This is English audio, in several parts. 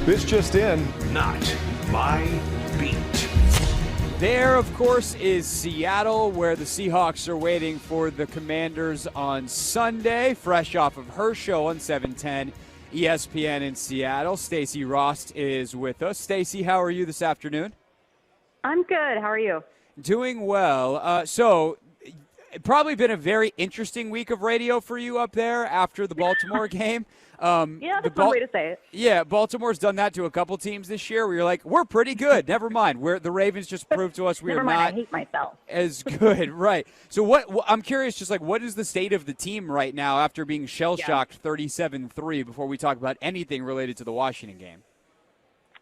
This just in. Not my beat. There, of course, is Seattle, where the Seahawks are waiting for the Commanders on Sunday, fresh off of her show on 710 ESPN in Seattle. Stacey Rost is with us. Stacey, how are you this afternoon? I'm good. How are you? Doing well. So, it probably been a very interesting week of radio for you up there after the Baltimore game. Yeah, that's one way to say it. Yeah, Baltimore's done that to a couple teams this year where you're like, we're pretty good. Never mind. The Ravens just proved to us we are not I hate myself. as good. Right. So what I'm curious, just like, what is the state of the team right now after being shell-shocked 37-3 before we talk about anything related to the Washington game?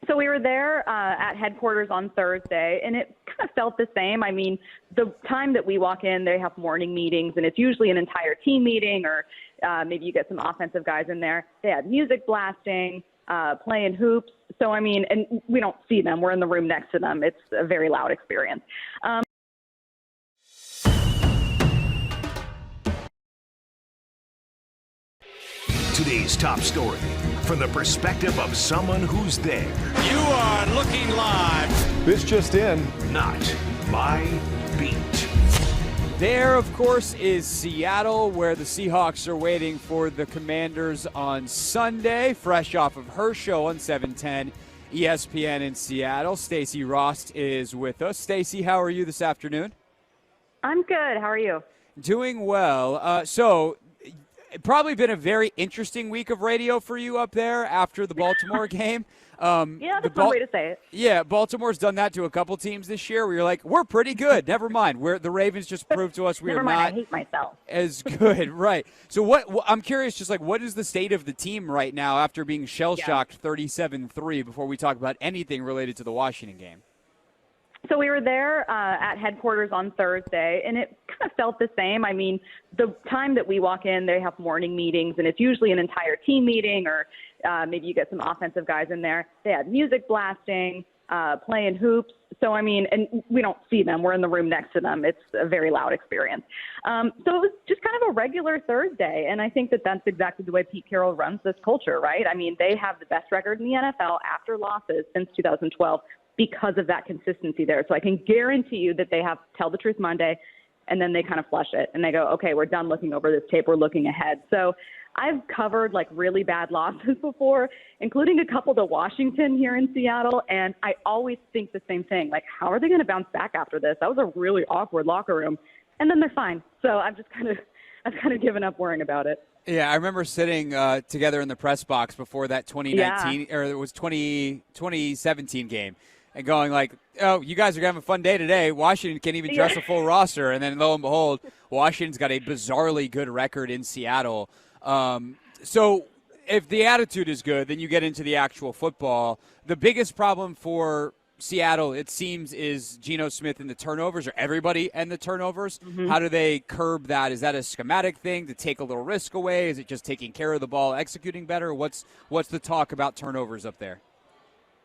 So we were there at headquarters on Thursday, and it kind of felt the same. I mean, the time that we walk in, they have morning meetings, and it's usually an entire team meeting, or maybe you get some offensive guys in there. They had music blasting, playing hoops. So, I mean, and we don't see them. We're in the room next to them. It's a very loud experience. Today's top story from the perspective of someone who's there. You are looking live. This just in. Not my beat. There, of course, is Seattle, where the Seahawks are waiting for the Commanders on Sunday, fresh off of her show on 710 ESPN in Seattle. Stacey Rost is with us. Stacey, how are you this afternoon? I'm good. How are you? Doing well. So, it probably been a very interesting week of radio for you up there after the Baltimore game. Yeah, that's one way to say it. Yeah, Baltimore's done that to a couple teams this year where you're like, we're pretty good. Never mind. The Ravens just proved to us we are not I hate myself. as good. Right. So I'm curious, just like, what is the state of the team right now after being shell-shocked 37-3 before we talk about anything related to the Washington game? So we were there at headquarters on Thursday, and it kind of felt the same. I mean, the time that we walk in, they have morning meetings, and it's usually an entire team meeting, or maybe you get some offensive guys in there. They had music blasting, playing hoops. So, I mean, and we don't see them. We're in the room next to them. It's a very loud experience. So it was just kind of a regular Thursday, and I think that that's exactly the way Pete Carroll runs this culture, right? I mean, they have the best record in the NFL after losses since 2012. Because of that consistency there. So I can guarantee you that they have Tell the Truth Monday, and then they kind of flush it, and they go, okay, we're done looking over this tape. We're looking ahead. So I've covered like really bad losses before, including a couple to Washington here in Seattle, and I always think the same thing. Like, how are they going to bounce back after this? That was a really awkward locker room. And then they're fine. So I've kind of given up worrying about it. Yeah, I remember sitting together in the press box before that 2019 or it was 2017 game. And going like, oh, you guys are going to have a fun day today. Washington can't even dress a full roster. And then lo and behold, Washington's got a bizarrely good record in Seattle. So if the attitude is good, then you get into the actual football. The biggest problem for Seattle, it seems, is Geno Smith and the turnovers, or everybody and the turnovers. Mm-hmm. How do they curb that? Is that a schematic thing to take a little risk away? Is it just taking care of the ball, executing better? What's the talk about turnovers up there?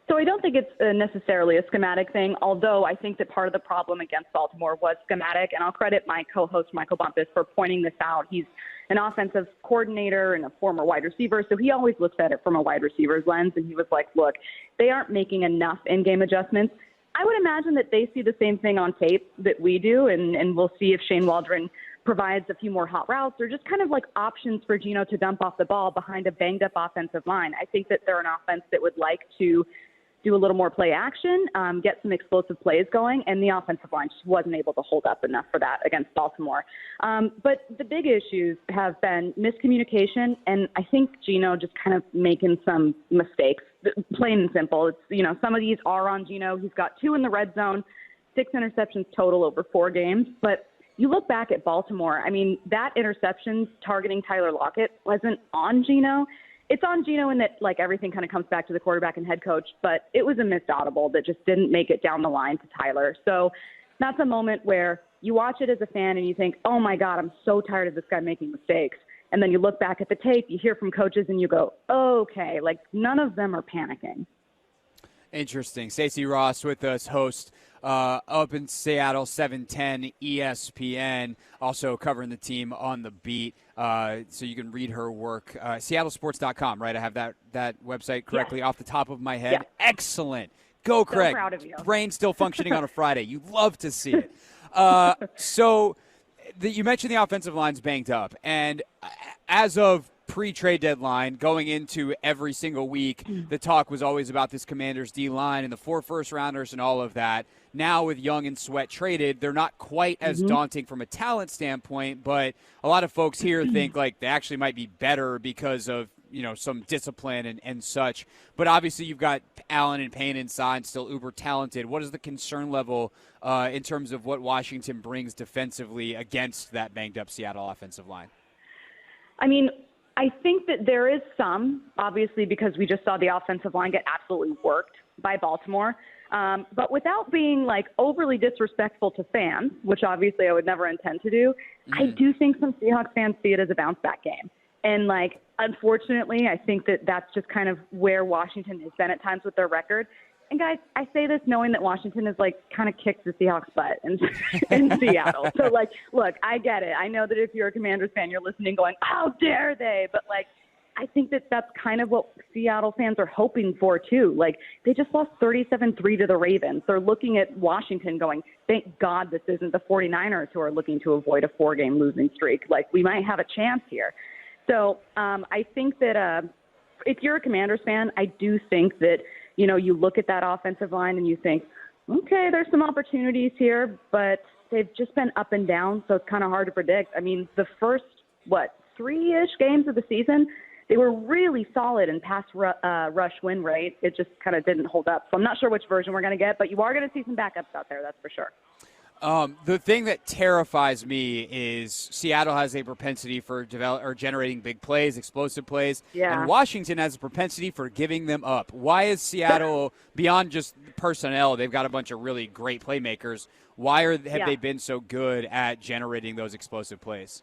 So I don't think it's necessarily a schematic thing, although I think that part of the problem against Baltimore was schematic, and I'll credit my co-host Michael Bumpus for pointing this out. He's an offensive coordinator and a former wide receiver, so he always looks at it from a wide receiver's lens, and he was like, look, they aren't making enough in-game adjustments. I would imagine that they see the same thing on tape that we do, and we'll see if Shane Waldron provides a few more hot routes or just kind of like options for Geno to dump off the ball behind a banged-up offensive line. I think that they're an offense that would like to do a little more play action, get some explosive plays going, and the offensive line just wasn't able to hold up enough for that against Baltimore. But the big issues have been miscommunication, and I think Geno just kind of making some mistakes, plain and simple. It's, some of these are on Geno. He's got 2 in the red zone, 6 interceptions total over 4 games. But you look back at Baltimore, I mean, that interception targeting Tyler Lockett wasn't on Geno. It's on Geno in that, like, everything kind of comes back to the quarterback and head coach, but it was a missed audible that just didn't make it down the line to Tyler. So that's a moment where you watch it as a fan and you think, oh, my God, I'm so tired of this guy making mistakes. And then you look back at the tape, you hear from coaches, and you go, oh, okay, like, none of them are panicking. Interesting. Stacey Ross with us, host up in Seattle, 710 ESPN, also covering the team on the beat. So you can read her work. SeattleSports.com, right? I have that website correctly off the top of my head. Yeah. Excellent. Go, Craig. So proud of you. Brain still functioning on a Friday. You love to see it. You mentioned the offensive line's banged up. And as of pre-trade deadline, going into every single week, the talk was always about this Commanders D-line and the 4 first-rounders and all of that. Now with Young and Sweat traded, they're not quite as daunting from a talent standpoint, but a lot of folks here think like they actually might be better because of some discipline and such. But obviously you've got Allen and Payne inside, still uber talented. What is the concern level in terms of what Washington brings defensively against that banged-up Seattle offensive line? I mean, I think that there is some, obviously, because we just saw the offensive line get absolutely worked by Baltimore. But without being, like, overly disrespectful to fans, which obviously I would never intend to do, I do think some Seahawks fans see it as a bounce-back game. And, like, unfortunately, I think that that's just kind of where Washington has been at times with their record. And, guys, I say this knowing that Washington has, like, kind of kicked the Seahawks' butt in Seattle. So, like, look, I get it. I know that if you're a Commanders fan, you're listening going, how dare they? But, like, I think that that's kind of what Seattle fans are hoping for, too. Like, they just lost 37-3 to the Ravens. They're looking at Washington going, thank God this isn't the 49ers who are looking to avoid a 4-game losing streak. Like, we might have a chance here. So I think that if you're a Commanders fan, I do think that, you look at that offensive line and you think, okay, there's some opportunities here, but they've just been up and down, so it's kind of hard to predict. I mean, the first, 3-ish games of the season, they were really solid in pass rush win rate. It just kind of didn't hold up. So I'm not sure which version we're going to get, but you are going to see some backups out there, that's for sure. The thing that terrifies me is Seattle has a propensity for generating big plays, explosive plays, and Washington has a propensity for giving them up. Why is Seattle, beyond just personnel, they've got a bunch of really great playmakers, why have they been so good at generating those explosive plays?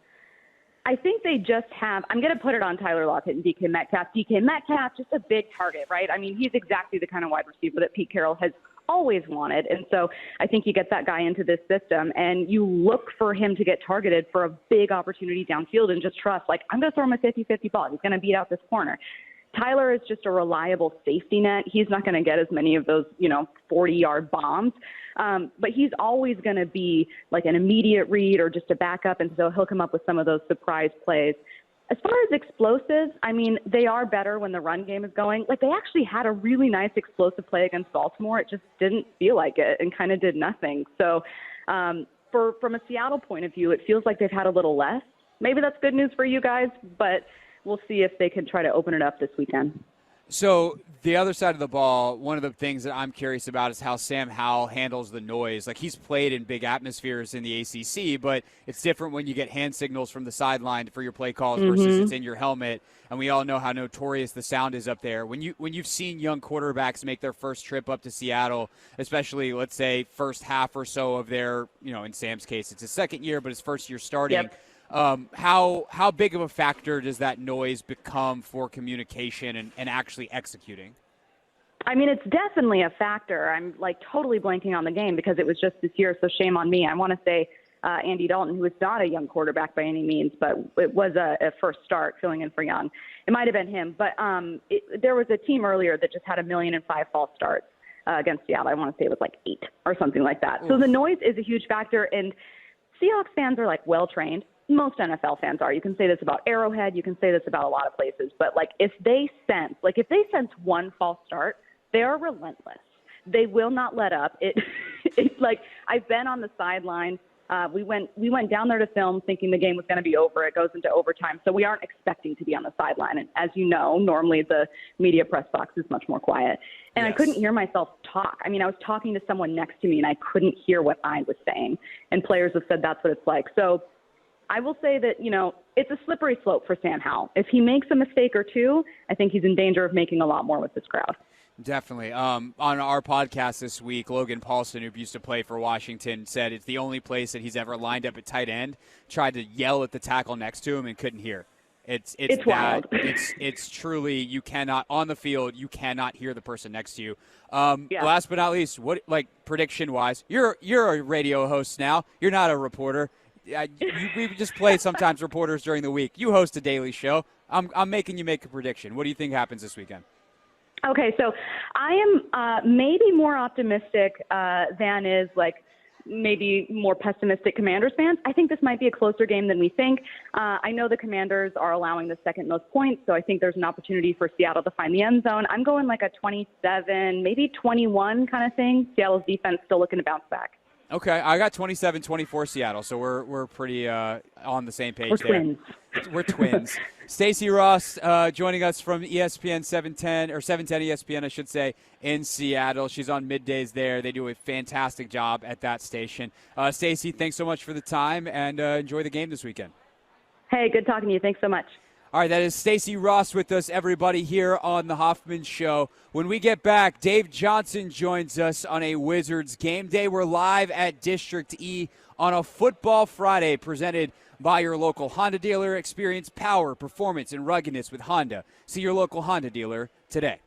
I think they just have – I'm going to put it on Tyler Lockett and DK Metcalf. DK Metcalf, just a big target, right? I mean, he's exactly the kind of wide receiver that Pete Carroll has always wanted. And so I think you get that guy into this system and you look for him to get targeted for a big opportunity downfield and just trust, like, I'm going to throw him a 50-50 ball. He's going to beat out this corner. Tyler is just a reliable safety net. He's not going to get as many of those, 40-yard bombs. But he's always going to be like an immediate read or just a backup, and so he'll come up with some of those surprise plays. As far as explosives, I mean, they are better when the run game is going. Like, they actually had a really nice explosive play against Baltimore. It just didn't feel like it and kind of did nothing. So from a Seattle point of view, it feels like they've had a little less. Maybe that's good news for you guys, but we'll see if they can try to open it up this weekend. So the other side of the ball, one of the things that I'm curious about is how Sam Howell handles the noise. Like, he's played in big atmospheres in the ACC, but it's different when you get hand signals from the sideline for your play calls versus it's in your helmet. And we all know how notorious the sound is up there. When you've seen young quarterbacks make their first trip up to Seattle, especially, let's say, first half or so of their, in Sam's case, it's his second year, but his first year starting. Yep. How big of a factor does that noise become for communication and actually executing? I mean, it's definitely a factor. I'm like totally blanking on the game because it was just this year, so shame on me. I want to say Andy Dalton, who is not a young quarterback by any means, but it was a first start filling in for Young. It might have been him, but there was a team earlier that just had 1,000,005 false starts against Seattle. I want to say it was like 8 or something like that. Oof. So the noise is a huge factor, and Seahawks fans are like well-trained. Most NFL fans are. You can say this about Arrowhead. You can say this about a lot of places. But, like, if they sense one false start, they are relentless. They will not let up. It's like I've been on the sideline. We went down there to film thinking the game was going to be over. It goes into overtime. So we aren't expecting to be on the sideline. And as you know, normally the media press box is much more quiet. And yes. I couldn't hear myself talk. I mean, I was talking to someone next to me, and I couldn't hear what I was saying. And players have said that's what it's like. So I will say that, it's a slippery slope for Sam Howell. If he makes a mistake or two, I think he's in danger of making a lot more with this crowd. Definitely. On our podcast this week, Logan Paulsen, who used to play for Washington, said it's the only place that he's ever lined up at tight end, tried to yell at the tackle next to him and couldn't hear. It's wild. It's truly, you cannot, on the field, you cannot hear the person next to you. Yeah. Last but not least, what, like, prediction-wise, you're a radio host now. You're not a reporter. We just play sometimes reporters during the week. You host a daily show. I'm making you make a prediction. What do you think happens this weekend? Okay, so I am maybe more optimistic than is like maybe more pessimistic Commanders fans. I think this might be a closer game than we think. I know the Commanders are allowing the second most points, so I think there's an opportunity for Seattle to find the end zone. I'm going like a 27, maybe 21 kind of thing. Seattle's defense still looking to bounce back. Okay, I got 27-24 Seattle, so we're pretty on the same page We're there. twins. We're twins. Stacey Ross joining us from ESPN 710, or 710 ESPN, I should say, in Seattle. She's on middays there. They do a fantastic job at that station. Stacey, thanks so much for the time, and enjoy the game this weekend. Hey, good talking to you. Thanks so much. All right, that is Stacey Ross with us, everybody, here on The Hoffman Show. When we get back, Dave Johnson joins us on a Wizards game day. We're live at District E on a Football Friday presented by your local Honda dealer. Experience power, performance, and ruggedness with Honda. See your local Honda dealer today.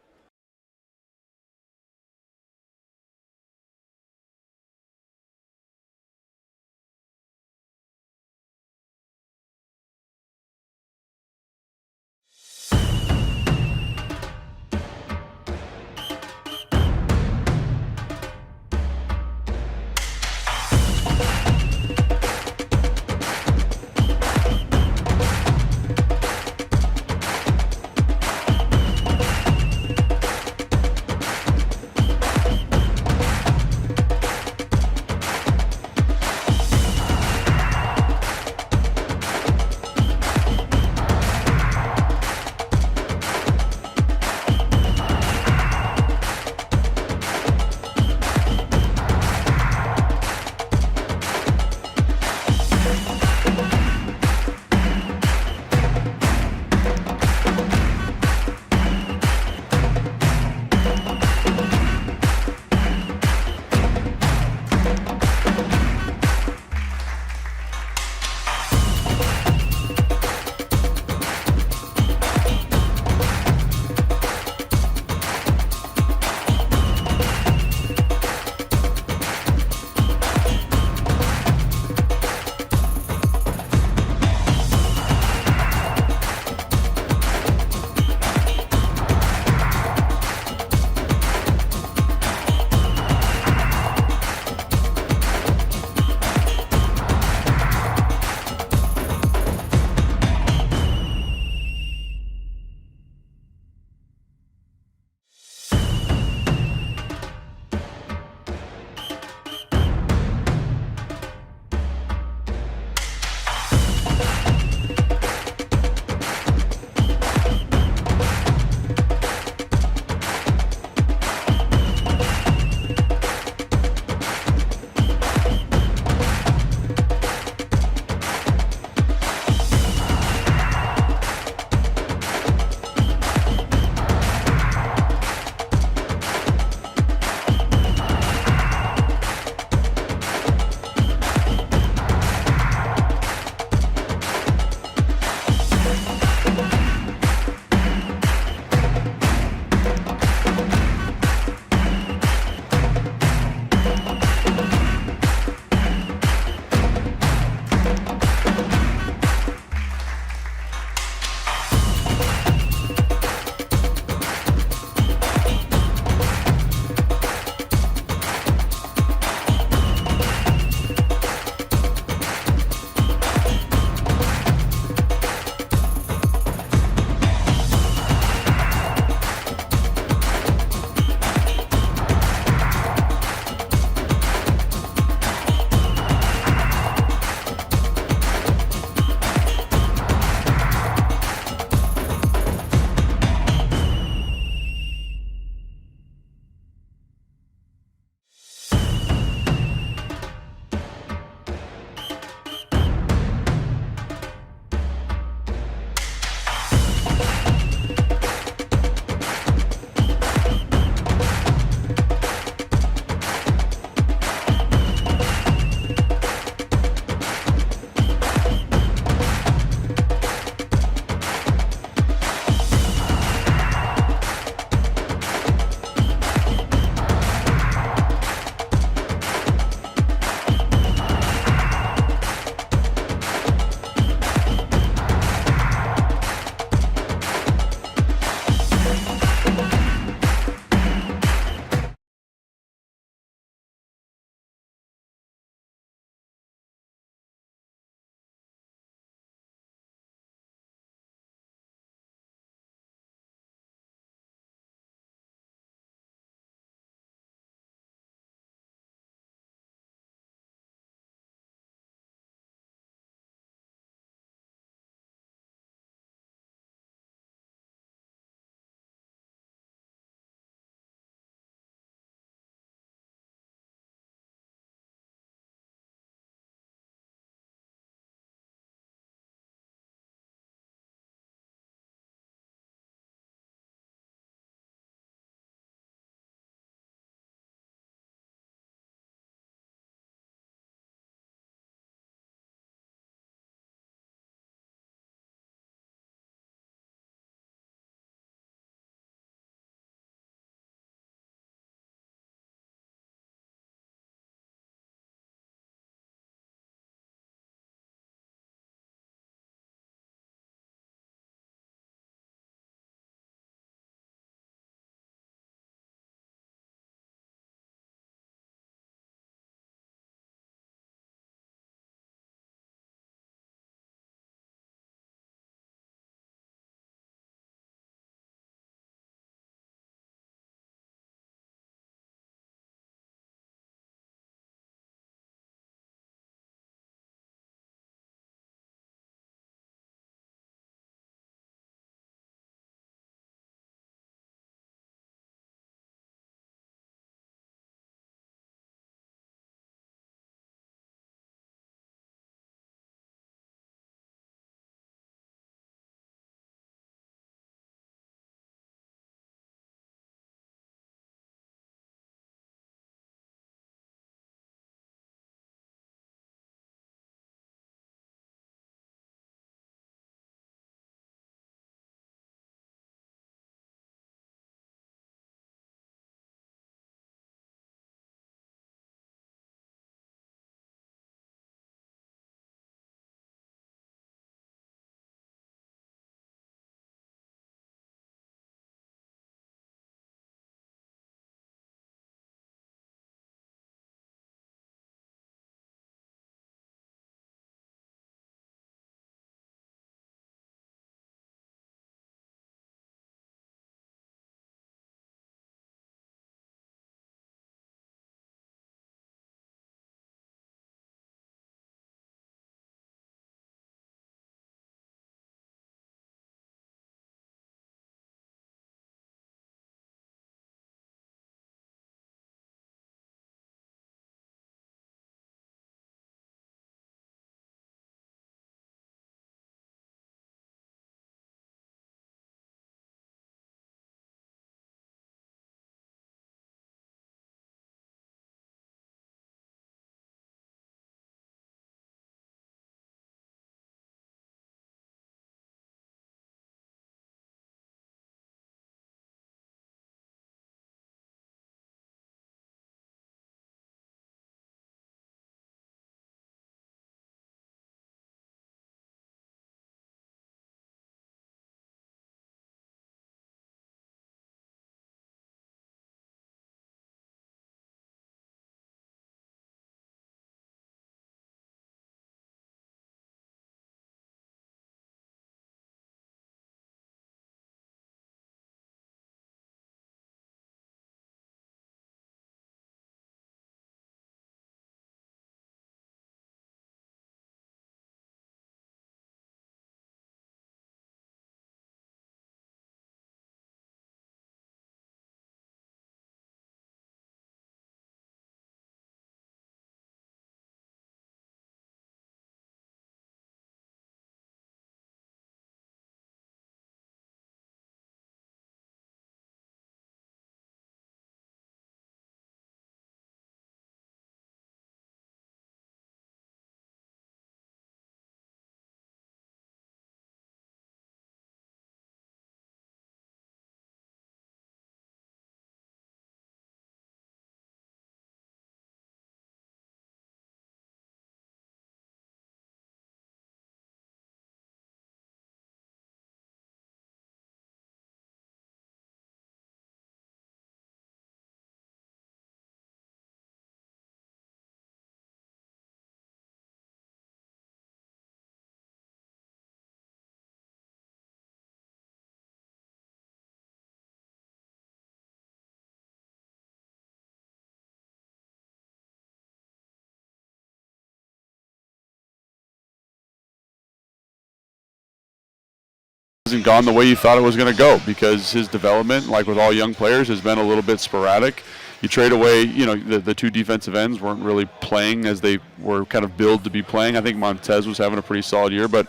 hasn't gone the way you thought it was going to go because his development, like with all young players, has been a little bit sporadic. You trade away, the two defensive ends weren't really playing as they were kind of billed to be playing. I think Montez was having a pretty solid year, but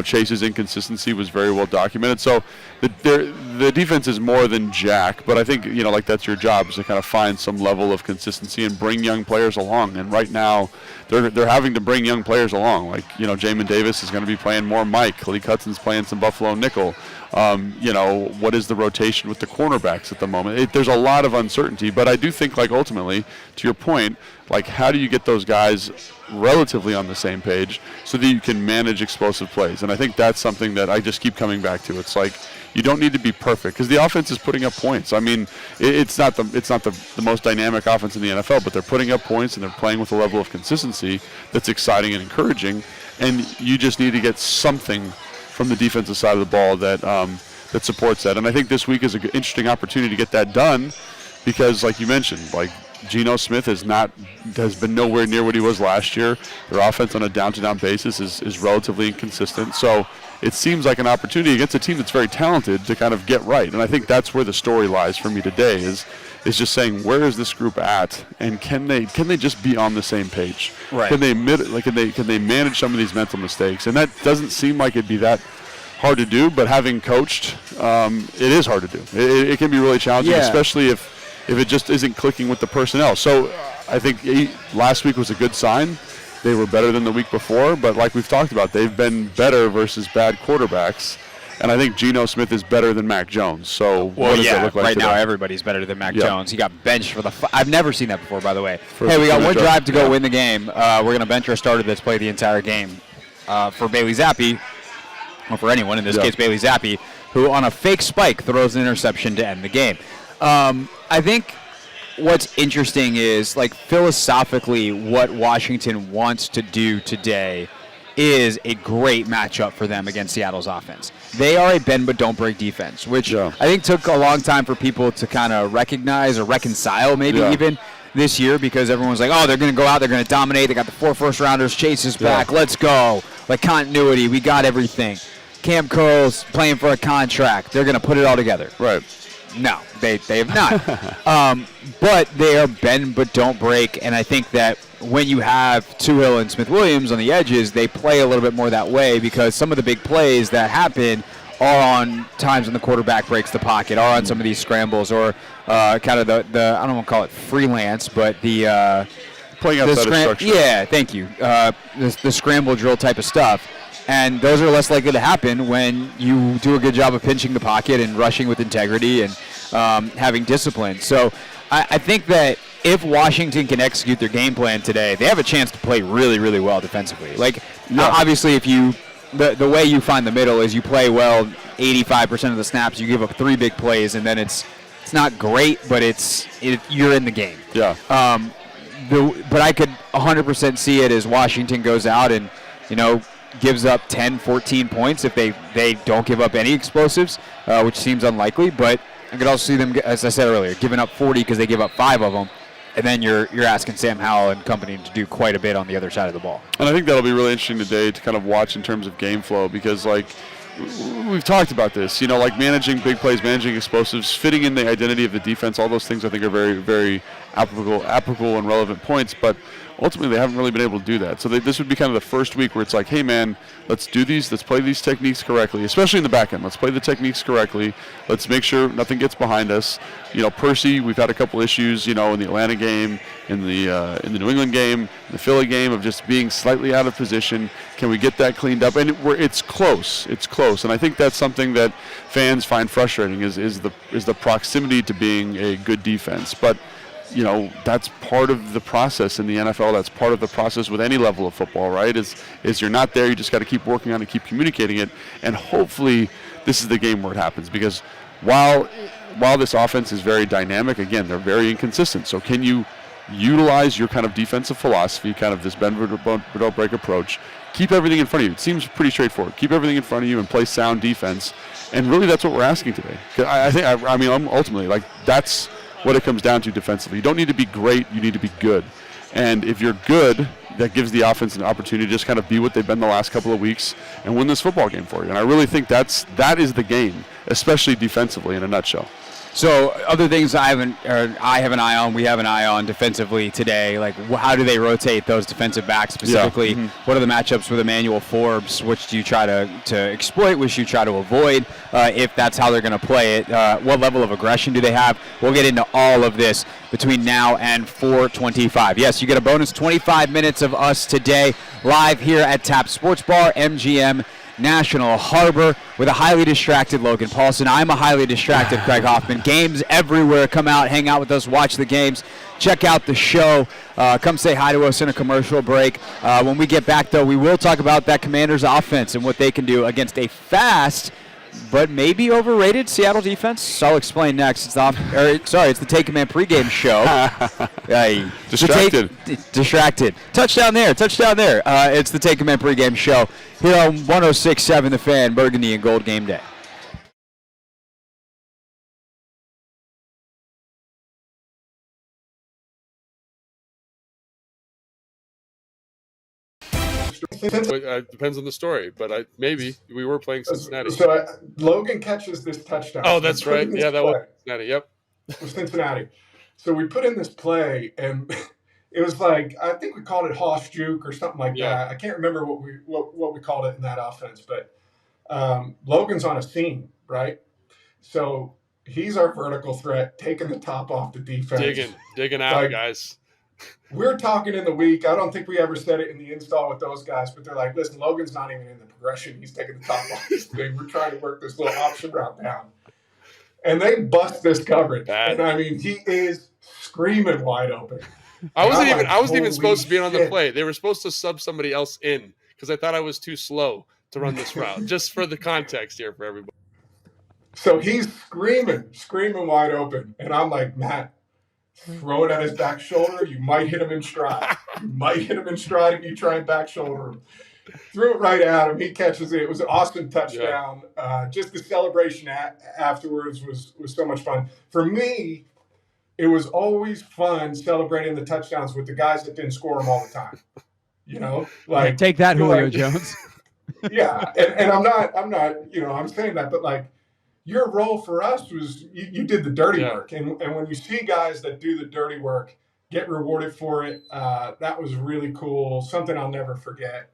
Chase's inconsistency was very well documented. So the defense is more than jack, but I think, like that's your job is to kind of find some level of consistency and bring young players along. And right now they're having to bring young players along. Like, Jamin Davis is going to be playing more Mike. Khalid Hudson's playing some Buffalo nickel. What is the rotation with the cornerbacks at the moment? There's a lot of uncertainty, but I do think, like, ultimately, to your point, like, how do you get those guys relatively on the same page so that you can manage explosive plays? And I think that's something that I just keep coming back to. It's like you don't need to be perfect because the offense is putting up points. I mean, it's not the most dynamic offense in the NFL, but they're putting up points and they're playing with a level of consistency that's exciting and encouraging. And you just need to get something from the defensive side of the ball that supports that. And I think this week is an interesting opportunity to get that done because, like you mentioned, like Geno Smith has been nowhere near what he was last year. Their offense on a down-to-down basis is relatively inconsistent. So it seems like an opportunity against a team that's very talented to kind of get right. And I think that's where the story lies for me today is just saying, where is this group at, and can they just be on the same page? Right. Can they manage some of these mental mistakes? And that doesn't seem like it'd be that hard to do, but having coached, it is hard to do. It can be really challenging, especially if it just isn't clicking with the personnel. So I think last week was a good sign. They were better than the week before, but like we've talked about, they've been better versus bad quarterbacks. And I think Geno Smith is better than Mac Jones. So what does it look like right today? now everybody's better than Mac Jones. He got benched for I've never seen that before, by the way. Hey, we got one drive to go win the game. We're going to bench our starter that's played the entire game for Bailey Zappi, or for anyone, in this case Bailey Zappi, who on a fake spike throws an interception to end the game. I think what's interesting is, like, philosophically what Washington wants to do today is a great matchup for them against Seattle's offense. They are a bend but don't break defense, which I think took a long time for people to kind of recognize or reconcile even this year, because everyone's like, oh, they're going to go out, they're going to dominate, they got the 4 first-rounders, Chase is back, let's go. Like, continuity, we got everything. Cam Curl's playing for a contract, they're going to put it all together. Right. No, they have not. But they are bend but don't break, and I think that when you have Tuhill and Smith-Williams on the edges, they play a little bit more that way, because some of the big plays that happen are on times when the quarterback breaks the pocket, are on some of these scrambles, or kind of the I don't want to call it freelance, but the playing outside of structure. Yeah, thank you. The scramble drill type of stuff. And those are less likely to happen when you do a good job of pinching the pocket and rushing with integrity and having discipline. So I think that if Washington can execute their game plan today, they have a chance to play really, really well defensively. Like, obviously, if you the way you find the middle is you play well 85% of the snaps, you give up 3 big plays, and then it's not great, but you're in the game. Yeah. But I could 100% see it as Washington goes out and, gives up 10, 14 points if they don't give up any explosives, which seems unlikely. But I could also see them, as I said earlier, giving up 40 because they give up 5 of them. And then you're asking Sam Howell and company to do quite a bit on the other side of the ball. And I think that'll be really interesting today to kind of watch in terms of game flow, because, like, we've talked about this, like managing big plays, managing explosives, fitting in the identity of the defense. All those things I think are very, very applicable and relevant points. But ultimately, they haven't really been able to do that. So this would be kind of the first week where it's like, hey, man, let's do these. Let's play these techniques correctly, especially in the back end. Let's play the techniques correctly. Let's make sure nothing gets behind us. Percy, we've had a couple issues, in the Atlanta game, in the New England game, in the Philly game, of just being slightly out of position. Can we get that cleaned up? And it's close. It's close. And I think that's something that fans find frustrating is the proximity to being a good defense. But that's part of the process in the NFL. That's part of the process with any level of football, right? Is you're not there. You just got to keep working on it, keep communicating it, and hopefully this is the game where it happens. Because while this offense is very dynamic, again, they're very inconsistent. So can you utilize your kind of defensive philosophy, kind of this bend but don't break approach? Keep everything in front of you. It seems pretty straightforward. Keep everything in front of you and play sound defense. And really, that's what we're asking today. I mean, ultimately, like, that's what it comes down to defensively. You don't need to be great, you need to be good. And if you're good, that gives the offense an opportunity to just kind of be what they've been the last couple of weeks and win this football game for you. And I really think that is the game, especially defensively in a nutshell. So other things I have an eye on, we have an eye on defensively today, like how do they rotate those defensive backs specifically? Yeah. What are the matchups with Emmanuel Forbes? Which do you try to exploit? Which do you try to avoid if that's how they're going to play it? What level of aggression do they have? We'll get into all of this between now and 4:25. Yes, you get a bonus 25 minutes of us today live here at Tap Sports Bar, MGM National Harbor, with a highly distracted Logan Paulsen. I'm a highly distracted Craig Hoffman. Games everywhere. Come out, hang out with us, watch the games, check out the show. Come say hi to us in a commercial break. When we get back, though, we will talk about that Commanders offense and what they can do against a fast but maybe overrated Seattle defense. I'll explain next. It's the Take Command pregame show. Distracted. Touchdown there. It's the Take Command pregame show here on 106.7 The Fan, Burgundy and Gold Game Day. It depends on the story, but maybe we were playing Cincinnati. So Logan catches this touchdown. Oh, that's right. Yeah, that was Cincinnati. Yep. It was Cincinnati. So we put in this play, and it was like, I think we called it Hoss Juke or something like that. I can't remember what we called it in that offense, but Logan's on a seam, right? So he's our vertical threat, taking the top off the defense. Digging out, guys. We're talking in the week. I don't think we ever said it in the install with those guys, but they're like, listen, Logan's not even in the progression. He's taking the top off this thing. We're trying to work this little option route down. And they bust this coverage. And I mean, he is screaming wide open. I wasn't even supposed to be on the play. They were supposed to sub somebody else in because I thought I was too slow to run this route. Just for the context here for everybody. So he's screaming wide open. And I'm like, Matt, throw it at his back shoulder. You might hit him in stride. If you try and back shoulder him. Threw it right at him. He catches it. It was an awesome touchdown. Just the celebration afterwards was so much fun. For me, it was always fun celebrating the touchdowns with the guys that didn't score them all the time. You know, like take that, Julio Jones. Yeah, and I'm not. I'm saying that, but like your role for us was you did the dirty work, and when you see guys that do the dirty work get rewarded for it, that was really cool. Something I'll never forget.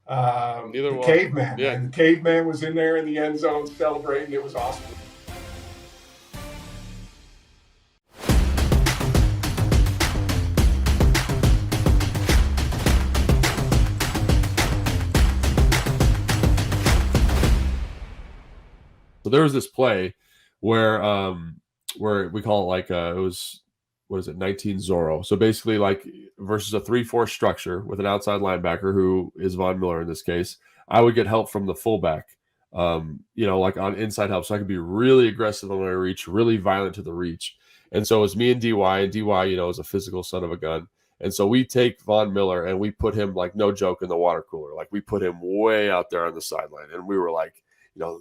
The caveman. Yeah. And the caveman was in there in the end zone celebrating. It was awesome. So there was this play where we call it like it was, what is it, 19 Zorro. So basically like versus a 3-4 structure with an outside linebacker who is Von Miller in this case, I would get help from the fullback, like on inside help. So I could be really aggressive on my reach, really violent to the reach. And so it's me and DY, is a physical son of a gun. And so we take Von Miller and we put him, like, no joke, in the water cooler. Like we put him way out there on the sideline. And we were like,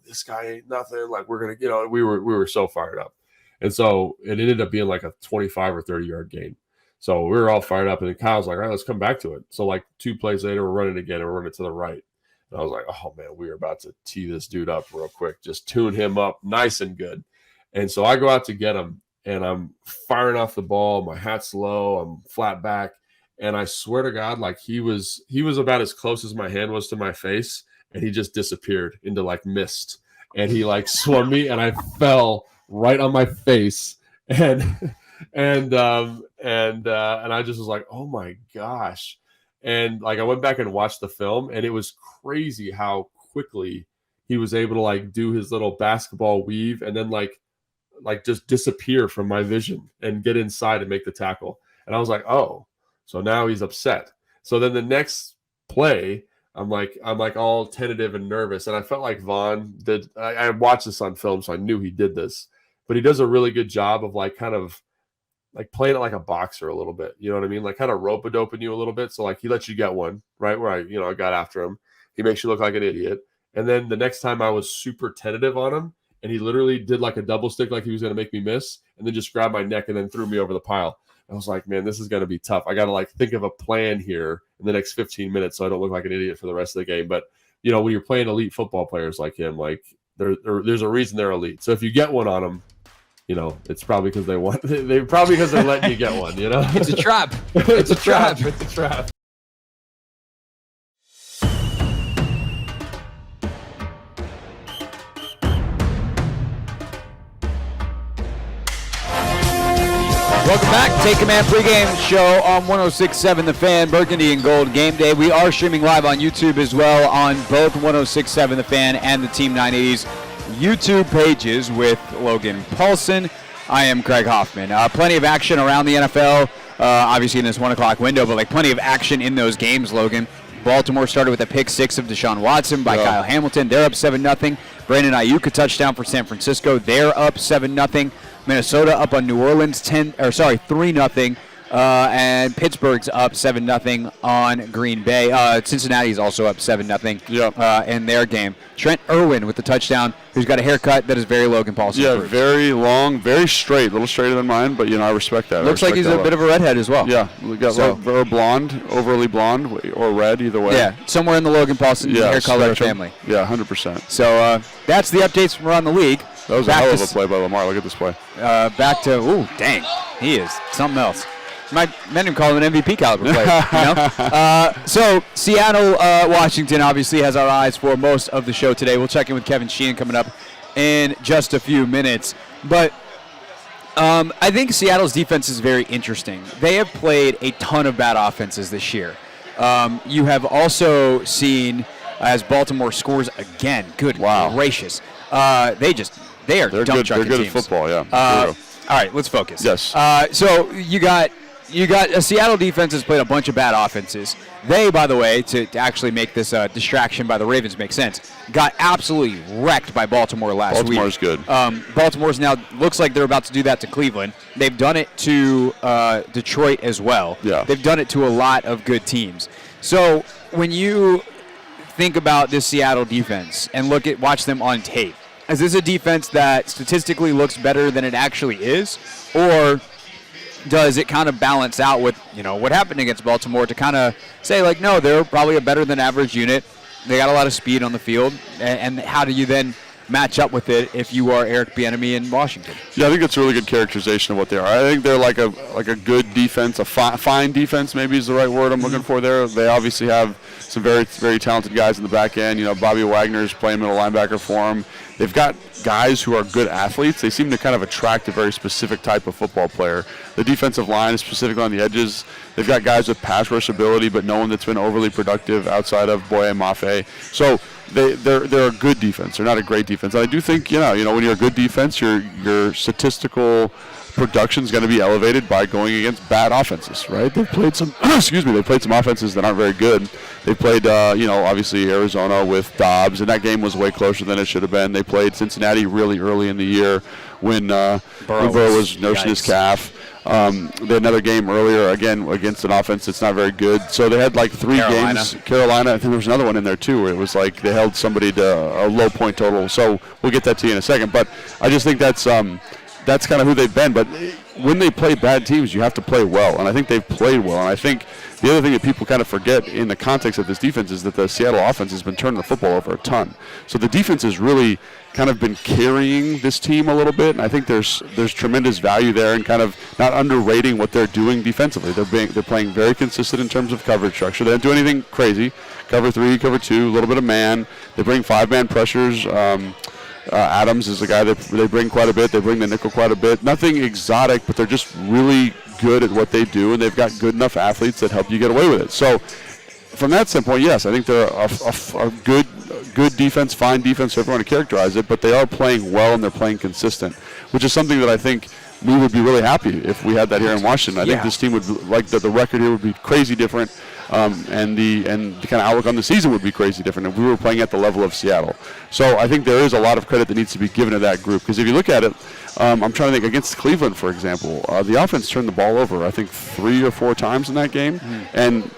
this guy ain't nothing. Like we're going to, we were so fired up. And so it ended up being like a 25 or 30 yard gain. So we were all fired up, and then Kyle's like, all right, let's come back to it. So like 2 plays later, we're running again, and we're running to the right. And I was like, oh man, we are about to tee this dude up real quick. Just tune him up nice and good. And so I go out to get him, and I'm firing off the ball. My hat's low. I'm flat back. And I swear to God, like he was about as close as my hand was to my face, and he just disappeared into like mist. And he like swung me, and I fell right on my face, and I just was like, oh my gosh. And like I went back and watched the film, and it was crazy how quickly he was able to like do his little basketball weave and then like just disappear from my vision and get inside and make the tackle. And I was like, oh, so now he's upset. So then the next play, I'm like all tentative and nervous. And I felt like Vaughn did. I watched this on film, so I knew he did this. But he does a really good job of like kind of like playing it like a boxer a little bit. You know what I mean? Like kind of rope-a-doping you a little bit. So like he lets you get one, right? Where I got after him. He makes you look like an idiot. And then the next time I was super tentative on him, and he literally did like a double stick like he was going to make me miss, and then just grabbed my neck and then threw me over the pile. I was like, man, this is going to be tough. I got to think of a plan here in the next 15 minutes so I don't look like an idiot for the rest of the game. But, when you're playing elite football players like him, there's a reason they're elite. So if you get one on them, it's probably because they want. Probably because they're letting you get one. It's a trap. It's a trap. It's a trap. Welcome back. Take Command pregame show on 106.7 The Fan, Burgundy and Gold Game Day. We are streaming live on YouTube as well on both 106.7 The Fan and the Team 980's YouTube pages with Logan Paulsen. I am Craig Hoffman. Plenty of action around the NFL, obviously in this 1 o'clock window, but plenty of action in those games, Logan. Baltimore started with a pick 6 of Deshaun Watson by Kyle Hamilton. They're up 7-0. Brandon Ayuk a touchdown for San Francisco. They're up 7-0. Minnesota up on New Orleans 3-0. And Pittsburgh's up 7-0 on Green Bay. Cincinnati's also up 7-0 in their game. Trent Irwin with the touchdown, who's got a haircut that is very Logan Paulsen. Yeah, approved. Very long, very straight, a little straighter than mine, but I respect that. Looks like he's a bit of a redhead as well. Yeah, we got or blonde, overly blonde, or red, either way. Yeah, somewhere in the Logan Paulsen hair color family. Yeah, 100%. So that's the updates from around the league. That was a hell of a play by Lamar. Look at this play. Back to, dang, he is something else. Might even call him an MVP caliber player. So Seattle, Washington obviously has our eyes for most of the show today. We'll check in with Kevin Sheehan coming up in just a few minutes. But I think Seattle's defense is very interesting. They have played a ton of bad offenses this year. You have also seen as Baltimore scores again. Good gracious. They're good teams. at football, yeah. All right, let's focus. Yes. So you got a Seattle defense has played a bunch of bad offenses. They, by the way, to actually make this distraction by the Ravens make sense, got absolutely wrecked by Baltimore last week. Baltimore's good. Baltimore's now looks like they're about to do that to Cleveland. They've done it to Detroit as well. Yeah. They've done it to a lot of good teams. So when you think about this Seattle defense and watch them on tape, is this a defense that statistically looks better than it actually is, or does it kind of balance out with what happened against Baltimore to kind of say no, they're probably a better than average unit. They got a lot of speed on the field, and how do you then match up with it if you are Eric Bieniemy in Washington? Yeah, I think that's a really good characterization of what they are. I think they're like a good defense, a fine defense maybe is the right word I'm looking for there. They obviously have some very, very talented guys in the back end. Bobby Wagner's playing middle linebacker for them. They've got guys who are good athletes. They seem to kind of attract a very specific type of football player. The defensive line is specifically on the edges. They've got guys with pass rush ability, but no one that's been overly productive outside of Boye Mafe. So they're a good defense. They're not a great defense. And I do think when you're a good defense, your statistical production is going to be elevated by going against bad offenses, right? They've played some They played some offenses that aren't very good. They played obviously Arizona with Dobbs, and that game was way closer than it should have been. They played Cincinnati really early in the year when Burrow was nursing his calf. They had another game earlier, again, against an offense that's not very good. So they had 3 games. Carolina, I think there was another one in there, too, where it was they held somebody to a low point total. So we'll get that to you in a second. But I just think that's kind of who they've been. But when they play bad teams, you have to play well. And I think they've played well. And I think the other thing that people kind of forget in the context of this defense is that the Seattle offense has been turning the football over a ton. So the defense has really kind of been carrying this team a little bit. And I think there's tremendous value there in kind of not underrating what they're doing defensively. They're playing very consistent in terms of coverage structure. They don't do anything crazy. Cover 3, cover 2, a little bit of man. They bring 5-man pressures. Adams is a guy that they bring quite a bit. They bring the nickel quite a bit. Nothing exotic, but they're just really good at what they do, and they've got good enough athletes that help you get away with it. So from that standpoint, yes, I think they're a good defense, fine defense, however you want to characterize it, but they are playing well and they're playing consistent, which is something that I think we would be really happy if we had that here in Washington. I think this team would the record here would be crazy different. And the kind of outlook on the season would be crazy different if we were playing at the level of Seattle. So I think there is a lot of credit that needs to be given to that group, because if you look at it, I'm trying to think, against Cleveland, for example, the offense turned the ball over, I think, 3 or 4 times in that game, and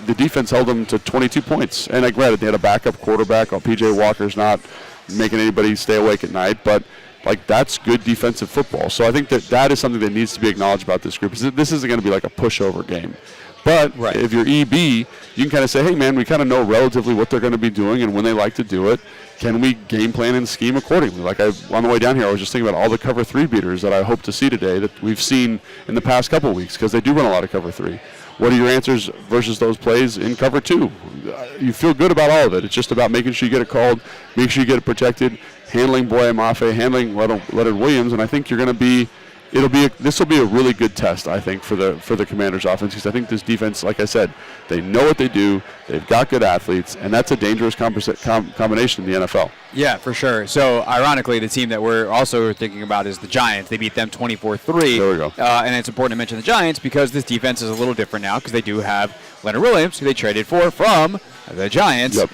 the defense held them to 22 points. And granted, they had a backup quarterback. PJ Walker's not making anybody stay awake at night, but like that's good defensive football. So I think that is something that needs to be acknowledged about this group. This isn't going to be like a pushover game. But if you're EB, you can kind of say, hey, man, we kind of know relatively what they're going to be doing and when they like to do it. Can we game plan and scheme accordingly? Like on the way down here, I was just thinking about all the cover 3 beaters that I hope to see today that we've seen in the past couple of weeks, because they do run a lot of cover 3. What are your answers versus those plays in cover 2? You feel good about all of it. It's just about making sure you get it called, make sure you get it protected, handling Boye Mafe, handling Leonard Williams, and I think you're going to be. This will be a really good test, I think, for the Commanders' offense, because I think this defense, like I said, they know what they do. They've got good athletes, and that's a dangerous combination in the NFL. Yeah, for sure. So, ironically, the team that we're also thinking about is the Giants. They beat them 24-3. There we go. And it's important to mention the Giants because this defense is a little different now because they do have Leonard Williams, who they traded from the Giants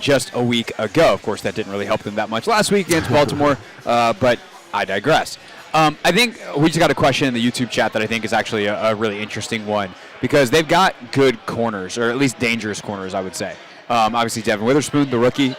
just a week ago. Of course, that didn't really help them that much last week against Baltimore, but I digress. I think we just got a question in the YouTube chat that I think is actually a really interesting one because they've got good corners, or at least dangerous corners, I would say. Obviously, Devin Witherspoon, the rookie,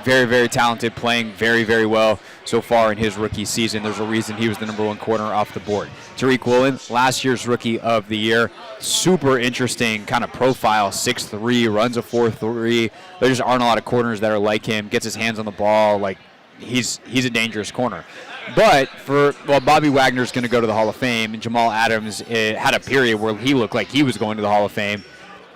very, very talented, playing very, very well so far in his rookie season. There's a reason he was the #1 corner off the board. Tariq Woolen, last year's Rookie of the Year, super interesting kind of profile, 6'3", runs a 4.3. There just aren't a lot of corners that are like him, gets his hands on the ball. Like, he's a dangerous corner. But Bobby Wagner's going to go to the Hall of Fame, and Jamal Adams had a period where he looked like he was going to the Hall of Fame.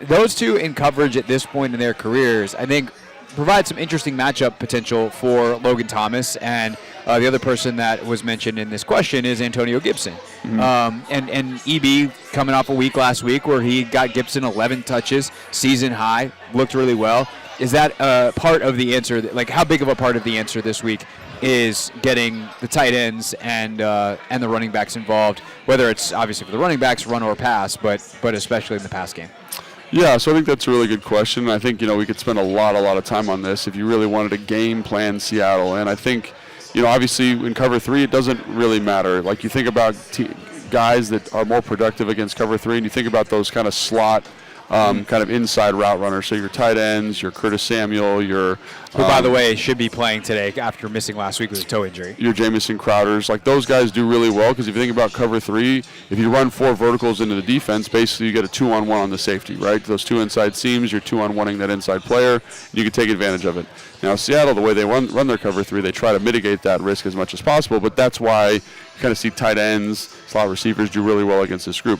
Those two in coverage at this point in their careers, I think, provide some interesting matchup potential for Logan Thomas. And the other person that was mentioned in this question is Antonio Gibson. And EB coming off a week last week where he got Gibson 11 touches, season high, looked really well. Is that part of the answer? Like, how big of a part of the answer this week is getting the tight ends and the running backs involved, whether it's obviously for the running backs, run or pass, but especially in the pass game? Yeah, so I think that's a really good question. I think, we could spend a lot of time on this if you really wanted to game plan Seattle. And I think, obviously in cover 3, it doesn't really matter. Like, you think about guys that are more productive against cover 3, and you think about those kind of slot kind of inside route runners. So your tight ends, your Curtis Samuel, your who, by the way, should be playing today after missing last week with a toe injury. Your Jamison Crowders. Like, those guys do really well because if you think about cover 3, if you run 4 verticals into the defense, basically you get a 2-on-1 on the safety, right? Those 2 inside seams, you're 2-on-1ing that inside player, and you can take advantage of it. Now, Seattle, the way they run their cover 3, they try to mitigate that risk as much as possible, but that's why you kind of see tight ends, slot receivers do really well against this group.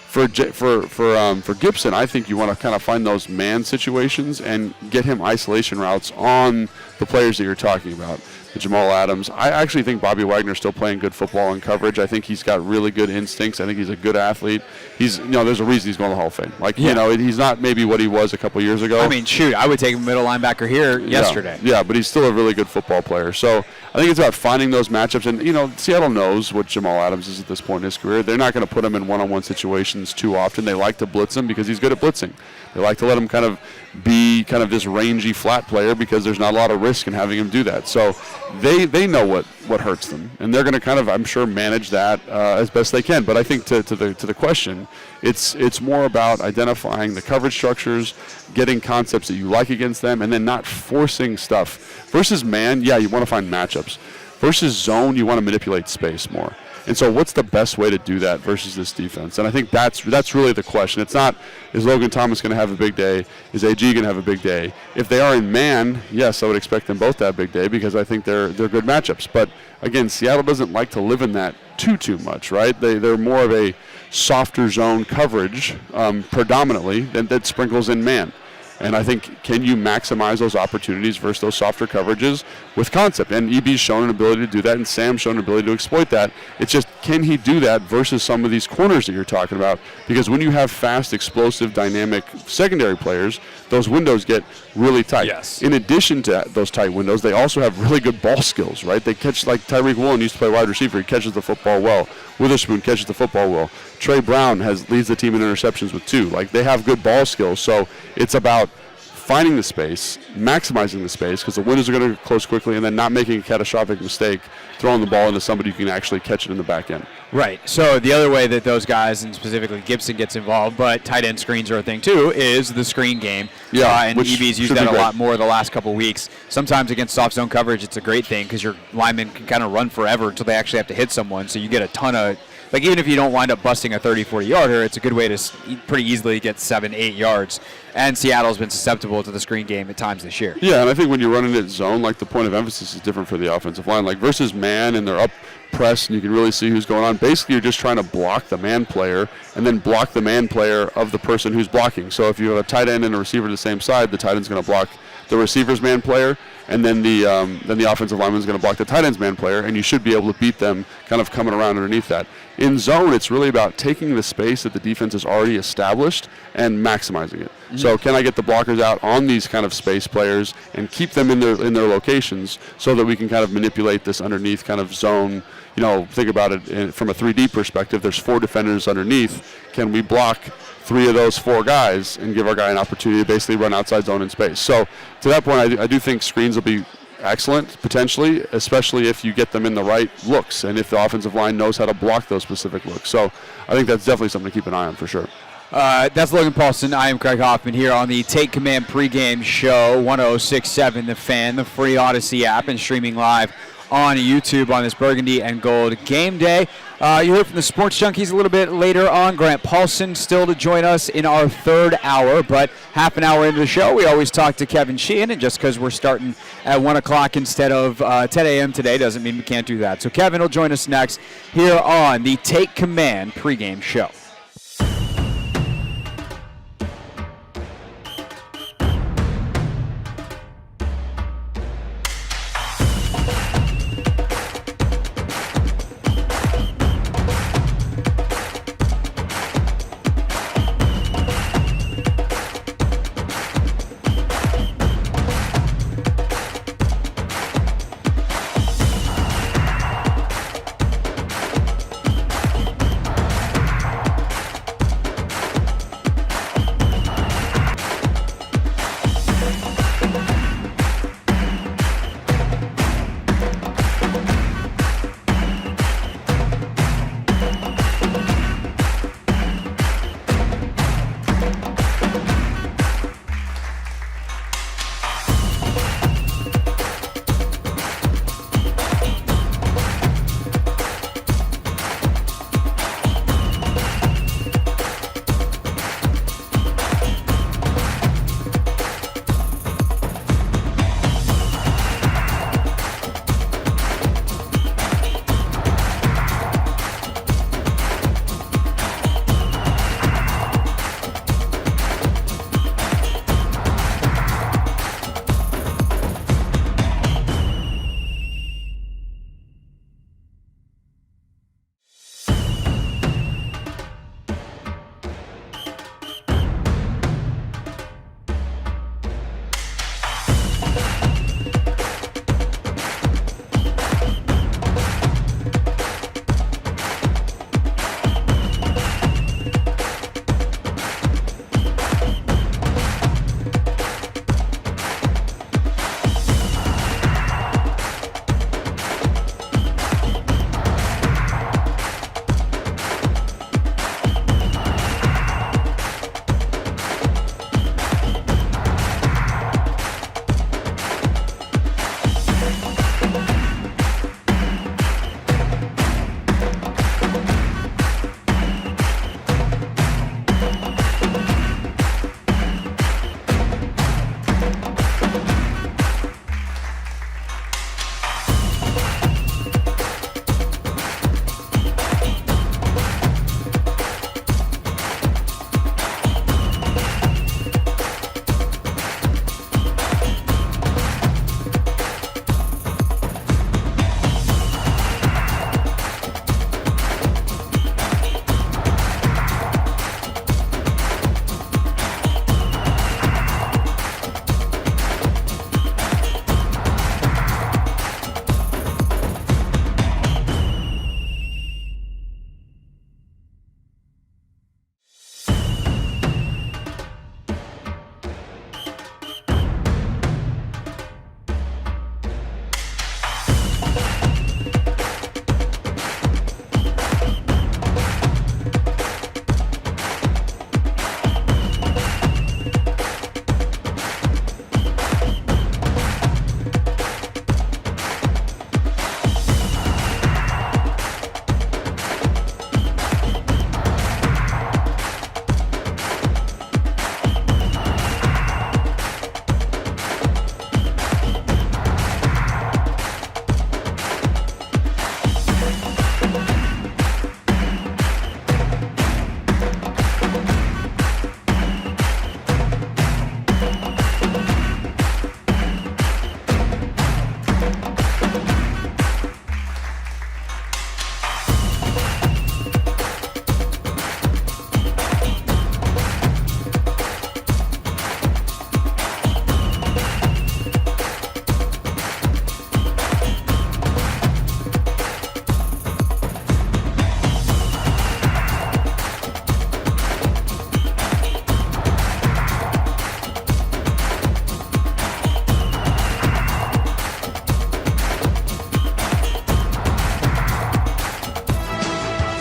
For Gibson, I think you want to kind of find those man situations and get him isolation routes on the players that you're talking about. The Jamal Adams. I actually think Bobby Wagner's still playing good football in coverage. I think he's got really good instincts. I think he's a good athlete. He's, there's a reason he's going to the Hall of Fame. Like, he's not maybe what he was a couple years ago. I mean, shoot, I would take him middle linebacker here yesterday. Yeah, but he's still a really good football player. So I think it's about finding those matchups. And, Seattle knows what Jamal Adams is at this point in his career. They're not going to put him in one-on-one situations too often. They like to blitz him because he's good at blitzing. They like to let him kind of be kind of this rangy flat player because there's not a lot of risk in having him do that. So they know what hurts them, and they're going to kind of, I'm sure, manage that as best they can. But I think to the question, it's more about identifying the coverage structures, getting concepts that you like against them, and then not forcing stuff. Versus man, yeah, you want to find matchups. Versus zone, you want to manipulate space more. And so what's the best way to do that versus this defense? And I think that's really the question. It's not, is Logan Thomas going to have a big day? Is AG going to have a big day? If they are in man, yes, I would expect them both to have a big day because I think they're good matchups. But, again, Seattle doesn't like to live in that too much, right? They're more of a softer zone coverage predominantly that sprinkles in man. And I think, can you maximize those opportunities versus those softer coverages with concept? And EB's shown an ability to do that, and Sam's shown an ability to exploit that. It's just, can he do that versus some of these corners that you're talking about? Because when you have fast, explosive, dynamic secondary players, those windows get really tight. Yes. In addition to those tight windows, they also have really good ball skills, right? They catch, like Tariq Woolen used to play wide receiver. He catches the football well. Witherspoon catches the football well. Trey Brown leads the team in interceptions with 2. Like, they have good ball skills. So it's about finding the space, maximizing the space, because the winners are going to close quickly, and then not making a catastrophic mistake, throwing the ball into somebody who can actually catch it in the back end. Right. So the other way that those guys, and specifically Gibson, gets involved, but tight end screens are a thing too, is the screen game. Yeah, and EB's used that a lot more the last couple weeks. Sometimes against soft zone coverage, it's a great thing because your linemen can kind of run forever until they actually have to hit someone. So you get a ton of, like, even if you don't wind up busting a 30, 40-yarder, it's a good way to pretty easily get 7, 8 yards. And Seattle's been susceptible to the screen game at times this year. Yeah, and I think when you're running it zone, like, the point of emphasis is different for the offensive line. Like, versus man, and they're up press, and you can really see who's going on. Basically, you're just trying to block the man player and then block the man player of the person who's blocking. So if you have a tight end and a receiver to the same side, the tight end's going to block the receiver's man player, and then the offensive lineman is going to block the tight end's man player, and you should be able to beat them kind of coming around underneath that. In zone, it's really about taking the space that the defense has already established and maximizing it. Mm-hmm. So can I get the blockers out on these kind of space players and keep them in their locations so that we can kind of manipulate this underneath kind of zone? You know, think about it from a 3D perspective. There's 4 defenders underneath. Can we block 3 of those 4 guys and give our guy an opportunity to basically run outside zone in space? So to that point, I do think screens will be excellent, potentially, especially if you get them in the right looks and if the offensive line knows how to block those specific looks. So I think that's definitely something to keep an eye on for sure. That's Logan Paulsen. I am Craig Hoffman here on the Take Command pregame show, 106.7 The Fan, the free Odyssey app, and streaming live on YouTube on this Burgundy and Gold game day. You heard from the Sports Junkies a little bit later on. Grant Paulson still to join us in our 3rd hour, but half an hour into the show, we always talk to Kevin Sheehan, and just because we're starting at 1 o'clock instead of 10 a.m. today doesn't mean we can't do that. So Kevin will join us next here on the Take Command pregame show.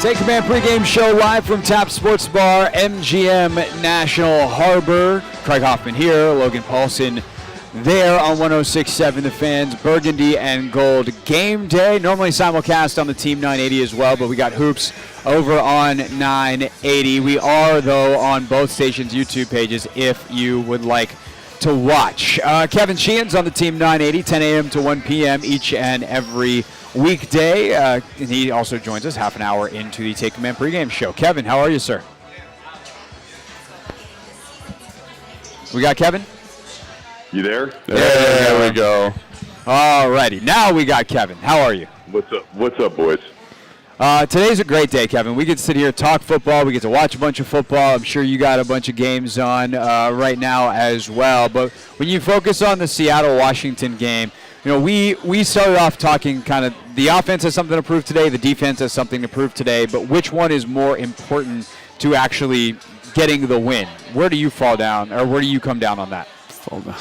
Take Command pregame show live from Tap Sports Bar, MGM National Harbor. Craig Hoffman here, Logan Paulsen there on 106.7 The Fans, Burgundy and Gold game day. Normally simulcast on the Team 980 as well, but we got hoops over on 980. We are, though, on both stations' YouTube pages if you would like to watch. Kevin Sheehan's on the Team 980, 10 a.m. to 1 p.m. each and every weekday. And he also joins us half an hour into the Take Command pregame show. Kevin, how are you, sir? We got Kevin? You there? There we go. All righty. Now we got Kevin. How are you? What's up? What's up, boys? Today's a great day, Kevin. We get to sit here, talk football. We get to watch a bunch of football. I'm sure you got a bunch of games on right now as well. But when you focus on the Seattle-Washington game, you know, we started off talking kind of the offense has something to prove today, the defense has something to prove today, but which one is more important to actually getting the win? Where do you fall down, or where do you come down on that?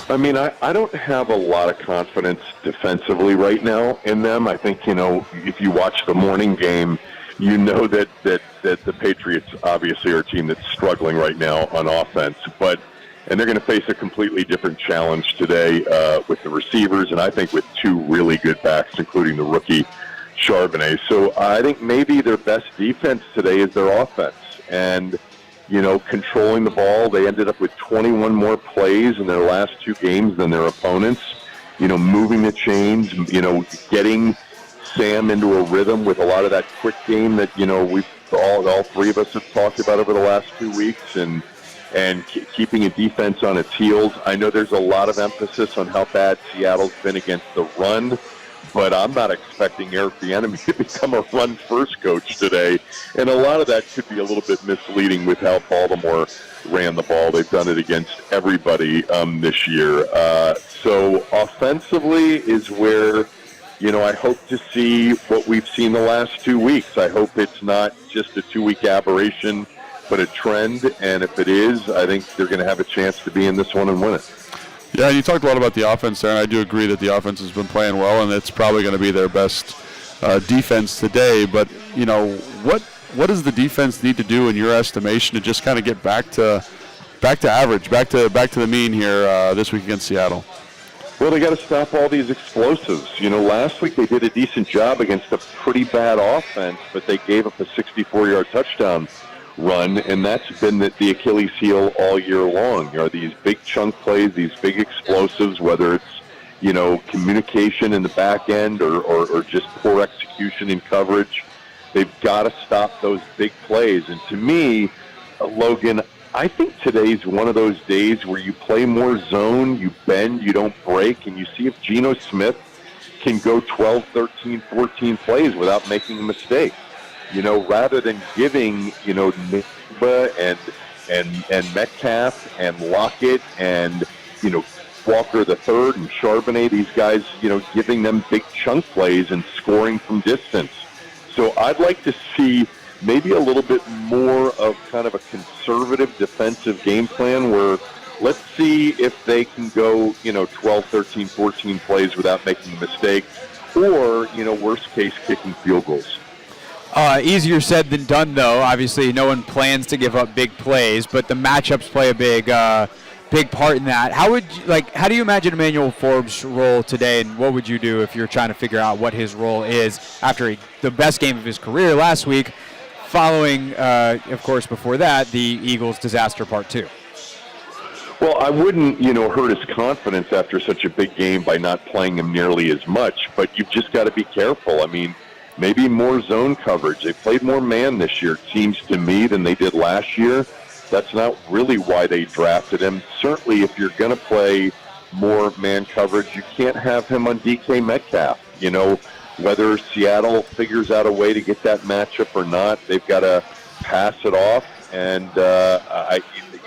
I mean, I don't have a lot of confidence defensively right now in them. I think, you know, if you watch the morning game, you know that the Patriots obviously are a team that's struggling right now on offense. And they're going to face a completely different challenge today with the receivers, and I think with two really good backs, including the rookie Charbonnet. So I think maybe their best defense today is their offense. And you know, controlling the ball. They ended up with 21 more plays in their last two games than their opponents. You know, moving the chains, you know, getting Sam into a rhythm with a lot of that quick game that, you know, we've all three of us have talked about over the last 2 weeks, and keeping a defense on its heels. I know there's a lot of emphasis on how bad Seattle's been against the run, but I'm not expecting Eric Bieniemy to become a run-first coach today. And a lot of that could be a little bit misleading with how Baltimore ran the ball. They've done it against everybody this year. So offensively is where, you know, I hope to see what we've seen the last 2 weeks. I hope it's not just a 2-week aberration, but a trend. And if it is, I think they're going to have a chance to be in this one and win it. Yeah, you talked a lot about the offense there, and I do agree that the offense has been playing well, and it's probably going to be their best defense today. But, you know, what does the defense need to do in your estimation to just kind of get back to average, back to the mean here this week against Seattle? Well, they got to stop all these explosives. You know, last week they did a decent job against a pretty bad offense, but they gave up a 64-yard touchdown run, and that's been the Achilles heel all year long. You know, these big chunk plays, these big explosives, whether it's, you know, communication in the back end or just poor execution in coverage. They've got to stop those big plays. And to me, Logan, I think today's one of those days where you play more zone, you bend, you don't break, and you see if Geno Smith can go 12, 13, 14 plays without making a mistake. You know, rather than giving, you know, Nigba and Metcalf and Lockett and, you know, Walker the third and Charbonnet, these guys, you know, giving them big chunk plays and scoring from distance. So I'd like to see maybe a little bit more of kind of a conservative defensive game plan where let's see if they can go, you know, 12, 13, 14 plays without making a mistake, or, you know, worst case, kicking field goals. Easier said than done, though. Obviously, no one plans to give up big plays, but the matchups play a big part in that. How do you imagine Emmanuel Forbes' role today, and what would you do if you're trying to figure out what his role is after the best game of his career last week, following, of course, before that, the Eagles' disaster part 2? Well, I wouldn't, you know, hurt his confidence after such a big game by not playing him nearly as much, but you've just got to be careful. I mean, maybe more zone coverage. They played more man this year, it seems to me, than they did last year. That's not really why they drafted him. Certainly, if you're going to play more man coverage, you can't have him on DK Metcalf. You know, whether Seattle figures out a way to get that matchup or not, they've got to pass it off. And,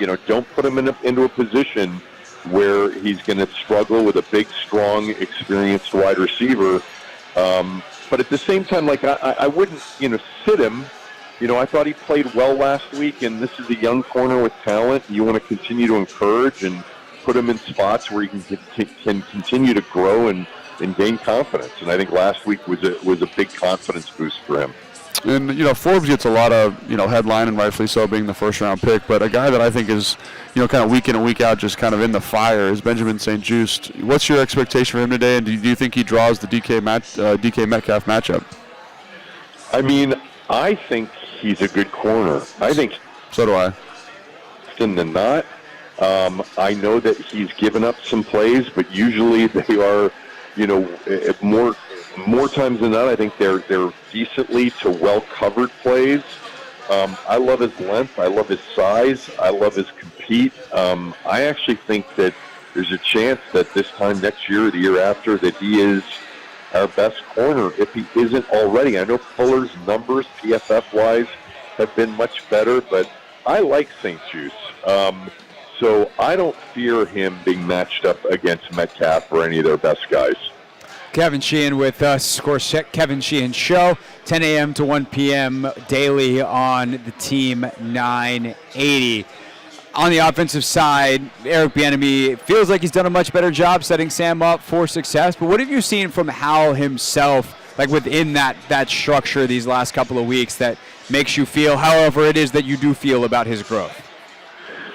you know, don't put him into a position where he's going to struggle with a big, strong, experienced wide receiver. But at the same time, like, I wouldn't, you know, sit him. You know, I thought he played well last week, and this is a young corner with talent. You want to continue to encourage and put him in spots where he can continue to grow and gain confidence. And I think last week was a big confidence boost for him. And, Forbes gets a lot of, headline, and rightfully so, being the first-round pick. But a guy that I think is, kind of week in and week out just kind of in the fire is Benjamin St-Juste. What's your expectation for him today, and do you think he draws the DK Metcalf matchup? I mean, I think he's a good corner. I think so do I. Than not. I know that he's given up some plays, but usually they are, more times than not, I think they're decently to well-covered plays. I love his length. I love his size. I love his compete. I actually think that there's a chance that this time next year or the year after that he is our best corner, if he isn't already. I know Fuller's numbers, PFF-wise, have been much better, but I like St-Juste. So I don't fear him being matched up against Metcalf or any of their best guys. Kevin Sheehan with us, of course, Kevin Sheehan Show, 10 a.m. to 1 p.m. daily on the Team 980. On the offensive side, Eric Bieniemy feels like he's done a much better job setting Sam up for success. But what have you seen from Howell himself, like within that structure these last couple of weeks, that makes you feel however it is that you do feel about his growth?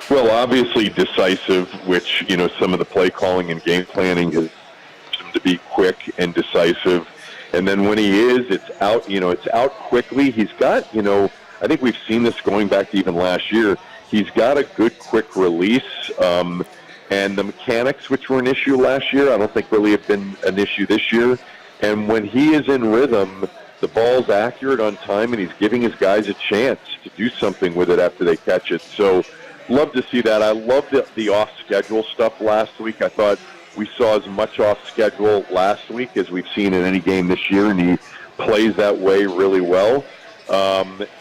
Well, obviously decisive, which, some of the play calling and game planning has him to be quick and decisive. And then when he is, it's out quickly. He's got, I think we've seen this going back to even last year. He's got a good quick release, and the mechanics, which were an issue last year, I don't think really have been an issue this year. And when he is in rhythm, the ball's accurate on time, and he's giving his guys a chance to do something with it after they catch it. So love to see that. I loved the off-schedule stuff last week. I thought we saw as much off-schedule last week as we've seen in any game this year, and he plays that way really well.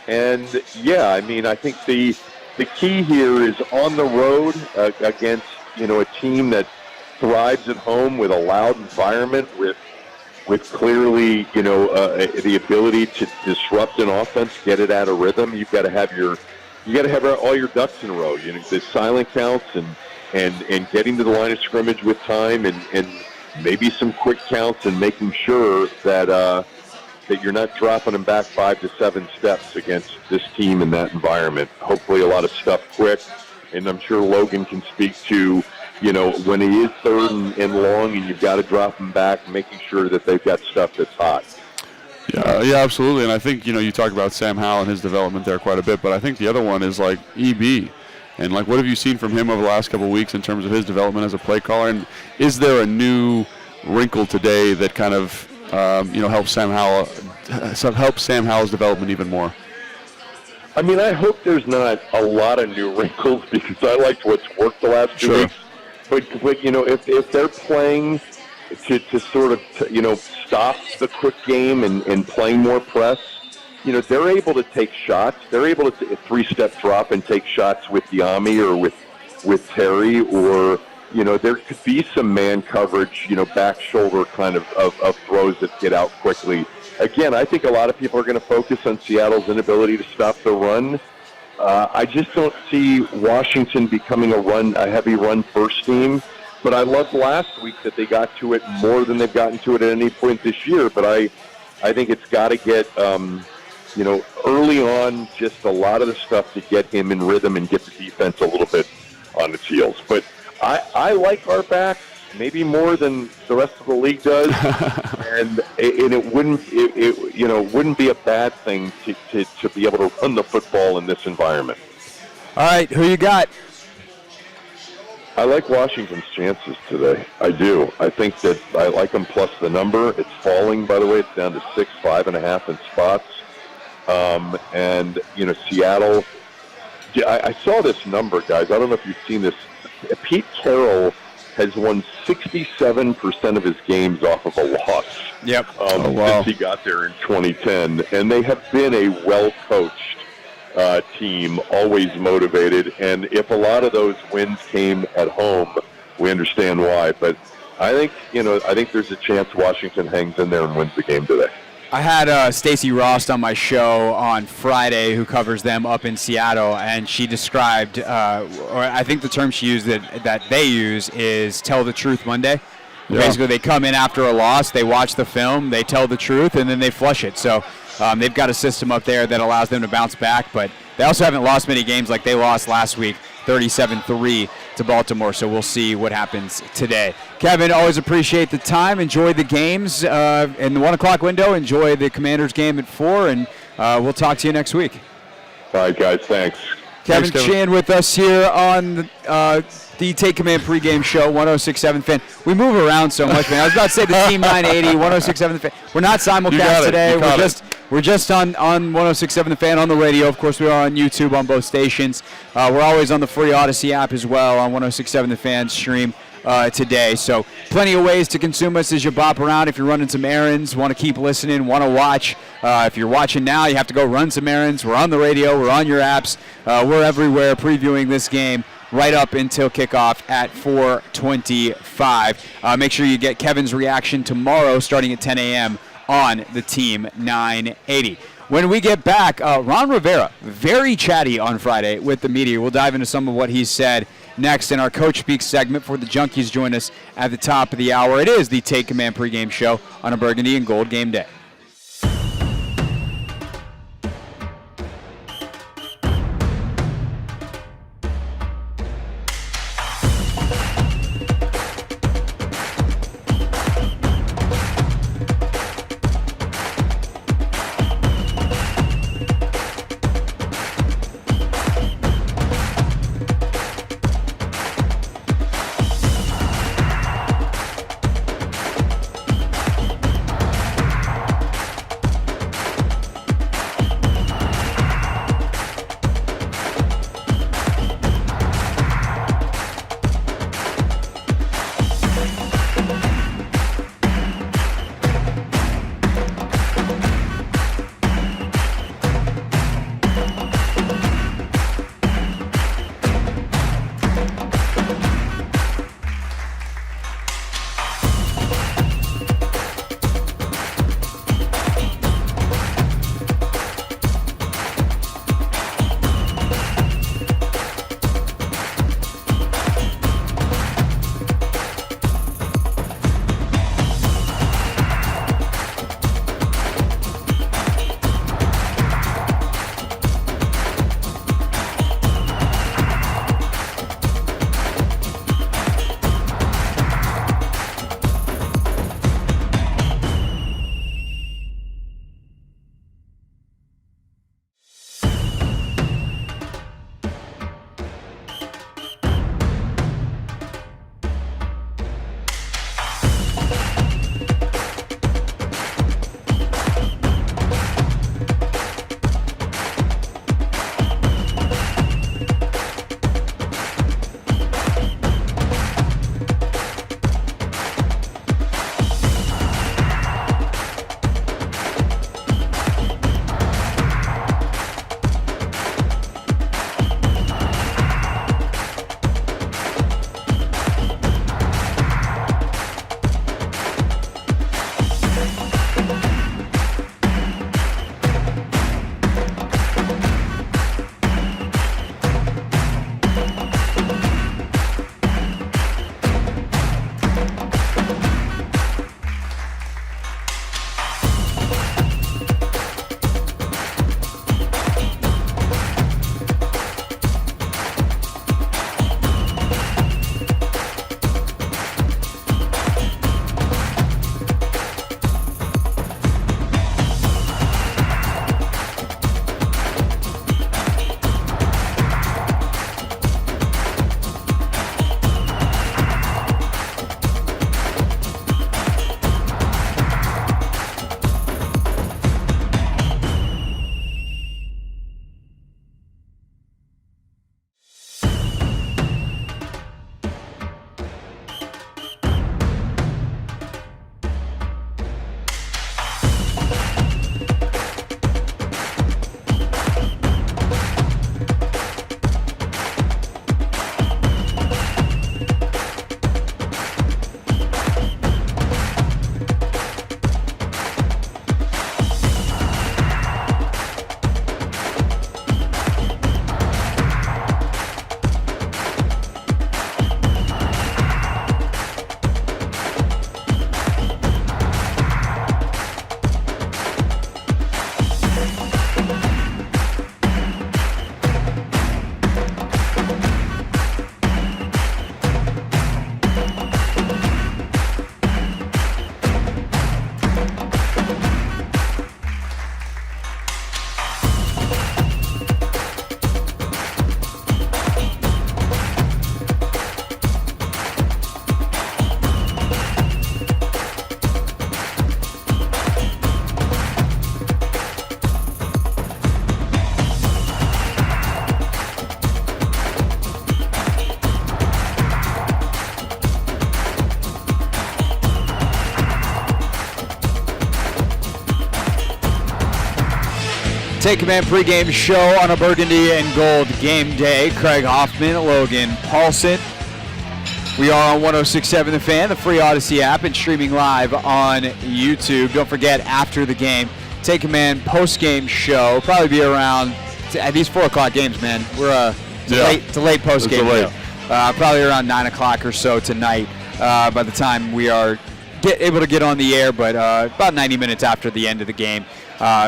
And, yeah, I mean, I think the key here is on the road against, a team that thrives at home with a loud environment, with clearly, the ability to disrupt an offense, get it out of rhythm. You've got to have all your ducks in a row. The silent counts and getting to the line of scrimmage with time and maybe some quick counts and making sure that you're not dropping them back 5 to 7 steps against this team in that environment. Hopefully a lot of stuff quick, and I'm sure Logan can speak to, when he is third and long and you've got to drop them back, making sure that they've got stuff that's hot. Yeah, absolutely. And I think, you talk about Sam Howell and his development there quite a bit, but I think the other one is like EB. And like, what have you seen from him over the last couple of weeks in terms of his development as a play caller? And is there a new wrinkle today that kind of helps Sam Howell's development even more? I mean, I hope there's not a lot of new wrinkles because I liked what's worked the last 2 weeks. But if they're playing to sort of stop the quick game and playing more press, they're able to take shots. They're able to three-step drop and take shots with Diami or with Terry, or there could be some man coverage, back shoulder kind of throws that get out quickly. Again, I think a lot of people are going to focus on Seattle's inability to stop the run. I just don't see Washington becoming a heavy run-first team. But I loved last week that they got to it more than they've gotten to it at any point this year. But I think it's got to get, early on, just a lot of the stuff to get him in rhythm and get the defense a little bit on its heels. But I like our backs maybe more than the rest of the league does, and it wouldn't be a bad thing to be able to run the football in this environment. All right, who you got? I like Washington's chances today. I do. I think that I like them plus the number. It's falling, by the way. It's down to 5.5 in spots. And, Seattle, I saw this number, guys. I don't know if you've seen this. Pete Carroll has won 67% of his games off of a loss. Yep. Since he got there in 2010. And they have been a well-coached team, always motivated, and if a lot of those wins came at home, we understand why. But I think there's a chance Washington hangs in there and wins the game today. I had Stacey Rost on my show on Friday, who covers them up in Seattle, and she described, or I think the term she used that they use is "tell the truth Monday." Yeah. Basically, they come in after a loss, they watch the film, they tell the truth, and then they flush it. So They've got a system up there that allows them to bounce back, but they also haven't lost many games like they lost last week, 37-3 to Baltimore, so we'll see what happens today. Kevin, always appreciate the time. Enjoy the games in the 1 o'clock window. Enjoy the Commanders game at 4, and we'll talk to you next week. All right, guys. Thanks. Kevin Sheehan with us here on the Take Command pregame show, 106.7 Fan. We move around so much, man. I was about to say the Team 980, 106.7 The Fan. We're not simulcast today. We're just on 106.7 The Fan on the radio. Of course, we are on YouTube on both stations. We're always on the free Odyssey app as well on 106.7 The Fan stream today. So plenty of ways to consume us as you bop around. If you're running some errands, want to keep listening, want to watch. If you're watching now, you have to go run some errands. We're on the radio. We're on your apps. We're everywhere previewing this game right up until kickoff at 4:25. Make sure you get Kevin's reaction tomorrow starting at 10 a.m. on the Team 980. When we get back, Ron Rivera, very chatty on Friday with the media. We'll dive into some of what he said next in our Coach Speaks segment for the Junkies. Join us at the top of the hour. It is the Take Command pregame show on a Burgundy and Gold game day. Take Command pregame show on a burgundy and gold game day. Craig Hoffman, Logan Paulsen. We are on 106.7 The Fan, the free Odyssey app, and streaming live on YouTube. Don't forget, after the game, Take Command post-game show. Probably be around these 4 o'clock games, man. It's a late post-game show. Probably around 9 o'clock or so tonight by the time we are able to get on the air, but about 90 minutes after the end of the game.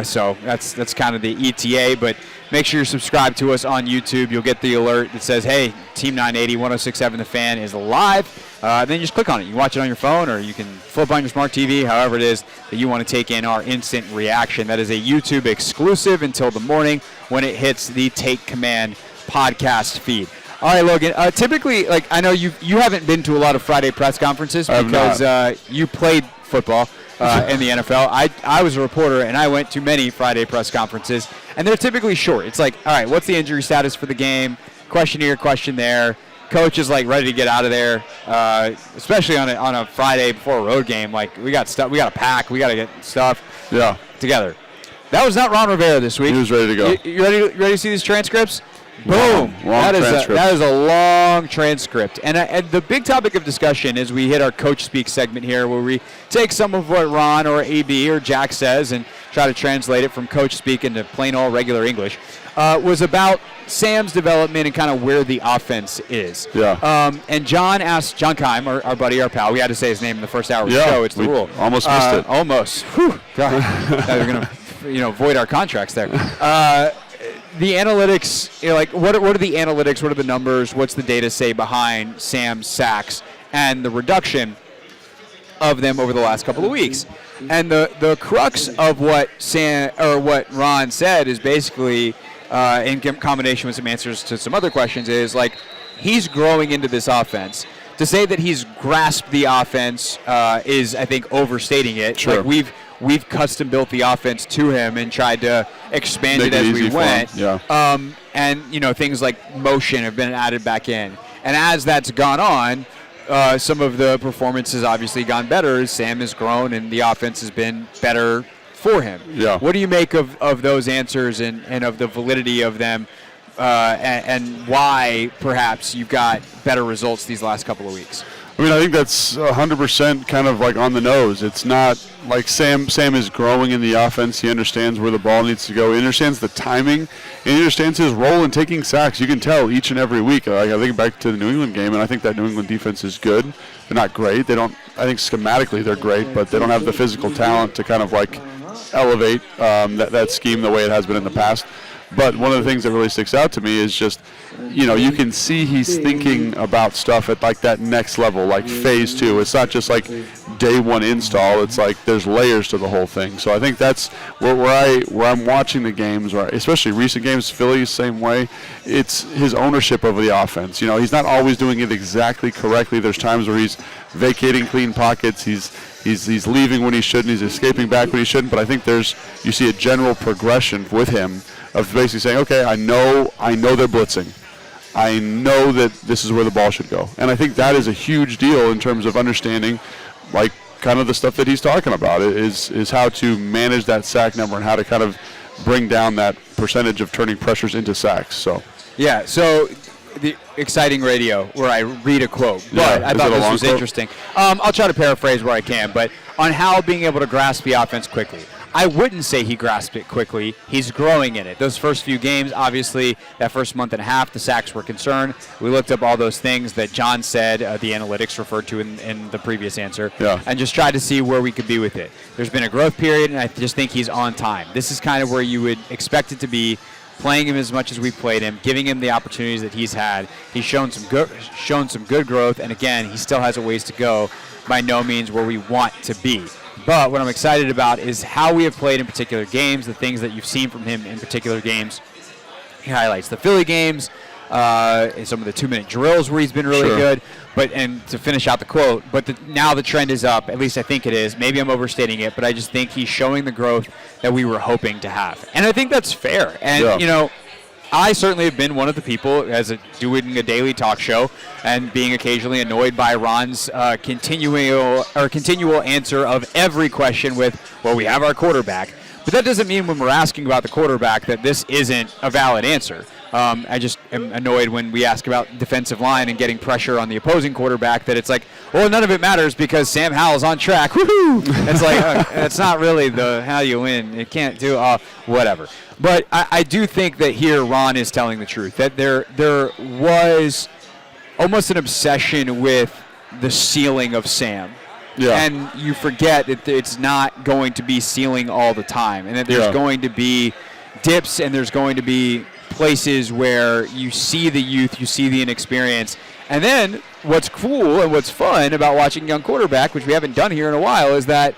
So that's kind of the ETA, but make sure you're subscribed to us on YouTube. You'll get the alert that says, hey, Team 980, 106.7 The Fan is live. Then you just click on it. You can watch it on your phone, or you can flip on your smart TV, however it is that you want to take in our instant reaction. That is a YouTube exclusive until the morning when it hits the Take Command podcast feed. All right, Logan. Typically, I know you haven't been to a lot of Friday press conferences because you played football in the NFL. I was a reporter, and I went to many Friday press conferences, and they're typically short. It's like, all right, what's the injury status for the game? Question here, question there. Coach is ready to get out of there, especially on a Friday before a road game. We got stuff. We got to pack. We got to get stuff together. That was not Ron Rivera this week. He was ready to go. You ready to see these transcripts? Boom! Long that is a long transcript. And the big topic of discussion as we hit our Coach Speak segment here, where we take some of what Ron or AB or Jack says and try to translate it from Coach Speak into plain old regular English, was about Sam's development and kind of where the offense is. Yeah. And John asked, John Keim, our buddy, our pal, we had to say his name in the first hour of the show. It's the rule. Almost missed it. Almost. Whew. God. Now they're going to void our contracts there. The analytics, what are the analytics? What are the numbers? What's the data say behind Sam's sacks and the reduction of them over the last couple of weeks? And the crux of what Ron said is basically, in combination with some answers to some other questions, is he's growing into this offense. To say that he's grasped the offense is, I think, overstating it. Sure. We've custom built the offense to him and tried to expand it as we went. Yeah. And things like motion have been added back in. And as that's gone on, some of the performances obviously gone better as Sam has grown and the offense has been better for him. Yeah. What do you make of those answers and of the validity of them and why perhaps you've got better results these last couple of weeks? I mean, I think that's 100% kind of on the nose. It's not Sam is growing in the offense. He understands where the ball needs to go. He understands the timing, and he understands his role in taking sacks. You can tell each and every week. I think back to the New England game, and I think that New England defense is good. They're not great. I think schematically they're great, but they don't have the physical talent to kind of elevate that scheme the way it has been in the past. But one of the things that really sticks out to me is just, you can see he's thinking about stuff at that next level, phase 2. It's not just day 1 install. It's there's layers to the whole thing. So I think that's where I'm watching the games, especially recent games, Philly, same way. It's his ownership over the offense. He's not always doing it exactly correctly. There's times where he's vacating clean pockets. He's leaving when he shouldn't. He's escaping back when he shouldn't. But I think you see a general progression with him of basically saying, okay, I know they're blitzing. I know that this is where the ball should go. And I think that is a huge deal in terms of understanding, kind of the stuff that he's talking about is how to manage that sack number and how to kind of bring down that percentage of turning pressures into sacks. So yeah, so the exciting radio where I read a quote, but I thought this was interesting. I'll try to paraphrase where I can, but on how being able to grasp the offense quickly. I wouldn't say he grasped it quickly. He's growing in it. Those first few games, obviously, that first month and a half, the sacks were concerned. We looked up all those things that John said, the analytics referred to in the previous answer, and just tried to see where we could be with it. There's been a growth period, and I just think he's on time. This is kind of where you would expect it to be, playing him as much as we've played him, giving him the opportunities that he's had. He's shown some good growth, and again, he still has a ways to go. By no means where we want to be. But what I'm excited about is how we have played in particular games, the things that you've seen from him in particular games. He highlights the Philly games, and some of the 2-minute drills where he's been really good. And to finish out the quote, now the trend is up, at least I think it is. Maybe I'm overstating it, but I just think he's showing the growth that we were hoping to have. And I think that's fair. And, I certainly have been one of the people, doing a daily talk show and being occasionally annoyed by Ron's continual answer of every question with, well, we have our quarterback. But that doesn't mean when we're asking about the quarterback that this isn't a valid answer. I just am annoyed when we ask about defensive line and getting pressure on the opposing quarterback that it's like, well, none of it matters because Sam Howell's on track. Woohoo! It's like, it's not really the how you win. It can't do whatever. But I do think that here Ron is telling the truth, that there was almost an obsession with the ceiling of Sam. Yeah. And you forget that it's not going to be ceiling all the time, and that there's going to be dips and there's going to be places where you see the youth, you see the inexperience. And then what's cool and what's fun about watching young quarterback, which we haven't done here in a while, is that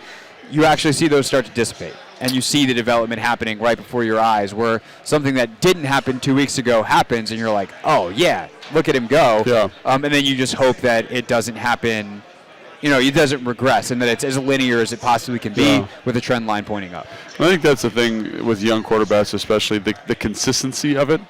you actually see those start to dissipate. And you see the development happening right before your eyes, where something that didn't happen 2 weeks ago happens, and you're like, oh, yeah, look at him go. Yeah. And then you just hope that it doesn't happen, it doesn't regress, and that it's as linear as it possibly can be with a trend line pointing up. I think that's the thing with young quarterbacks, especially the consistency of it.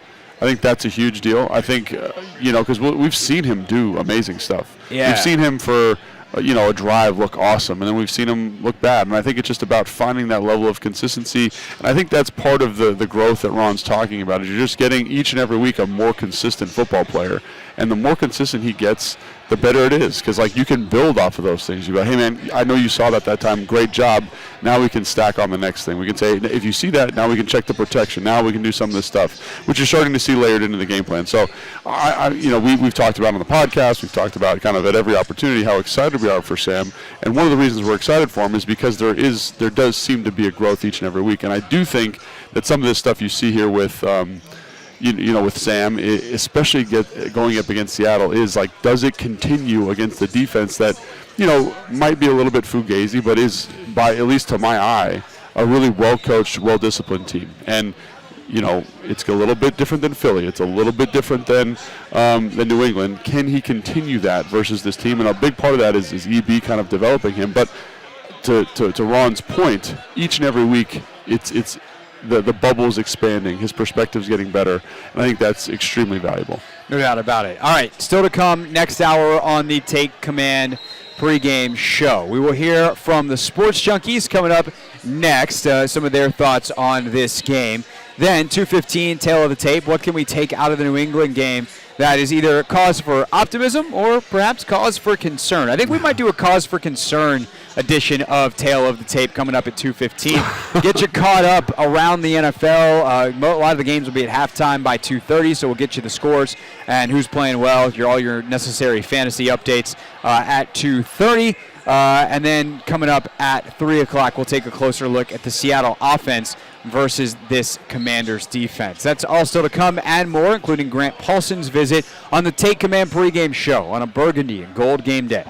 I think that's a huge deal. I think, because we've seen him do amazing stuff. Yeah. We've seen him for a drive look awesome, and then we've seen him look bad. And I think it's just about finding that level of consistency. And I think that's part of the growth that Ron's talking about, is you're just getting each and every week a more consistent football player. And the more consistent he gets, the better it is, because you can build off of those things. You go, hey man, I know you saw that time, great job. Now we can stack on the next thing. We can say, if you see that, now we can check the protection. Now we can do some of this stuff, which you're starting to see layered into the game plan. So, we've talked about on the podcast, we've talked about kind of at every opportunity how excited we are for Sam. And one of the reasons we're excited for him is because there does seem to be a growth each and every week. And I do think that some of this stuff you see here with with Sam, especially going up against Seattle, is does it continue against the defense that, might be a little bit fugazi, but is, by at least to my eye, a really well-coached, well-disciplined team. And, it's a little bit different than Philly. It's a little bit different than New England. Can he continue that versus this team? And a big part of that is EB kind of developing him. But to Ron's point, each and every week, it's the bubble's expanding, his perspective's getting better, and I think that's extremely valuable. No doubt about it. All right, still to come next hour on the Take Command pregame show. We will hear from the Sports Junkies coming up next, some of their thoughts on this game. Then 2:15, tail of the tape. What can we take out of the New England game that is either cause for optimism or perhaps cause for concern? I think we might do a cause for concern edition of Tail of the Tape coming up at 2:15. Get you caught up around the NFL. A lot of the games will be at halftime by 2:30, so we'll get you the scores and who's playing well, all your necessary fantasy updates at 2:30. And then coming up at 3 o'clock, we'll take a closer look at the Seattle offense versus this Commanders defense. That's all still to come and more, including Grant Paulson's visit on the Take Command pregame show on a burgundy and gold game day.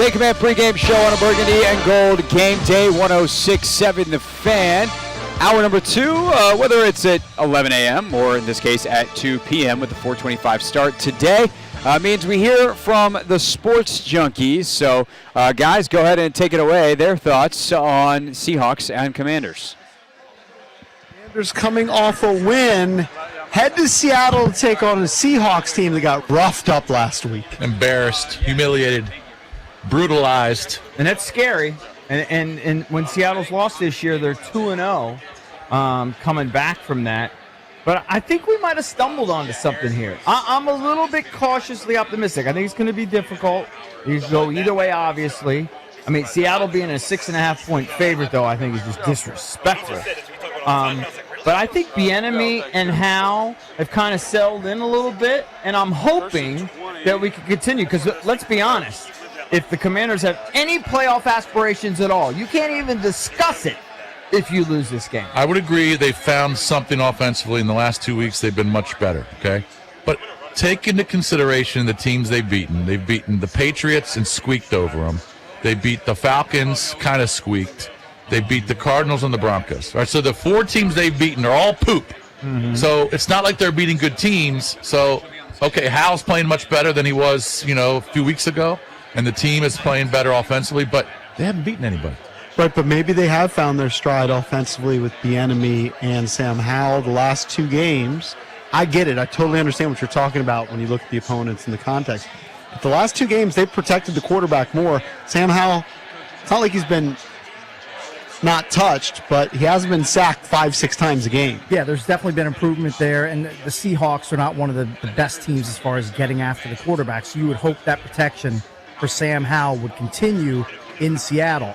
Take Command pregame show on a Burgundy and Gold game day 106.7 The Fan. Hour number 2, whether it's at 11 a.m. or in this case at 2 p.m. with the 4:25 start today, means we hear from the sports junkies. So, guys, go ahead and take it away. Their thoughts on Seahawks and Commanders. Commanders coming off a win. Head to Seattle to take on a Seahawks team that got roughed up last week. Embarrassed, humiliated, brutalized. And that's scary. And when Seattle's lost this year, they're 2-0 coming back from that. But I think we might have stumbled onto something here. I'm a little bit cautiously optimistic. I think it's going to be difficult. You can go either way, obviously. I mean, Seattle being a 6.5-point favorite, though, I think is just disrespectful. But I think Bieniemy and Howell have kind of settled in a little bit, and I'm hoping that we can continue. Because let's be honest, if the Commanders have any playoff aspirations at all, you can't even discuss it if you lose this game. I would agree they've found something offensively in the last 2 weeks. They've been much better, okay? But take into consideration the teams they've beaten. They've beaten the Patriots and squeaked over them. They beat the Falcons, kind of squeaked. They beat the Cardinals and the Broncos. All right, so the 4 teams they've beaten are all poop. Mm-hmm. So it's not like they're beating good teams. So, okay, Howell's playing much better than he was, a few weeks ago, and the team is playing better offensively, but they haven't beaten anybody. Right, but maybe they have found their stride offensively with Bieniemy and Sam Howell the last 2 games. I get it. I totally understand what you're talking about when you look at the opponents in the context. But the last 2 games, they've protected the quarterback more. Sam Howell, it's not like he's been not touched, but he hasn't been sacked 5-6 times a game. Yeah, there's definitely been improvement there, and the Seahawks are not one of the best teams as far as getting after the quarterback, so you would hope that protection for Sam Howell would continue in Seattle.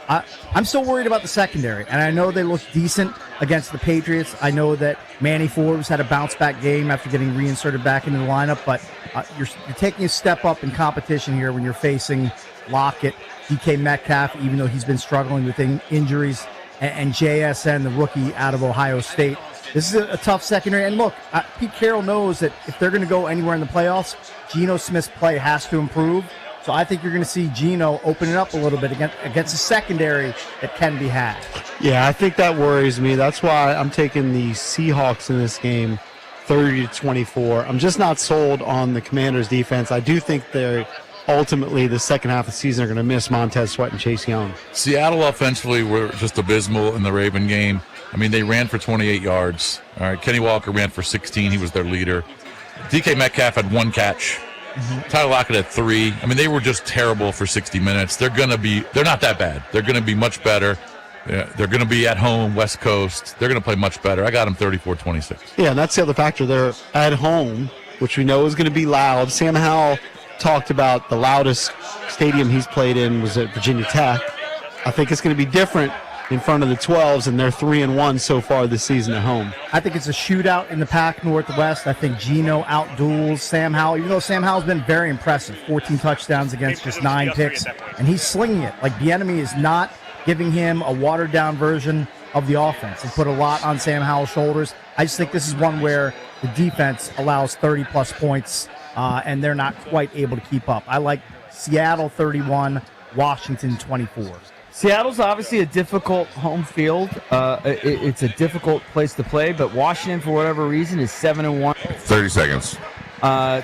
I'm still worried about the secondary, and I know they looked decent against the Patriots. I know that Manny Forbes had a bounce-back game after getting reinserted back into the lineup, but you're taking a step up in competition here when you're facing Lockett, DK Metcalf, even though he's been struggling with injuries, and JSN, the rookie out of Ohio State. This is a tough secondary. And look, Pete Carroll knows that if they're going to go anywhere in the playoffs, Geno Smith's play has to improve. So I think you're going to see Geno open it up a little bit against a secondary that can be had. Yeah, I think that worries me. That's why I'm taking the Seahawks in this game, 30-24. I'm just not sold on the Commanders' defense. I do think they're ultimately the second half of the season are going to miss Montez Sweat and Chase Young. Seattle offensively were just abysmal in the Raven game. I mean, they ran for 28 yards. All right, Kenny Walker ran for 16. He was their leader. DK Metcalf had 1 catch. Mm-hmm. Tyler Lockett had 3. I mean, they were just terrible for 60 minutes. They're not that bad. They're going to be much better. Yeah, they're going to be at home, West Coast. They're going to play much better. I got them 34-26. Yeah, and that's the other factor. They're at home, which we know is going to be loud. Sam Howell talked about the loudest stadium he's played in was at Virginia Tech. I think it's going to be different in front of the 12s, and they're 3-1 so far this season at home. I think it's a shootout in the Pac Northwest. I think Geno outduels Sam Howell, even though Sam Howell's been very impressive. 14 touchdowns against just 9 picks, and he's slinging it. Like, Bieniemy is not giving him a watered-down version of the offense. He put a lot on Sam Howell's shoulders. I just think this is one where the defense allows 30-plus points, and they're not quite able to keep up. I like Seattle 31, Washington 24. Seattle's obviously a difficult home field. It's a difficult place to play, but Washington, for whatever reason, is 7-1. 30 seconds.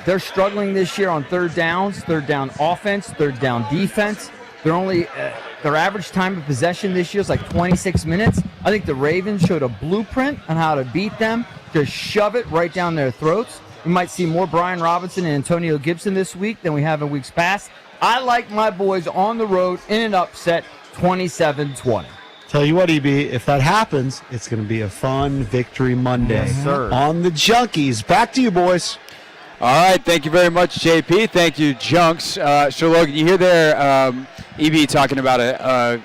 They're struggling this year on third downs, third down offense, third down defense. Their average time of possession this year is like 26 minutes. I think the Ravens showed a blueprint on how to beat them. Just shove it right down their throats. We might see more Brian Robinson and Antonio Gibson this week than we have in weeks past. I like my boys on the road in an upset, 27-20. Tell you what, EB, if that happens, it's going to be a fun Victory Monday. Yes, sir. On the Junkies. Back to you, boys. All right, thank you very much, JP. Thank you, Junks. So, Logan, you hear there EB talking about a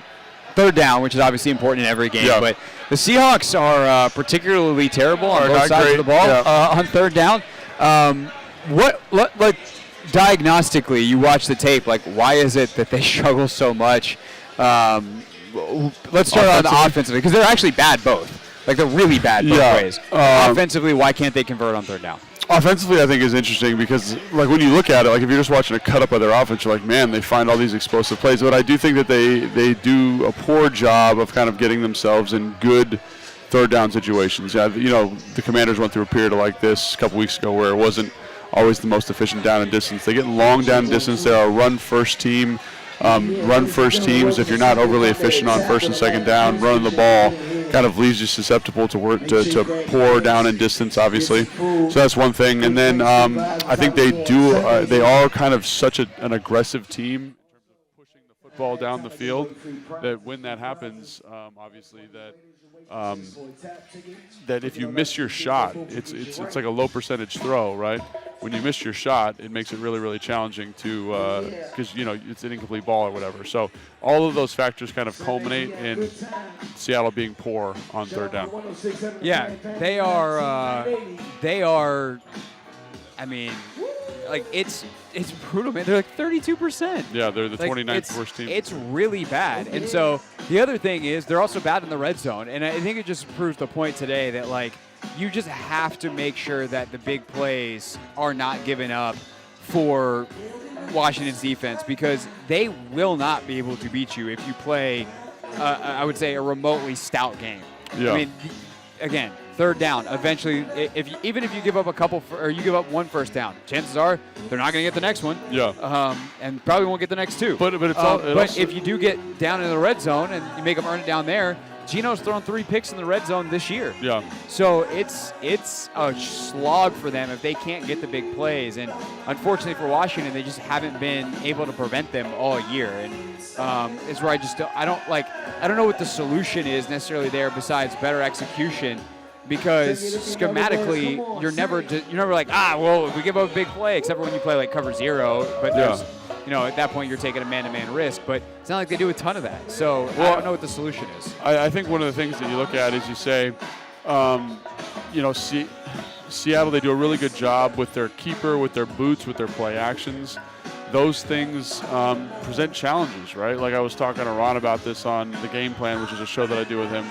third down, which is obviously important in every game. Yeah. But the Seahawks are particularly terrible on both sides of the ball on third down. Diagnostically, you watch the tape, like, why is it that they struggle so much? Let's start on the offensively, because they're actually bad both. Like, they're really bad both ways. Offensively, why can't they convert on third down? Offensively, I think is interesting because, like, when you look at it, like if you're just watching a cut up of their offense, you're like, man, they find all these explosive plays. But I do think that they do a poor job of kind of getting themselves in good third down situations. Yeah, the Commanders went through a period like this a couple weeks ago where it wasn't always the most efficient down and distance. They get long down and distance. They're a run-first team. Run-first teams, if you're not overly efficient on first and second down, running the ball kind of leaves you susceptible to poor down and distance, obviously. So that's one thing. And then I think they are kind of such an aggressive team in terms of pushing the football down the field that when that happens, obviously that if you miss your shot, it's like a low percentage throw, right? When you miss your shot, it makes it really, really challenging to because it's an incomplete ball or whatever. So all of those factors kind of culminate in Seattle being poor on third down. Yeah, they are. I mean, like it's brutal, man. They're like 32%. Yeah, they're the 29th worst team. It's really bad. And so the other thing is they're also bad in the red zone. And I think it just proves the point today that, like, you just have to make sure that the big plays are not given up for Washington's defense, because they will not be able to beat you if you play, I would say, a remotely stout game. Yeah. I mean, again, third down. Eventually, even if you give up a couple or you give up one first down, chances are they're not going to get the next one. Yeah. And probably won't get the next two. But if you do get down in the red zone and you make them earn it down there, Geno's thrown 3 picks in the red zone this year. Yeah. So it's a slog for them if they can't get the big plays. And unfortunately for Washington, they just haven't been able to prevent them all year. And it's where I don't know what the solution is necessarily there besides better execution. Because schematically, you're never like, well, if we give up a big play, except for when you play like cover zero. But there's, at that point, you're taking a man-to-man risk. But it's not like they do a ton of that. So I don't know what the solution is. I think one of the things that you look at is you say, Seattle, they do a really good job with their keeper, with their boots, with their play actions. Those things present challenges, right? Like I was talking to Ron about this on The Game Plan, which is a show that I do with him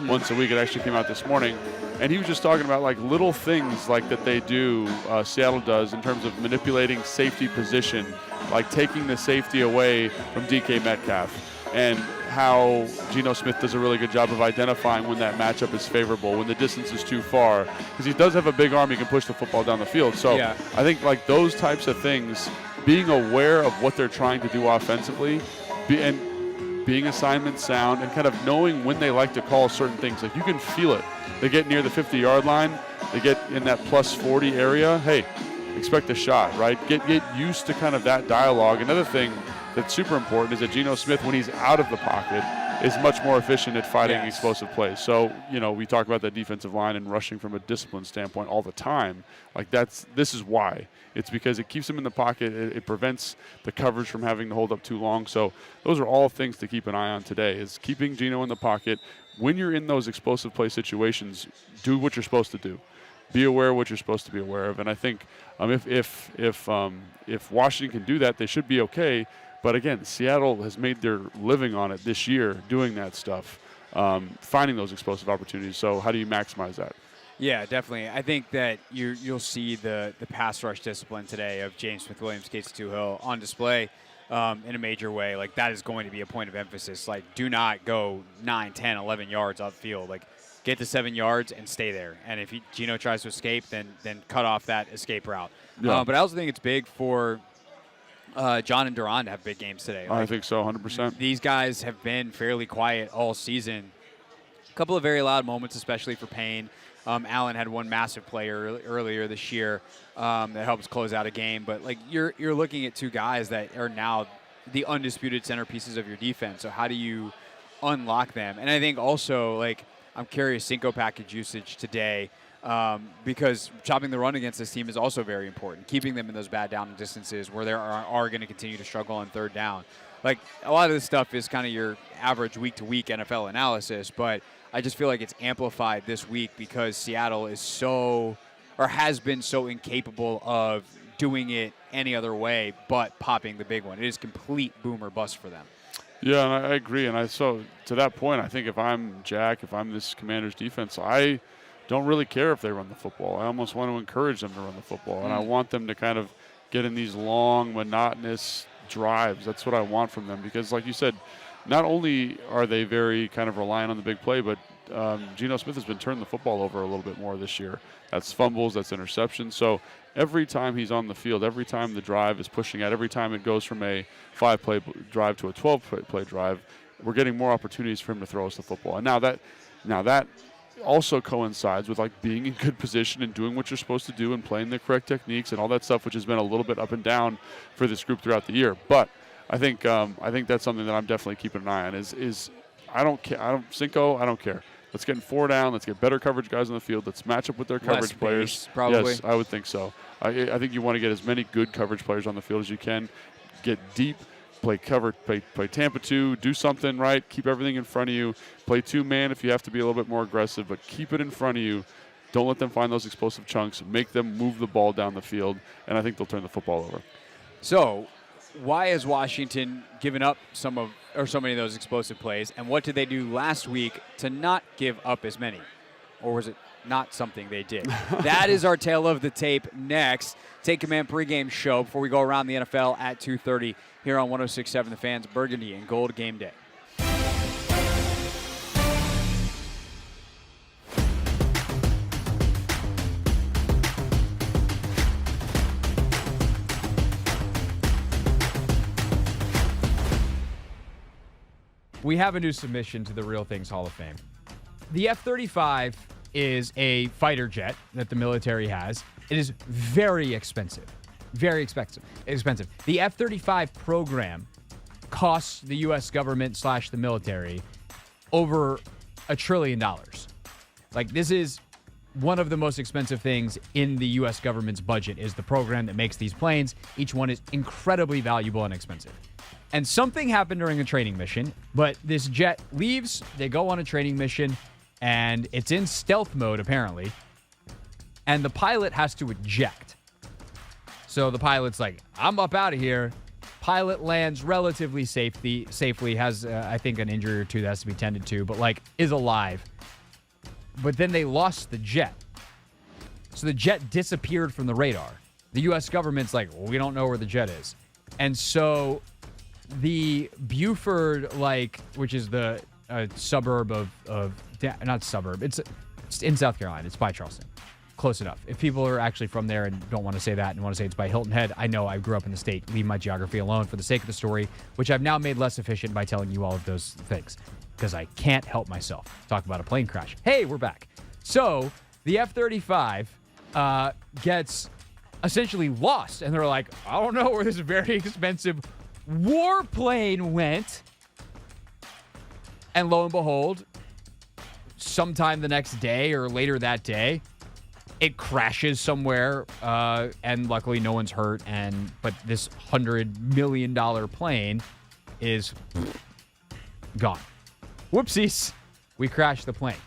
once a week. It actually came out this morning. And he was just talking about like little things like that they do, Seattle does, in terms of manipulating safety position, like taking the safety away from DK Metcalf, and how Geno Smith does a really good job of identifying when that matchup is favorable, when the distance is too far, because he does have a big arm, he can push the football down the field. So I think like those types of things, being aware of what they're trying to do offensively, and being assignment sound, and kind of knowing when they like to call certain things. Like you can feel it. They get near the 50-yard line, they get in that plus 40 area. Hey, expect a shot, right? Get used to kind of that dialogue. Another thing that's super important is that Geno Smith, when he's out of the pocket, is much more efficient at fighting explosive plays. So, we talk about that defensive line and rushing from a discipline standpoint all the time. Like this is why. It's because it keeps him in the pocket. It prevents the coverage from having to hold up too long. So those are all things to keep an eye on today, is keeping Geno in the pocket. When you're in those explosive play situations, do what you're supposed to do. Be aware of what you're supposed to be aware of. And I think if Washington can do that, they should be okay. But again, Seattle has made their living on it this year, doing that stuff, finding those explosive opportunities. So how do you maximize that? Yeah, definitely. I think that you'll see the pass rush discipline today of James Smith-Williams, Casey Hill on display in a major way. Like, that is going to be a point of emphasis. Like, do not go 9, 10, 11 yards outfield. Like, get to 7 yards and stay there. And if Geno tries to escape, then cut off that escape route. Yeah. But I also think it's big for John and Duran to have big games today. I think so, 100%. These guys have been fairly quiet all season. A couple of very loud moments, especially for Payne. Allen had one massive play earlier this year that helps close out a game. But like you're looking at two guys that are now the undisputed centerpieces of your defense. So how do you unlock them? And I think also, like, I'm curious Cinco package usage today because chopping the run against this team is also very important. Keeping them in those bad down distances where they are going to continue to struggle on third down. Like, a lot of this stuff is kind of your average week-to-week NFL analysis, but I just feel like it's amplified this week because Seattle is has been so incapable of doing it any other way but popping the big one. It is complete boom or bust for them. Yeah, and I agree. And so to that point, I think if I'm Jack, if I'm this Commander's defense, I don't really care if they run the football. I almost want to encourage them to run the football, and I want them to kind of get in these long, monotonous drives. That's what I want from them because, like you said, not only are they very kind of reliant on the big play, but Geno Smith has been turning the football over a little bit more this year. That's fumbles, that's interceptions. So every time he's on the field, every time the drive is pushing out, every time it goes from a 5-play drive to a 12-play drive, we're getting more opportunities for him to throw us the football. And now that also coincides with like being in good position and doing what you're supposed to do and playing the correct techniques and all that stuff, which has been a little bit up and down for this group throughout the year. But I think that's something that I'm definitely keeping an eye on. Is I don't care. Cinco, I don't care. Let's get 4 down. Let's get better coverage guys on the field. Let's match up with their coverage players. Probably. Yes, I would think so. I think you want to get as many good coverage players on the field as you can. Get deep, play cover, play Tampa 2, do something right, keep everything in front of you. Play 2-man if you have to be a little bit more aggressive, but keep it in front of you. Don't let them find those explosive chunks. Make them move the ball down the field, and I think they'll turn the football over. So, why has Washington given up so many of those explosive plays, and what did they do last week to not give up as many? Or was it not something they did? That is our tale of the tape next. Take Command pregame show before we go around the NFL at 2:30 here on 106.7 The Fans, Burgundy and Gold Game Day. We have a new submission to the Real Things Hall of Fame. The F-35 is a fighter jet that the military has. It is very expensive. Very expensive. The F-35 program costs the U.S. government / the military over $1 trillion. Like, this is one of the most expensive things in the U.S. government's budget is the program that makes these planes. Each one is incredibly valuable and expensive. And something happened during a training mission, but this jet leaves, they go on a training mission, and it's in stealth mode, apparently, and the pilot has to eject. So the pilot's like, I'm up out of here. Pilot lands relatively safely, has, I think, an injury or two that has to be tended to, but, like, is alive. But then they lost the jet. So the jet disappeared from the radar. The U.S. government's like, well, we don't know where the jet is. And so the Buford, which is the suburb not suburb, it's in South Carolina. It's by Charleston. Close enough. If people are actually from there and don't want to say that and want to say it's by Hilton Head, I know I grew up in the state. Leave my geography alone for the sake of the story, which I've now made less efficient by telling you all of those things because I can't help myself. Talk about a plane crash. Hey, we're back. So the F-35 gets essentially lost, and they're like, I don't know where this very expensive warplane went. And lo and behold, sometime the next day or later that day, it crashes somewhere, and luckily no one's hurt. But this $100 million plane is gone. Whoopsies, we crashed the plane.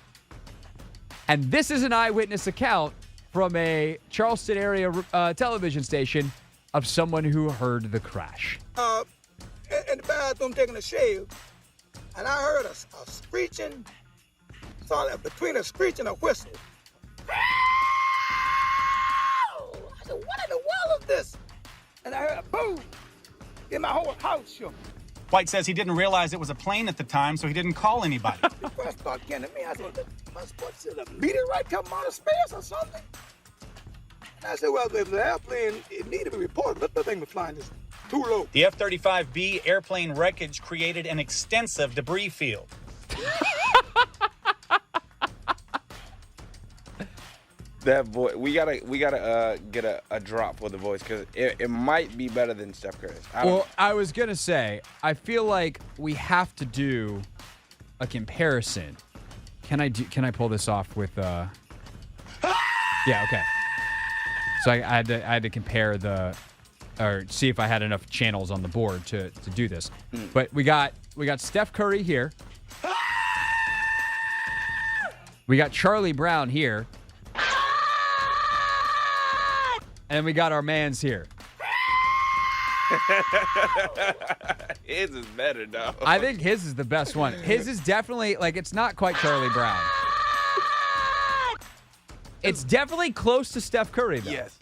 And this is an eyewitness account from a Charleston area television station of someone who heard the crash. In the bathroom taking a shave, and I heard a screeching, between a screech and a whistle. I said, what in the world is this? And I heard a boom, and my whole house shook. White says he didn't realize it was a plane at the time, so he didn't call anybody. The first thought came to me, I said, am I supposed to see the meteorite come out of space or something? And I said, well, if the airplane, it needed to be reported, but the thing was flying is too low. The F-35B airplane wreckage created an extensive debris field. That voice, we gotta get a drop for the voice because it might be better than Steph Curry's. I was gonna say, I feel like we have to do a comparison. Can I pull this off with? Yeah, okay. So I had to compare or see if I had enough channels on the board to do this. But we got Steph Curry here. We got Charlie Brown here. And we got our mans here. His is better, though. I think his is the best one. His is definitely, it's not quite Charlie Brown. It's definitely close to Steph Curry, though. Yes.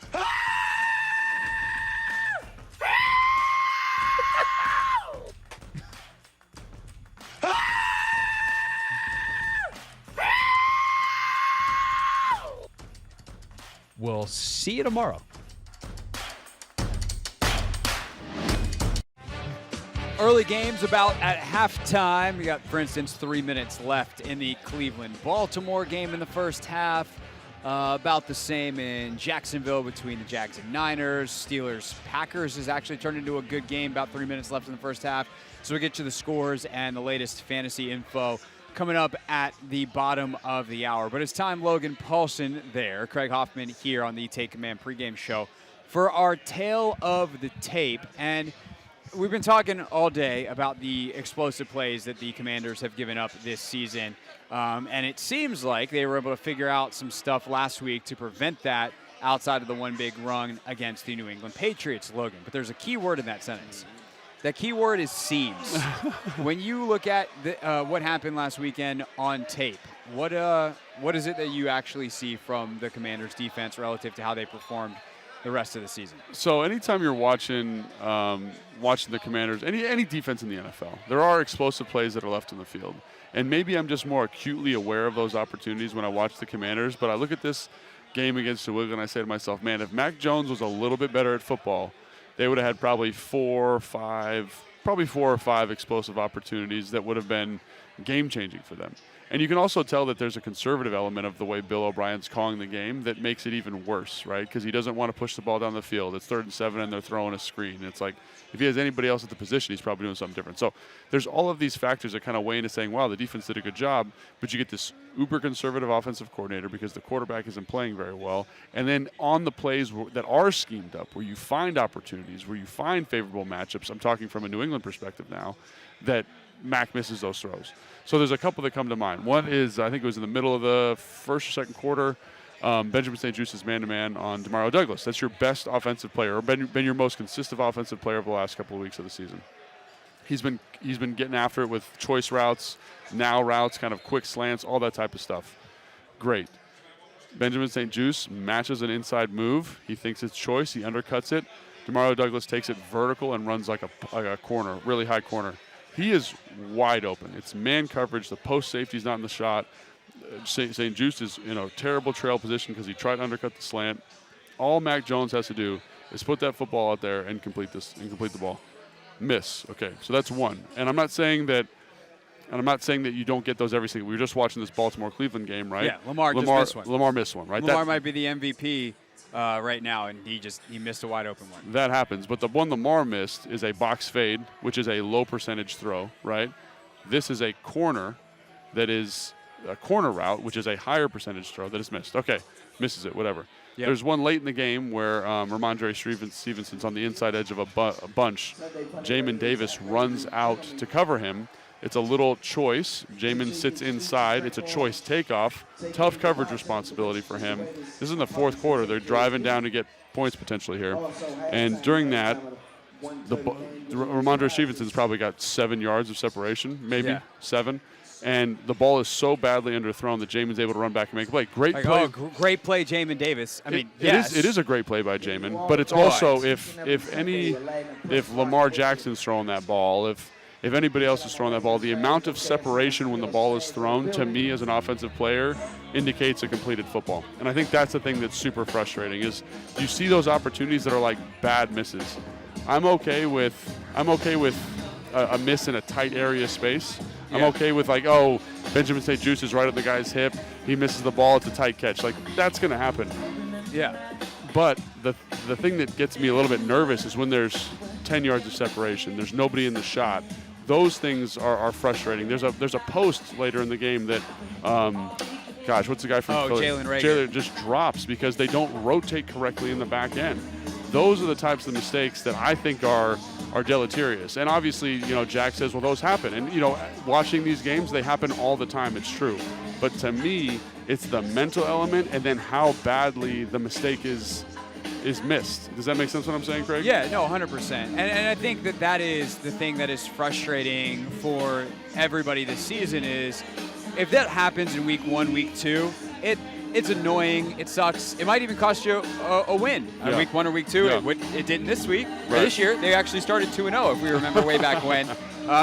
We'll see you tomorrow. Early games about at halftime. We got, for instance, 3 minutes left in the Cleveland-Baltimore game in the first half. About the same in Jacksonville between the Jags and Niners. Steelers-Packers has actually turned into a good game. About 3 minutes left in the first half. So we get to the scores and the latest fantasy info coming up at the bottom of the hour. But it's time, Logan Paulsen there. Craig Hoffman here on the Take Command pregame show for our Tale of the Tape. And we've been talking all day about the explosive plays that the Commanders have given up this season. And it seems like they were able to figure out some stuff last week to prevent that outside of the one big run against the New England Patriots, Logan. But there's a key word in that sentence. That key word is seems. When you look at what happened last weekend on tape, what is it that you actually see from the Commanders' defense relative to how they performed the rest of the season? So anytime you're watching the Commanders, any defense in the NFL, there are explosive plays that are left in the field. And maybe I'm just more acutely aware of those opportunities when I watch the Commanders, but I look at this game against New England and I say to myself, man, if Mac Jones was a little bit better at football, they would have had probably four or five explosive opportunities that would have been game-changing for them. And you can also tell that there's a conservative element of the way Bill O'Brien's calling the game that makes it even worse, right? Because he doesn't want to push the ball down the field. It's 3rd and 7, and they're throwing a screen. It's like if he has anybody else at the position, he's probably doing something different. So there's all of these factors that kind of weigh into saying, wow, the defense did a good job, but you get this uber-conservative offensive coordinator because the quarterback isn't playing very well. And then on the plays that are schemed up, where you find opportunities, where you find favorable matchups, I'm talking from a New England perspective now, that Mac misses those throws. So there's a couple that come to mind. One is, I think it was in the middle of the first or second quarter, Benjamin St. Juice's man-to-man on Demario Douglas. That's your best offensive player, or been your most consistent offensive player of the last couple of weeks of the season. He's been getting after it with choice routes, now routes, kind of quick slants, all that type of stuff. Great. Benjamin St. Juice matches an inside move. He thinks it's choice. He undercuts it. Demario Douglas takes it vertical and runs like a corner, really high corner. He is wide open. It's man coverage. The post safety's not in the shot. St. Juice is in a terrible trail position because he tried to undercut the slant. All Mac Jones has to do is put that football out there and complete the ball. Miss. Okay, so that's one. And I'm not saying that you don't get those every single. We were just watching this Baltimore-Cleveland game, right? Yeah, Lamar just missed one. Lamar missed one, right? Lamar might be the MVP right now, and he missed a wide open one. That happens, but the one Lamar missed is a box fade, which is a low percentage throw, right? This is a corner that is a corner route, which is a higher percentage throw that is missed. Okay, misses it, whatever. Yep. There's one late in the game where Ramondre Stevenson's on the inside edge of a bunch. Jamin Davis runs out to cover him. It's a little choice. Jamin sits inside. It's a choice takeoff. Tough coverage responsibility for him. This is in the fourth quarter. They're driving down to get points potentially here. And during that, Ramondre Stevenson's probably got 7 yards of separation, maybe 7. And the ball is so badly underthrown that Jamin's able to run back and make a play. Great play. Great play, Jamin Davis. I mean, it is a great play by Jamin, but it's also if Lamar Jackson's throwing that ball, if anybody else is throwing that ball, the amount of separation when the ball is thrown, to me as an offensive player, indicates a completed football. And I think that's the thing that's super frustrating is you see those opportunities that are like bad misses. I'm okay with a miss in a tight area space. I'm okay with Benjamin St. Juice is right at the guy's hip. He misses the ball. It's a tight catch. Like, that's going to happen. Yeah. But the thing that gets me a little bit nervous is when there's 10 yards of separation. There's nobody in the shot. Those things are frustrating. There's a post later in the game that, what's the guy from Philly? Jalen Reagor. Jalen just drops because they don't rotate correctly in the back end. Those are the types of mistakes that I think are deleterious. And obviously, Jack says, well, those happen. And, watching these games, they happen all the time. It's true. But to me, it's the mental element and then how badly the mistake is missed. Does that make sense what I'm saying, Craig? Yeah, no, 100%. And I think that is the thing that is frustrating for everybody this season is if that happens in week 1, week 2, it's annoying. It sucks. It might even cost you a win on week 1 or week 2. Yeah. It didn't this week. Right. This year, they actually started 2-0, if we remember way back when,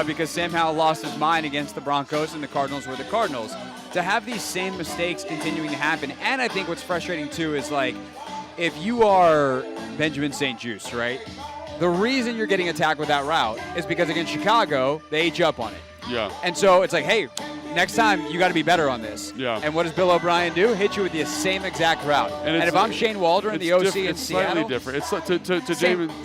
because Sam Howell lost his mind against the Broncos, and the Cardinals were the Cardinals. To have these same mistakes continuing to happen, and I think what's frustrating too is like, if you are Benjamin St-Juste, right? The reason you're getting attacked with that route is because against Chicago, they ate you up on it. Yeah. And so it's like, hey, next time you got to be better on this. Yeah. And what does Bill O'Brien do? Hit you with the same exact route. And if I'm Shane Waldron, the OC in it's Seattle, slightly different. It's to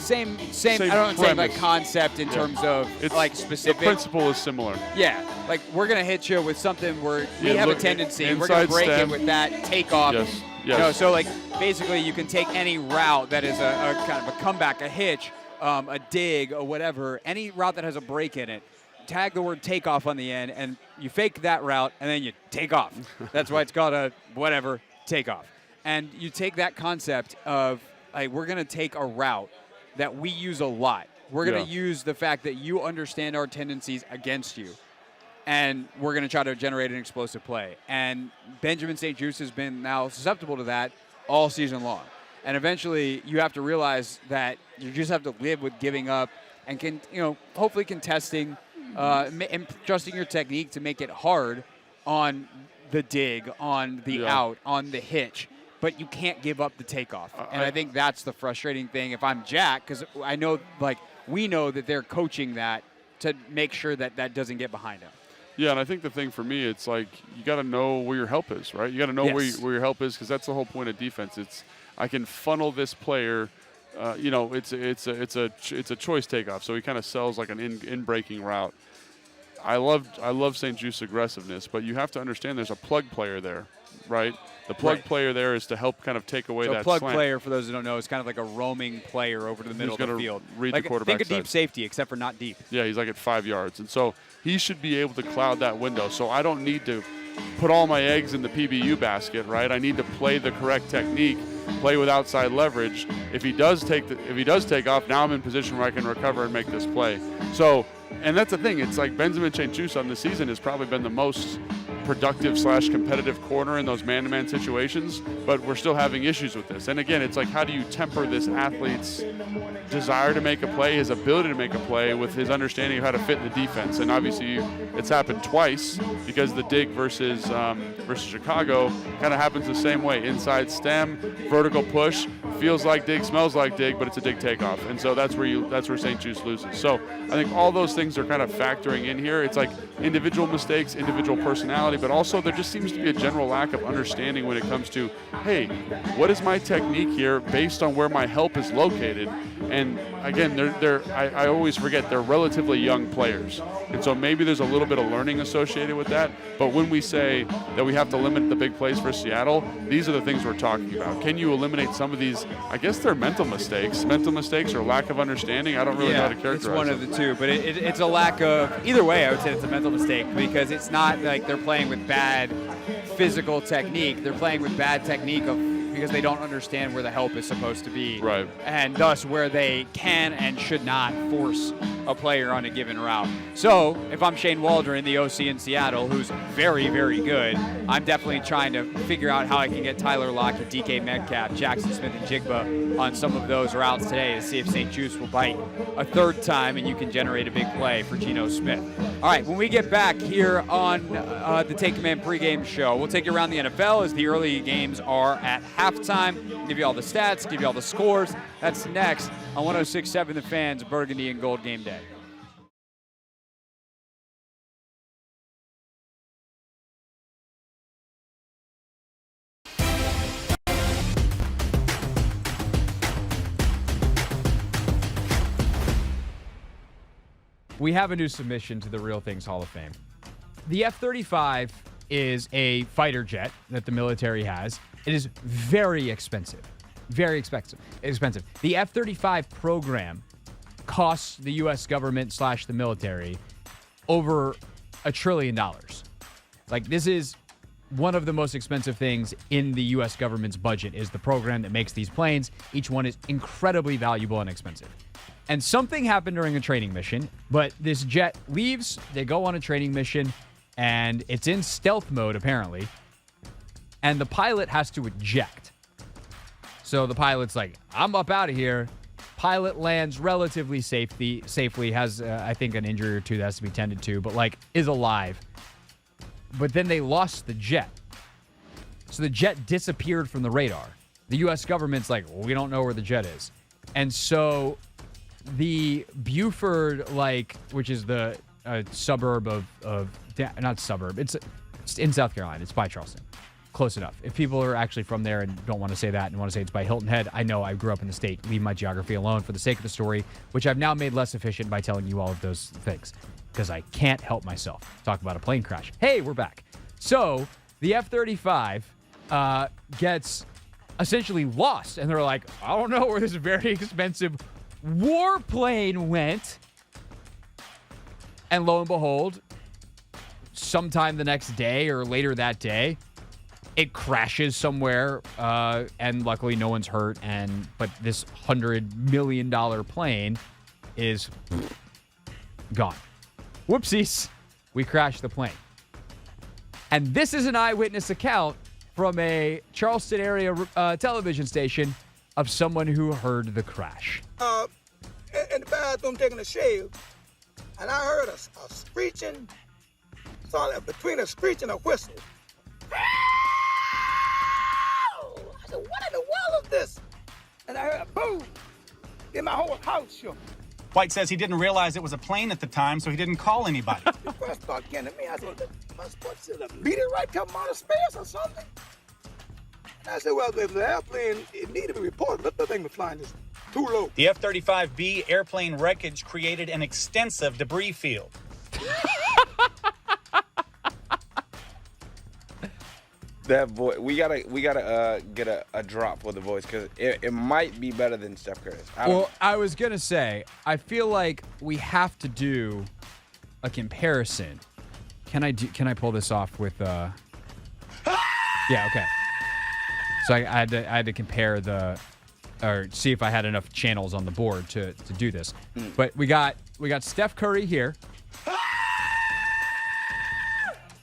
same. I don't say like premise. concept in terms of like specific. The principle is similar. Yeah, like we're gonna hit you with something where we have a tendency. We're inside gonna break stem. it with that takeoff. Yes. You know, so like basically you can take any route that is a kind of a comeback, a hitch, a dig, or whatever. Any route that has a break in it. Tag the word takeoff on the end, and you fake that route, and then you take off. That's why it's called a whatever takeoff. And you take that concept of, like, we're going to take a route that we use a lot. We're going to use the fact that you understand our tendencies against you, and we're going to try to generate an explosive play. And Benjamin St-Juste has been now susceptible to that all season long. And eventually you have to realize that you just have to live with giving up and, hopefully contesting and trusting your technique to make it hard on the dig, on the out, on the hitch. But you can't give up the takeoff. And I think that's the frustrating thing if I'm Jack, because I know, we know that they're coaching that to make sure that that doesn't get behind him. Yeah, and I think the thing for me, it's like you got to know where your help is, right? You got to know where your help is, because that's the whole point of defense. It's I can funnel this player. It's a choice takeoff, so he kind of sells like an in breaking route. I love St. Juste's aggressiveness, but you have to understand there's a plug player there, right? The plug player there is to help kind of take away that plug slant. player, for those who don't know, is kind of like a roaming player over to the middle of the field. Read the quarterback think of side. deep safety, except for not deep. Yeah, he's like at 5 yards, and so he should be able to cloud that window. So I don't need to put all my eggs in the PBU basket, right? I need to play the correct technique, play with outside leverage. If he does take off, now I'm in position where I can recover and make this play. So, and that's the thing. It's like Benjamin St-Juste on the season has probably been the most productive / competitive corner in those man-to-man situations, but we're still having issues with this. And again, it's like, how do you temper this athlete's desire to make a play, his ability to make a play, with his understanding of how to fit in the defense? And obviously it's happened twice, because the dig versus Chicago kind of happens the same way. Inside stem, vertical push, feels like dig, smells like dig, but it's a dig takeoff. And so that's where St. Juste loses. So I think all those things are kind of factoring in here. It's like individual mistakes, individual personality, but also there just seems to be a general lack of understanding when it comes to, hey, what is my technique here based on where my help is located? And again, I always forget they're relatively young players. And so maybe there's a little bit of learning associated with that. But when we say that we have to limit the big plays for Seattle, these are the things we're talking about. Can you eliminate some of these? I guess they're mental mistakes or lack of understanding. I don't really know how to characterize it's one it. of the two, but it's a lack of, either way I would say it's a mental mistake, because it's not like they're playing with bad physical technique. They're playing with bad technique because they don't understand where the help is supposed to be. Right. And thus where they can and should not force a player on a given route. So if I'm Shane Waldron, the OC in Seattle, who's very, very good, I'm definitely trying to figure out how I can get Tyler Lockett, DK Metcalf, Jackson Smith, and Jigba on some of those routes today to see if St. Juste will bite a third time and you can generate a big play for Geno Smith. All right, when we get back here on the Take Command pregame show, we'll take you around the NFL as the early games are at halftime, give you all the stats, give you all the scores. That's next on 106.7 The Fan's Burgundy and Gold Game Day. We have a new submission to the Real Things Hall of Fame. The F-35 is a fighter jet that the military has. It is very expensive. Very expensive. The F-35 program costs the U.S. government / the military over $1 trillion. Like, this is one of the most expensive things in the U.S. government's budget, is the program that makes these planes. Each one is incredibly valuable and expensive. And something happened during a training mission, but this jet leaves, they go on a training mission, and it's in stealth mode, apparently. and the pilot has to eject. So the pilot's like, I'm up out of here. Pilot lands relatively safely, has, I think, an injury or two that has to be tended to, but, like, is alive. But then they lost the jet. So the jet disappeared from the radar. The U.S. government's like, well, we don't know where the jet is. And so the Buford, which is the suburb not suburb, it's in South Carolina. It's by Charleston. Close enough. If people are actually from there and don't want to say that and want to say it's by Hilton Head, I know I grew up in the state. Leave my geography alone for the sake of the story, which I've now made less efficient by telling you all of those things because I can't help myself. Talk about a plane crash. Hey, we're back. So the F-35 gets essentially lost, and they're like, I don't know where this very expensive warplane went. And lo and behold, sometime the next day or later that day, it crashes somewhere, and luckily no one's hurt. But this $100 million plane is gone. Whoopsies, we crashed the plane. And this is an eyewitness account from a Charleston area television station of someone who heard the crash. In the bathroom taking a shave, and I heard a screeching, between a screech and a whistle. I said, what in the world is this? And I heard a boom. Then my whole house shook. White says he didn't realize it was a plane at the time, so he didn't call anybody. The first thought came to me, I said, what's it, a meteorite coming out of space or something? And I said, well, if the airplane, it needed to be reported. Let the thing was flying this too low. The F-35B airplane wreckage created an extensive debris field. That boy, we gotta get a drop for the voice because it might be better than Steph Curry. I was gonna say, I feel like we have to do a comparison. Can I pull this off with? Yeah, okay. So I had to compare or see if I had enough channels on the board to do this. But we got Steph Curry here.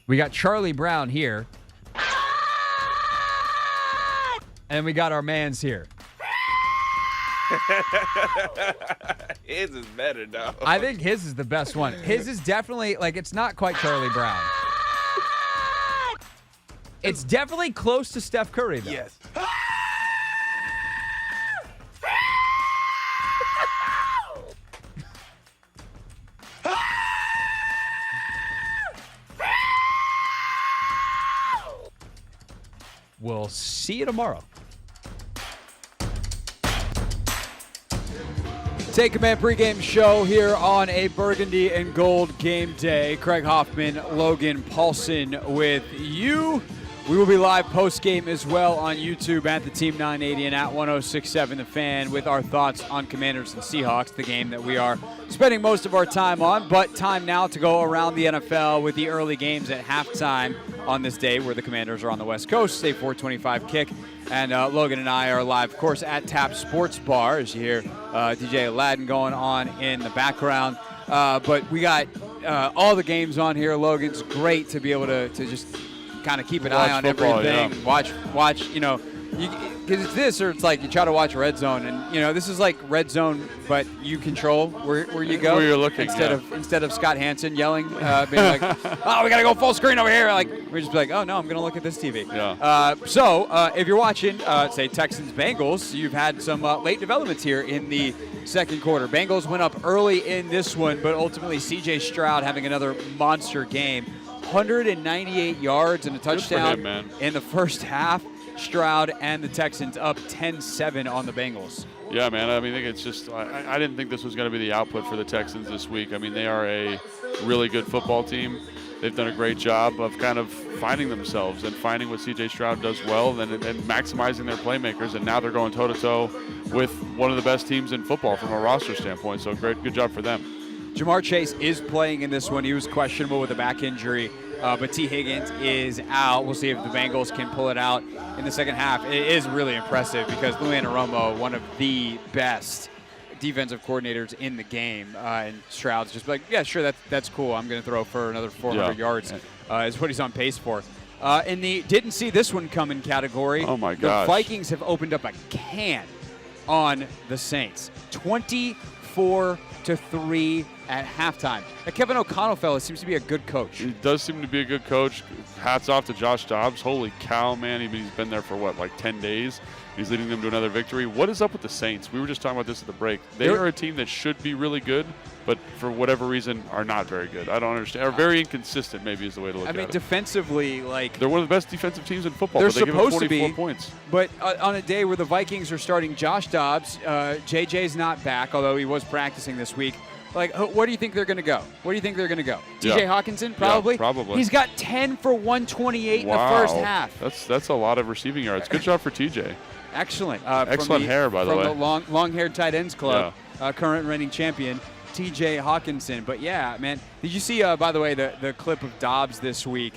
We got Charlie Brown here. And we got our mans here. His is better, though. I think his is the best one. His is definitely, it's not quite Charlie Brown. It's definitely close to Steph Curry, though. Yes. We'll see you tomorrow. Take Command pregame show here on a burgundy and gold game day. Craig Hoffman, Logan Paulsen with you. We will be live post-game as well on YouTube at the Team 980 and at 106.7 The Fan with our thoughts on Commanders and Seahawks, the game that we are spending most of our time on. But time now to go around the NFL with the early games at halftime on this day where the Commanders are on the West Coast, a 4:25 kick. And Logan and I are live, of course, at Tap Sports Bar, as you hear DJ Aladdin going on in the background. But we got all the games on here. Logan's great to be able to just kind of keep an eye on football, everything. yeah. Watch, because it's this or it's like you try to watch Red Zone, and this is like Red Zone, but you control where you go. Where you're looking, instead of Scott Hansen yelling, being like, "Oh, we gotta go full screen over here." Like we just be like, "Oh no, I'm gonna look at this TV." Yeah. So if you're watching, say Texans Bengals, you've had some late developments here in the second quarter. Bengals went up early in this one, but ultimately C.J. Stroud having another monster game, 198 yards and a touchdown in the first half. Stroud and the Texans up 10-7 on the Bengals. Yeah, man. I mean, I think it's just I didn't think this was going to be the output for the Texans this week. I mean, they are a really good football team. They've done a great job of kind of finding themselves and finding what C.J. Stroud does well and maximizing their playmakers. And now they're going toe-to-toe with one of the best teams in football from a roster standpoint. So good job for them. Jamar Chase is playing in this one. He was questionable with a back injury. But T. Higgins is out. We'll see if the Bengals can pull it out in the second half. It is really impressive because Lou Anarumo, one of the best defensive coordinators in the game, and Stroud's just like, yeah, sure, that's cool. I'm going to throw for another 400 yards is what he's on pace for. In the didn't see this one coming category, oh my gosh, the Vikings have opened up a can on the Saints. 24-3 at halftime. That Kevin O'Connell fella seems to be a good coach. He does seem to be a good coach. Hats off to Josh Dobbs. Holy cow, man. He's been there for, what, like 10 days? He's leading them to another victory. What is up with the Saints? We were just talking about this at the break. They are a team that should be really good, but for whatever reason are not very good. I don't understand. Or very inconsistent, maybe, is the way to look at it. I mean, defensively, they're one of the best defensive teams in football, they're but they give them supposed 44 to be, points. But on a day where the Vikings are starting Josh Dobbs, JJ's not back, although he was practicing this week. Like, where do you think they're going to go? Where do you think they're going to go? TJ Hawkinson, probably? Yeah, probably. He's got 10 for 128 in the first half. That's a lot of receiving yards. Good job for TJ. Excellent. Excellent hair, by the way. From the long-haired tight ends club, current reigning champion, TJ Hawkinson. But, yeah, man, did you see, by the way, the clip of Dobbs this week?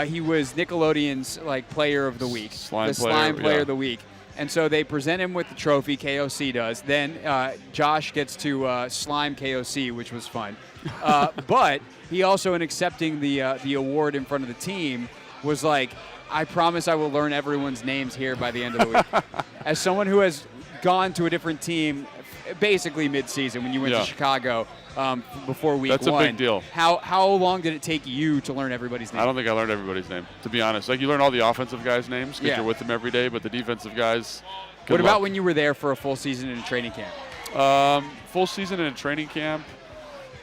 He was Nickelodeon's, player of the week. Slime player of the week. And so they present him with the trophy, KOC does. Then Josh gets to slime KOC, which was fun. But he also, in accepting the award in front of the team, was like, I promise I will learn everyone's names here by the end of the week. As someone who has gone to a different team basically mid-season when you went to Chicago before week one. That's a big deal. How long did it take you to learn everybody's name? I don't think I learned everybody's name, to be honest. Like, you learn all the offensive guys' names because you're with them every day, but the defensive guys, what about when you were there for a full season in a training camp? Full season in a training camp,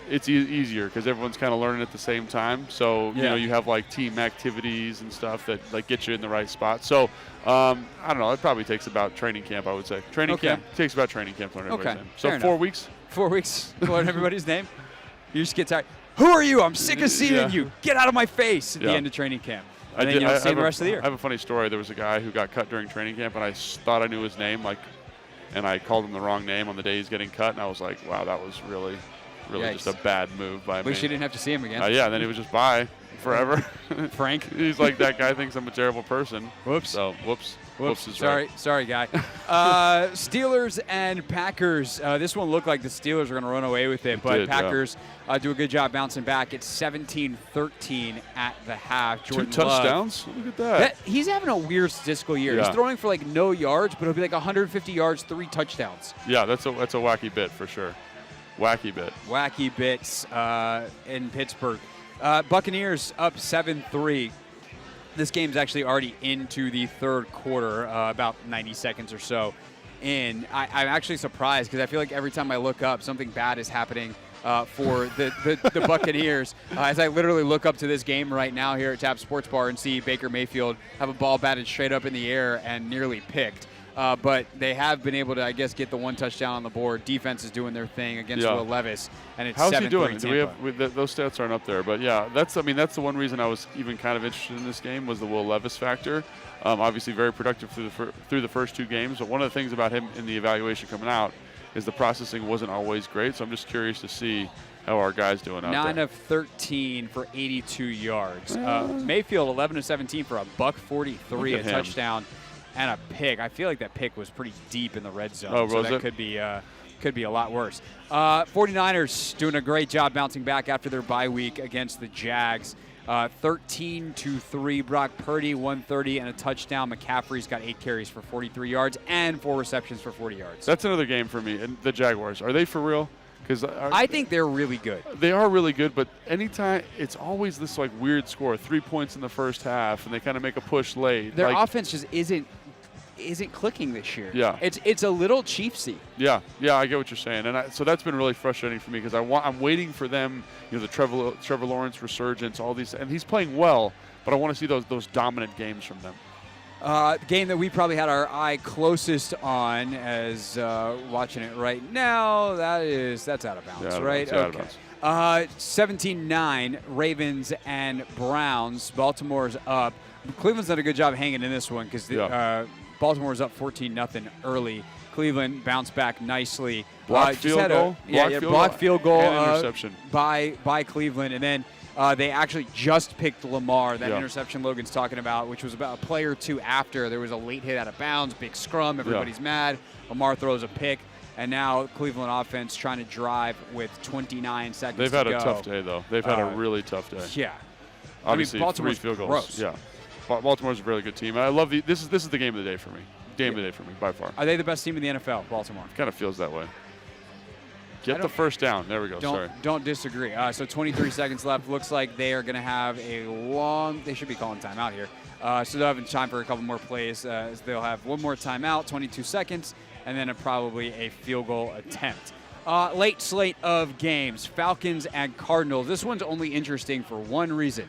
it's easier because everyone's kind of learning at the same time. So, you know, you have team activities and stuff that get you in the right spot. So, I don't know. It probably takes about training camp, I would say. Training camp takes about training camp to learn everybody's name. So, 4 weeks? 4 weeks to learn everybody's name? You just get tired. Who are you? I'm sick of seeing you. Get out of my face at the end of training camp. And then you don't see him the rest of the year. I have a funny story. There was a guy who got cut during training camp, and I thought I knew his name, and I called him the wrong name on the day he's getting cut, and I was like, wow, that was really just a bad move by me. At least you didn't have to see him again. Yeah, and then he was just bye forever. Frank. He's like, that guy thinks I'm a terrible person. Whoops. So, whoops is sorry, right. Sorry, guy. Steelers and Packers. This one looked like the Steelers were going to run away with it, but Packers do a good job bouncing back. It's 17-13 at the half. Jordan 2 touchdowns? Love. Look at that. He's having a weird statistical year. He's throwing for no yards, but he'll be 150 yards, 3 touchdowns. Yeah, that's a wacky bit for sure. Wacky bit. Wacky bits in Pittsburgh. Buccaneers up 7-3. This game's actually already into the third quarter, about 90 seconds or so in. I'm actually surprised because I feel like every time I look up, something bad is happening for the Buccaneers. As I literally look up to this game right now here at Tap Sports Bar and see Baker Mayfield have a ball batted straight up in the air and nearly picked. But they have been able to, I guess, get the 1 touchdown on the board. Defense is doing their thing against Will Levis, and it's 7-3 How's he doing? Tampa. Those stats aren't up there, but yeah, that's the one reason I was even kind of interested in this game was the Will Levis factor. Obviously, very productive through the first 2 games. But one of the things about him in the evaluation coming out is the processing wasn't always great. So I'm just curious to see how our guys doing out there. 9 of 13 for 82 yards. Mayfield 11 of 17 for $143, a touchdown. And a pick. I feel like that pick was pretty deep in the red zone, so that could be a lot worse. 49ers doing a great job bouncing back after their bye week against the Jags. 13-3. Brock Purdy 130 and a touchdown. McCaffrey's got 8 carries for 43 yards and 4 receptions for 40 yards. That's another game for me. And the Jaguars, are they for real? Because I think they're really good. They are really good, but anytime it's always this weird score, 3 points in the first half, and they kind of make a push late. Their offense just isn't clicking this year. Yeah, it's a little Chiefsy. Yeah, I get what you're saying, and so that's been really frustrating for me because I'm waiting for them, the Trevor Lawrence resurgence, all these, and he's playing well, but I want to see those dominant games from them. The game that we probably had our eye closest on as watching it right now, that's out of bounds, right? It's out of bounds. 17-9, Ravens and Browns. Baltimore's up. Cleveland's done a good job hanging in this one because Baltimore's up 14-0 early. Cleveland bounced back nicely. Blocked field goal. Blocked field goal. And interception. By Cleveland. And then they actually just picked Lamar, that interception Logan's talking about, which was about a play or 2 after. There was a late hit out of bounds, big scrum, everybody's mad. Lamar throws a pick. And now Cleveland offense trying to drive with 29 seconds to go. They've had a tough day, though. They've had a really tough day. Yeah. Obviously, Baltimore's 3 field goals. gross. Yeah. Baltimore's a really good team. I love this is the game of the day for me. Game of the day for me by far. Are they the best team in the NFL, Baltimore? Kind of feels that way. Get the first down. There we go. Don't disagree. So 23 seconds left. Looks like they are going to have a long – they should be calling timeout here. So they'll have time for a couple more plays. They'll have one more timeout, 22 seconds, and then probably a field goal attempt. Late slate of games, Falcons and Cardinals. This one's only interesting for one reason.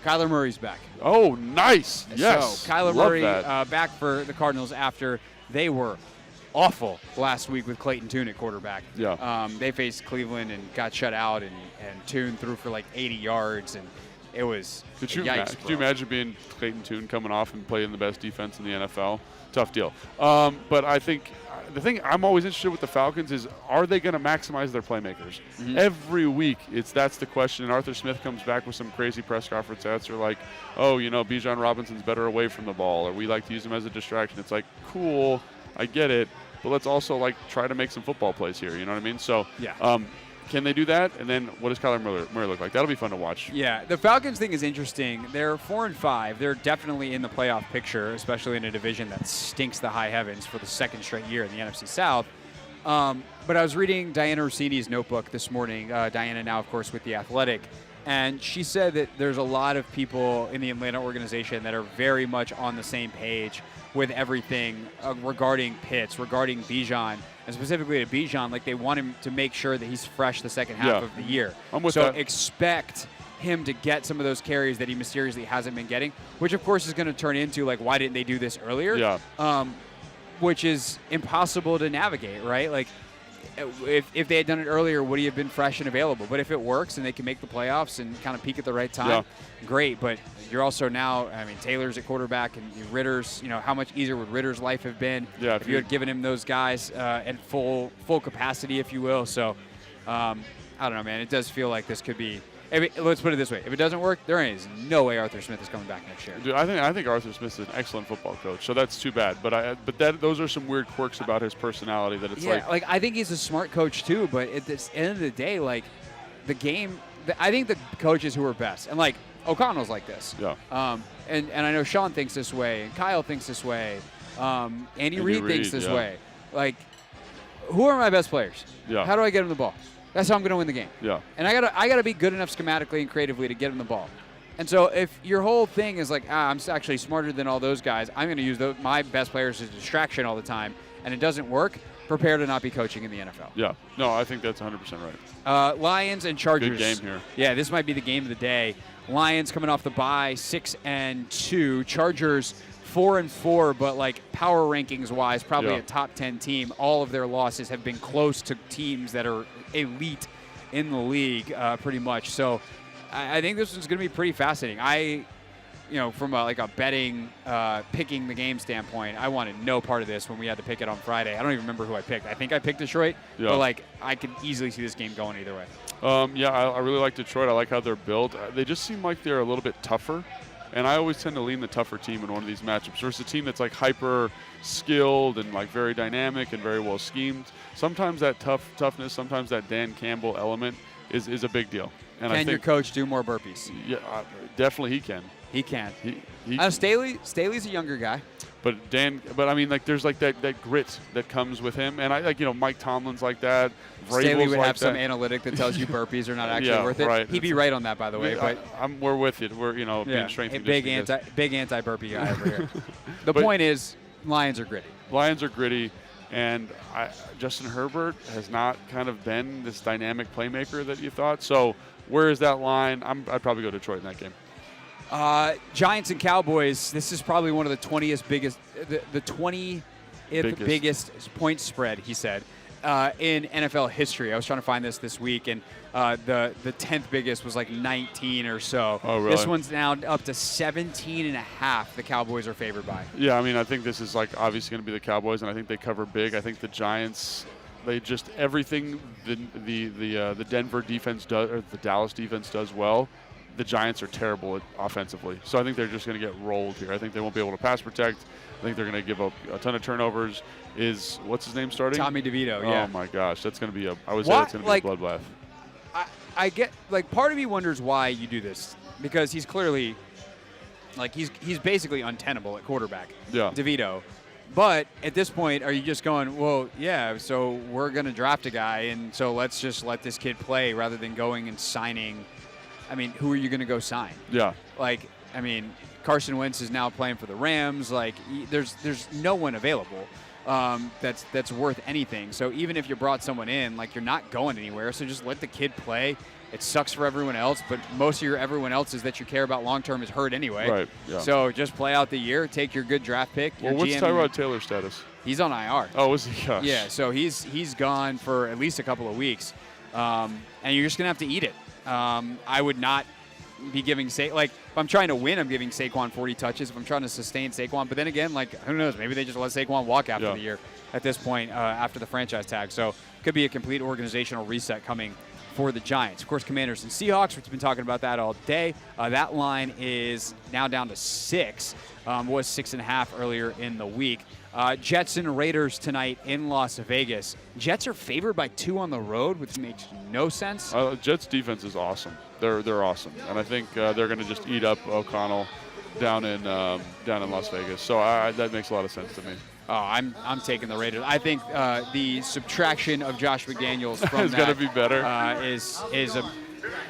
Kyler Murray's back. Oh, nice. Yes. So Kyler Murray back for the Cardinals after they were awful last week with Clayton Tune at quarterback. Yeah. They faced Cleveland and got shut out, and Tune threw for like 80 yards, and it was Could you yikes, imagine being Clayton Tune coming off and playing the best defense in the NFL? Tough deal. But I think the thing I'm always interested with the Falcons is, are they going to maximize their playmakers? Mm-hmm. Every week, that's the question. And Arthur Smith comes back with some crazy press conference answer like, oh, Bijan Robinson's better away from the ball, or we like to use him as a distraction. It's like, cool, I get it, but let's also try to make some football plays here. You know what I mean? So, yeah. Can they do that? And then what does Kyler Murray look like? That'll be fun to watch. Yeah, the Falcons thing is interesting. They're 4-5. They're definitely in the playoff picture, especially in a division that stinks the high heavens for the second straight year in the NFC South. But I was reading Diana Rossini's notebook this morning. Diana now, of course, with The Athletic. And she said that there's a lot of people in the Atlanta organization that are very much on the same page with everything regarding Pitts, regarding Bijan, and specifically to Bijan. Like, they want him to make sure that he's fresh the second half of the year. I'm with so that. Expect him to get some of those carries that he mysteriously hasn't been getting, which, of course, is going to turn into, why didn't they do this earlier? Yeah. Which is impossible to navigate, right? Like, if they had done it earlier, would he have been fresh and available? But if it works and they can make the playoffs and kind of peak at the right time, great. But you're also now, Taylor's at quarterback and Ritter's, how much easier would Ritter's life have been if you had given him those guys at full capacity, if you will. So, I don't know, man. It does feel like this could be. Let's put it this way: if it doesn't work, there is no way Arthur Smith is coming back next year. Dude, I think Arthur Smith is an excellent football coach, so that's too bad. But those are some weird quirks about his personality that it's I think he's a smart coach too. But at the end of the day, the game, I think the coaches who are best, and O'Connell's like this. Yeah. And I know Sean thinks this way, and Kyle thinks this way, Andy Reid thinks this way. Who are my best players? Yeah. How do I get them the ball? That's how I'm going to win the game. Yeah. And I gotta be good enough schematically and creatively to get him the ball. And so if your whole thing is I'm actually smarter than all those guys, I'm going to use my best players as a distraction all the time, and it doesn't work, prepare to not be coaching in the NFL. Yeah. No, I think that's 100% right. Lions and Chargers. Good game here. Yeah, this might be the game of the day. Lions coming off the bye, 6-2. Chargers 4-4, but power rankings wise, probably a top 10 team. All of their losses have been close to teams that are elite in the league, pretty much. So I think this one's going to be pretty fascinating. From a betting, picking the game standpoint, I wanted no part of this when we had to pick it on Friday. I don't even remember who I picked. I think I picked Detroit, but I could easily see this game going either way. I really like Detroit. I like how they're built. They just seem like they're a little bit tougher. And I always tend to lean the tougher team in one of these matchups versus a team that's hyper skilled and very dynamic and very well schemed. Sometimes that toughness, sometimes that Dan Campbell element is a big deal. And Can your coach do more burpees? Yeah, definitely he can. He can. He Staley's a younger guy. But there's that grit that comes with him, and Mike Tomlin's like that. Staley would have some analytic that tells you burpees are not actually worth it. Right. He'd be right on that, by the way. But we're with you. We're being strength and big anti burpee guy over here. The point is, Lions are gritty. Lions are gritty, and Justin Herbert has not kind of been this dynamic playmaker that you thought. So where is that line? I'd probably go Detroit in that game. Giants and Cowboys. This is probably one of the 20th biggest point spread, he said, in NFL history. I was trying to find this week, and the 10th biggest was 19 or so. Oh, really? This one's now up to 17.5. The Cowboys are favored by. Yeah, I think this is obviously going to be the Cowboys, and I think they cover big. I think the Giants, they just everything the Denver defense does, or the Dallas defense does well. The Giants are terrible offensively. So I think they're just going to get rolled here. I think they won't be able to pass protect. I think they're going to give up a ton of turnovers. What's his name starting? Tommy DeVito, yeah. Oh, my gosh. That's going to be I would say that's going to be a bloodbath. I get, part of me wonders why you do this. Because he's clearly Like he's basically untenable at quarterback. Yeah. DeVito. But at this point, are you just going, well, yeah, so we're going to draft a guy, and so let's just let this kid play rather than going and signing. I mean, who are you going to go sign? Yeah. Like, I mean, Carson Wentz is now playing for the Rams. Like, there's no one available that's worth anything. So even if you brought someone in, like, you're not going anywhere. So just let the kid play. It sucks for everyone else, but most of your everyone else is that you care about long-term is hurt anyway. Right, yeah. So just play out the year, take your good draft pick. Well, what's Tyrod Taylor's status? He's on IR. Oh, is he? Gosh. Yeah, so he's gone for at least a couple of weeks, and you're just going to have to eat it. I would not be giving like, if I'm trying to win, I'm giving Saquon 40 touches. If I'm trying to sustain Saquon, but then again, like, who knows? Maybe they just let Saquon walk after the year at this point, after the franchise tag. So could be a complete organizational reset coming for the Giants. Of course, Commanders and Seahawks, we've been talking about that all day. That line is now down to 6. Was 6.5 earlier in the week. Jets and Raiders tonight in Las Vegas. Jets are favored by 2 on the road, which makes no sense. Jets defense is awesome. They're awesome, and I think they're going to just eat up O'Connell down in Las Vegas. So that makes a lot of sense to me. Oh, I'm taking the Raiders. I think the subtraction of Josh McDaniels from is going to be better. Is a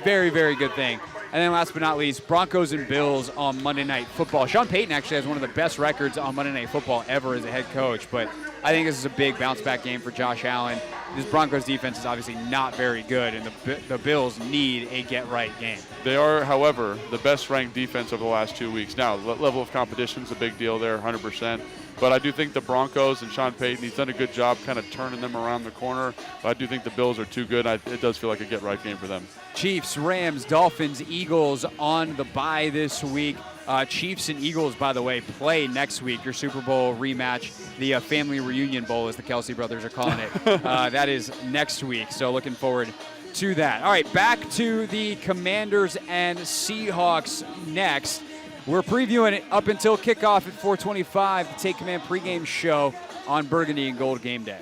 very, very good thing. And then last but not least, Broncos and Bills on Monday Night Football. Sean Payton actually has one of the best records on Monday Night Football ever as a head coach, but I think this is a big bounce-back game for Josh Allen. This Broncos defense is obviously not very good, and the Bills need a get-right game. They are, however, the best-ranked defense over the last 2 weeks. Now, level of competition is a big deal there, 100%. But I do think the Broncos and Sean Payton, he's done a good job kind of turning them around the corner. But I do think the Bills are too good. It does feel like a get-right game for them. Chiefs, Rams, Dolphins, Eagles on the bye this week. Chiefs and Eagles, by the way, play next week. Your Super Bowl rematch, the Family Reunion Bowl, as the Kelsey brothers are calling it. That is next week, so looking forward to that. All right, back to the Commanders and Seahawks next. We're previewing it up until kickoff at 4:25, the Take Command pregame show on Burgundy and Gold Game Day.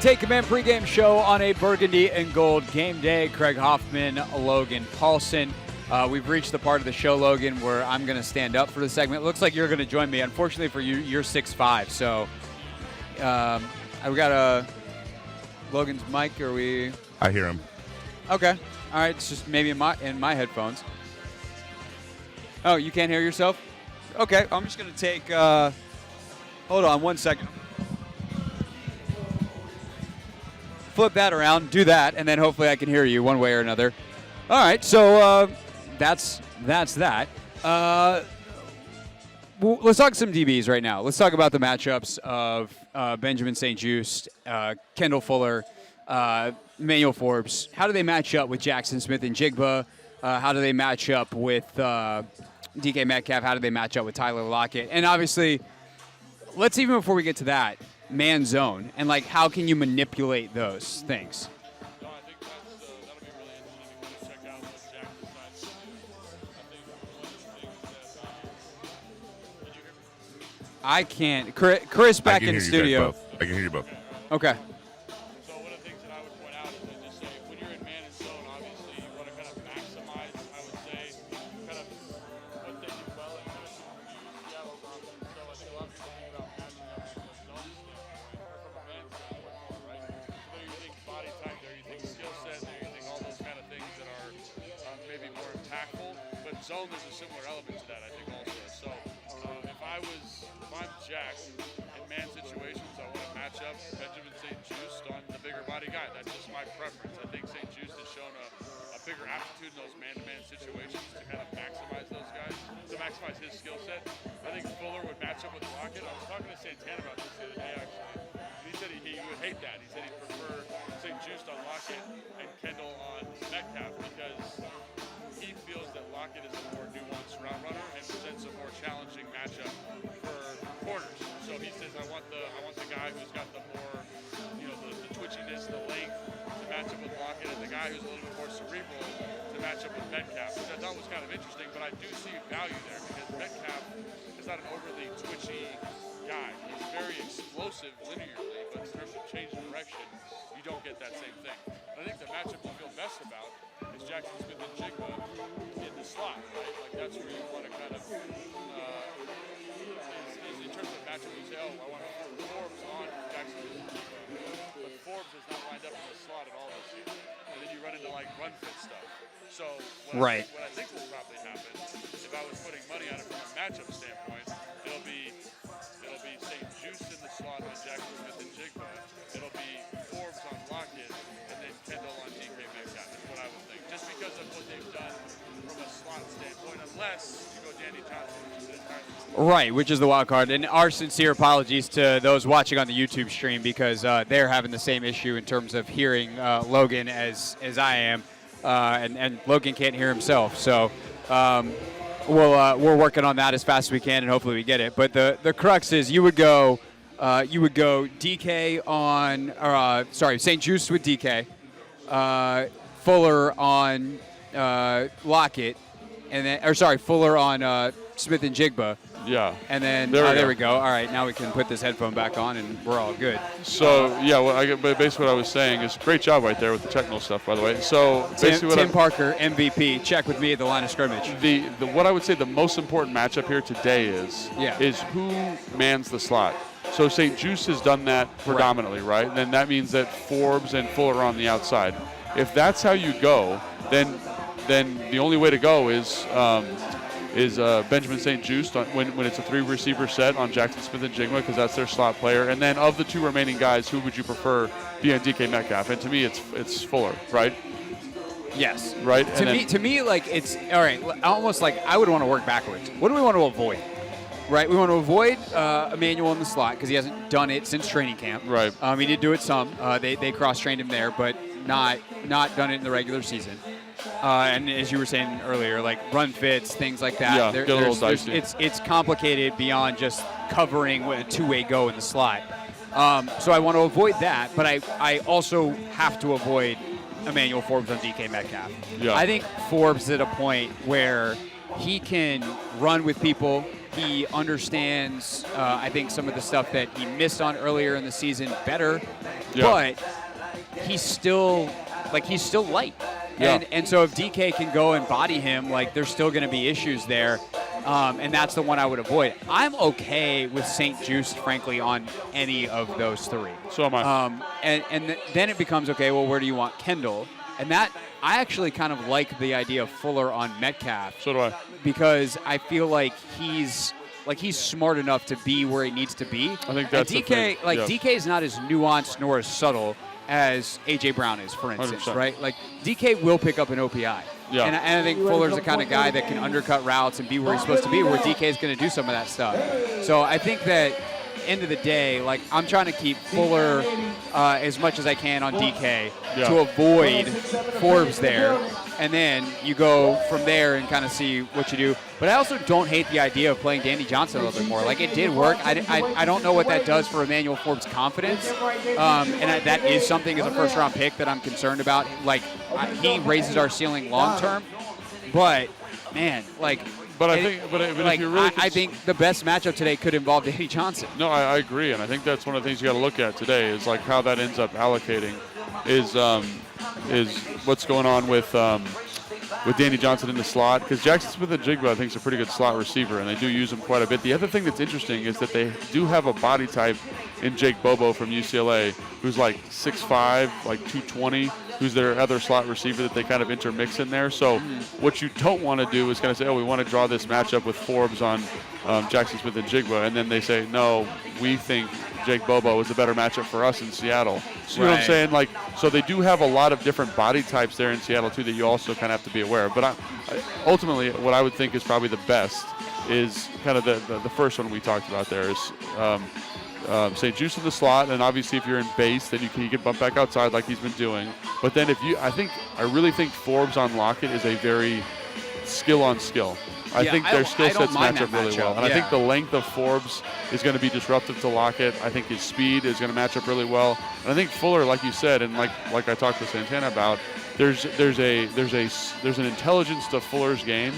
Take Command pregame show on a burgundy and gold game day. Craig Hoffman, Logan Paulsen. We've reached the part of the show, Logan, where I'm going to stand up for the segment. It looks like you're going to join me. Unfortunately for you, you're 6'5", so I've got Logan's mic. Are we? I hear him. Okay. All right. It's just maybe in my headphones. Oh, you can't hear yourself? Okay. I'm just going to take. Hold on 1 second. Flip that around, do that, and then hopefully I can hear you one way or another. All right, so that's that. Let's talk some DBs right now. Let's talk about the matchups of Benjamin St-Juste, Kendall Fuller, Emmanuel Forbes. How do they match up with Jackson Smith and Jigba? How do they match up with DK Metcalf? How do they match up with Tyler Lockett? And obviously, let's even before we get to that, man zone, and like how can you manipulate those things? I can't. Chris back in the studio. I can hear you both. Okay. So one of the things that I would point out is just say when you're in man and zone, obviously you want to kind of maximize, I would say, kind of what they do well and kind of use Seattle's offense. So I think a lot of people think about matching up in the zone standpoint or from a man standpoint, right? So you think body type there, you think skill set there, you think all those kind of things that are maybe more impactful. But zone, there's a similar element to that, I think, also. So if I'm Jack in man situations, I want to match up Benjamin St-Juste on the bigger body guy. That's just my preference. I think St-Juste has shown a bigger aptitude in those man-to-man situations to kind of maximize those guys, to maximize his skill set. I think Fuller would match up with Lockett. I was talking to Santana about this the other day, actually. And he said he would hate that. He said he'd prefer St-Juste on Lockett and Kendall on Metcalf because he feels that Lockett is a more nuanced route runner and presents a more challenging matchup for corners. So he says, I want the guy who's got the more, the twitchiness, the length to match up with Lockett, and the guy who's a little bit more cerebral to match up with Metcalf, which I thought was kind of interesting. But I do see value there because Metcalf is not an overly twitchy guy. He's very explosive linearly, but in terms of change of direction, you don't get that same thing. And I think the matchup you feel best about is Jackson Smith and Jigba in the slot, right? Like that's where you want to kind of, in terms of matchup, you say, oh, I want Forbes on Jackson Smith and Jigba, but Forbes is not lined up in the slot at all this year. And then you run into like run fit stuff. So what I think will probably happen, if I was putting money on it from a matchup standpoint, it'll be St-Juste in the slot with Jackson Smith and Jigba. It'll be Forbes on Lockett, and then Kendall on DK Metcalf. That's what I would think. Just because of what they've done from a slot standpoint, unless you go Danny Johnson, which is entirely Right, which is the wild card. And our sincere apologies to those watching on the YouTube stream because they're having the same issue in terms of hearing Logan as I am, and Logan can't hear himself. So we're working on that as fast as we can, and hopefully we get it. But the crux is you would go DK on, St-Juste with DK, Fuller on Lockett, and then Fuller on Smith and Jigba. Yeah. And then there we go. All right, now we can put this headphone back on, and we're all good. So but basically what I was saying is great job right there with the technical stuff, by the way. So basically Tim Parker, MVP, check with me at the line of scrimmage. What I would say the most important matchup here today is who mans the slot. So St-Juste has done that predominantly, right? And then that means that Forbes and Fuller are on the outside. If that's how you go, then the only way to go is Benjamin St-Juste when it's a 3-receiver set on Jackson Smith and Jigba because that's their slot player. And then of the 2 remaining guys, who would you prefer be on DK Metcalf? And to me, it's Fuller, right? Yes. Right. To me, like it's all right. Almost like I would want to work backwards. What do we want to avoid? Right. We want to avoid Emmanuel in the slot because he hasn't done it since training camp. Right. He did do it some. They cross-trained him there, but not done it in the regular season. And as you were saying earlier, like run fits, things like that. Yeah, get a little dicey. It's complicated beyond just covering with a two-way go in the slot. So I want to avoid that, but I also have to avoid Emmanuel Forbes on DK Metcalf. Yeah. I think Forbes is at a point where he can run with people. He understands, I think, some of the stuff that he missed on earlier in the season better, but he's still light. Yeah. And so if DK can go and body him, like, there's still going to be issues there. And that's the one I would avoid. I'm okay with St. Juste, frankly, on any of those three. So am I. And then it becomes, okay, well, where do you want Kendall? And that, I actually kind of like the idea of Fuller on Metcalf. So do I. Because I feel like he's smart enough to be where he needs to be. I think that's and DK, the thing. DK is not as nuanced nor as subtle as A.J. Brown is, for instance, 100%. right? Like, DK will pick up an OPI. Yeah. And I think Fuller's the kind of guy that can undercut routes and be where he's supposed to be, where DK is going to do some of that stuff. So I think that, end of the day, like, I'm trying to keep Fuller as much as I can on DK to avoid Forbes there. And then you go from there and kind of see what you do. But I also don't hate the idea of playing Danny Johnson a little bit more. Like, it did work. I don't know what that does for Emmanuel Forbes' confidence. That is something as a first-round pick that I'm concerned about. Like, he raises our ceiling long-term. But, man, like... But I think, if you're really, I think the best matchup today could involve Danny Johnson. No, I agree, and I think that's one of the things you got to look at today is like how that ends up allocating, is what's going on with Danny Johnson in the slot, because Jackson Smith and Jigba I think is a pretty good slot receiver, and they do use him quite a bit. The other thing that's interesting is that they do have a body type in Jake Bobo from UCLA, who's like 6'5", like 220. Who's their other slot receiver that they kind of intermix in there. So what you don't want to do is kind of say, oh, we want to draw this matchup with Forbes on Jackson Smith and Jigba, and then they say, no, we think Jake Bobo is a better matchup for us in Seattle. So you know what I'm saying? Like, so they do have a lot of different body types there in Seattle too that you also kind of have to be aware of. But ultimately, what I would think is probably the best is kind of the first one we talked about there is St. Juste in the slot, and obviously if you're in base, then you can bump back outside like he's been doing. But then I really think Forbes on Lockett is a very skill on skill. I think their skill sets match up really well. And I think the length of Forbes is going to be disruptive to Lockett. I think his speed is going to match up really well. And I think Fuller, like you said, and like I talked to Santana about, there's an intelligence to Fuller's game.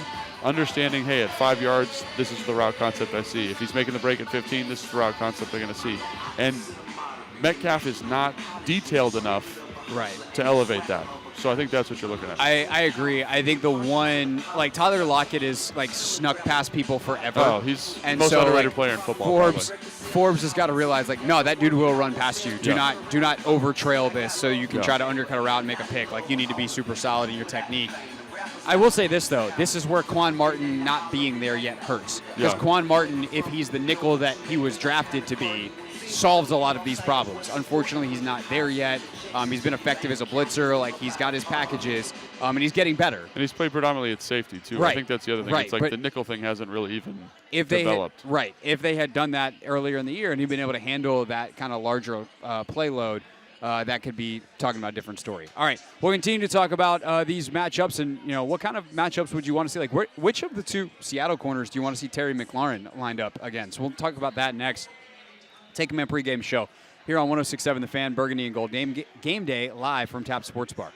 Understanding, hey, at 5 yards, this is the route concept I see. If he's making the break at 15, this is the route concept they're going to see. And Metcalf is not detailed enough to elevate that. So I think that's what you're looking at. I agree. I think the one, like, Tyler Lockett is, like, snuck past people forever. Oh, he's the most underrated player in football. Forbes has got to realize, like, no, that dude will run past you. Do not over trail this so you can try to undercut a route and make a pick. Like, you need to be super solid in your technique. I will say this, though. This is where Quan Martin not being there yet hurts. Because Quan Martin, if he's the nickel that he was drafted to be, solves a lot of these problems. Unfortunately, he's not there yet. He's been effective as a blitzer. Like, he's got his packages, and he's getting better. And he's played predominantly at safety, too. Right. I think that's the other thing. It's like the nickel thing hasn't really even developed. If they had done that earlier in the year and he'd been able to handle that kind of larger play load, that could be talking about a different story. All right, we'll continue to talk about these matchups and, you know, what kind of matchups would you want to see? Like, which of the two Seattle corners do you want to see Terry McLaurin lined up against? We'll talk about that next. Take him in pregame show here on 106.7 The Fan, Burgundy and Gold. Game day live from Tap Sports Bar.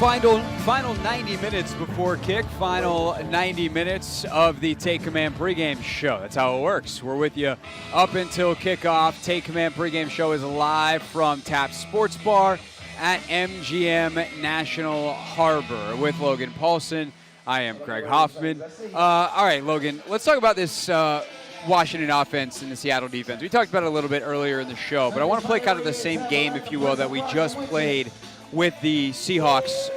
Final 90 minutes before kick. Final 90 minutes of the Take Command pregame show. That's how it works. We're with you up until kickoff. Take Command pregame show is live from Tap Sports Bar at MGM National Harbor with Logan Paulsen. I am Craig Hoffman. All right, Logan, let's talk about this Washington offense and the Seattle defense. We talked about it a little bit earlier in the show, but I want to play kind of the same game, if you will, that we just played with the Seahawks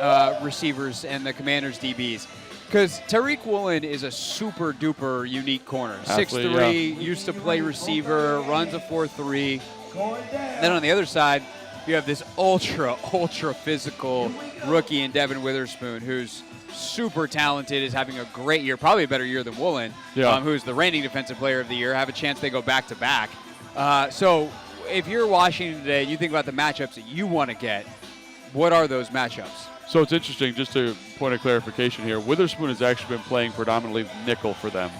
receivers and the Commanders DBs. Because Tariq Woolen is a super-duper unique corner. 6'3", used to play receiver, runs a 4.3. Then on the other side, you have this ultra physical rookie in Devin Witherspoon, who's super talented, is having a great year, probably a better year than Woolen, who's the reigning defensive player of the year. Have a chance they go back-to-back. So if you're Washington today, you think about the matchups that you want to get. What are those matchups? So it's interesting, just to point of clarification here, Witherspoon has actually been playing predominantly nickel for them.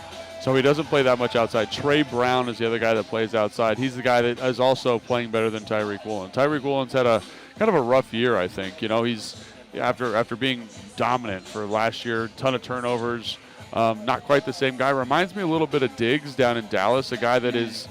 So he doesn't play that much outside. Trey Brown is the other guy that plays outside. He's the guy that is also playing better than Tariq Woolen. Tariq Woolen's had a kind of a rough year, I think. You know, he's after being dominant for last year, ton of turnovers, not quite the same guy. Reminds me a little bit of Diggs down in Dallas, a guy that is,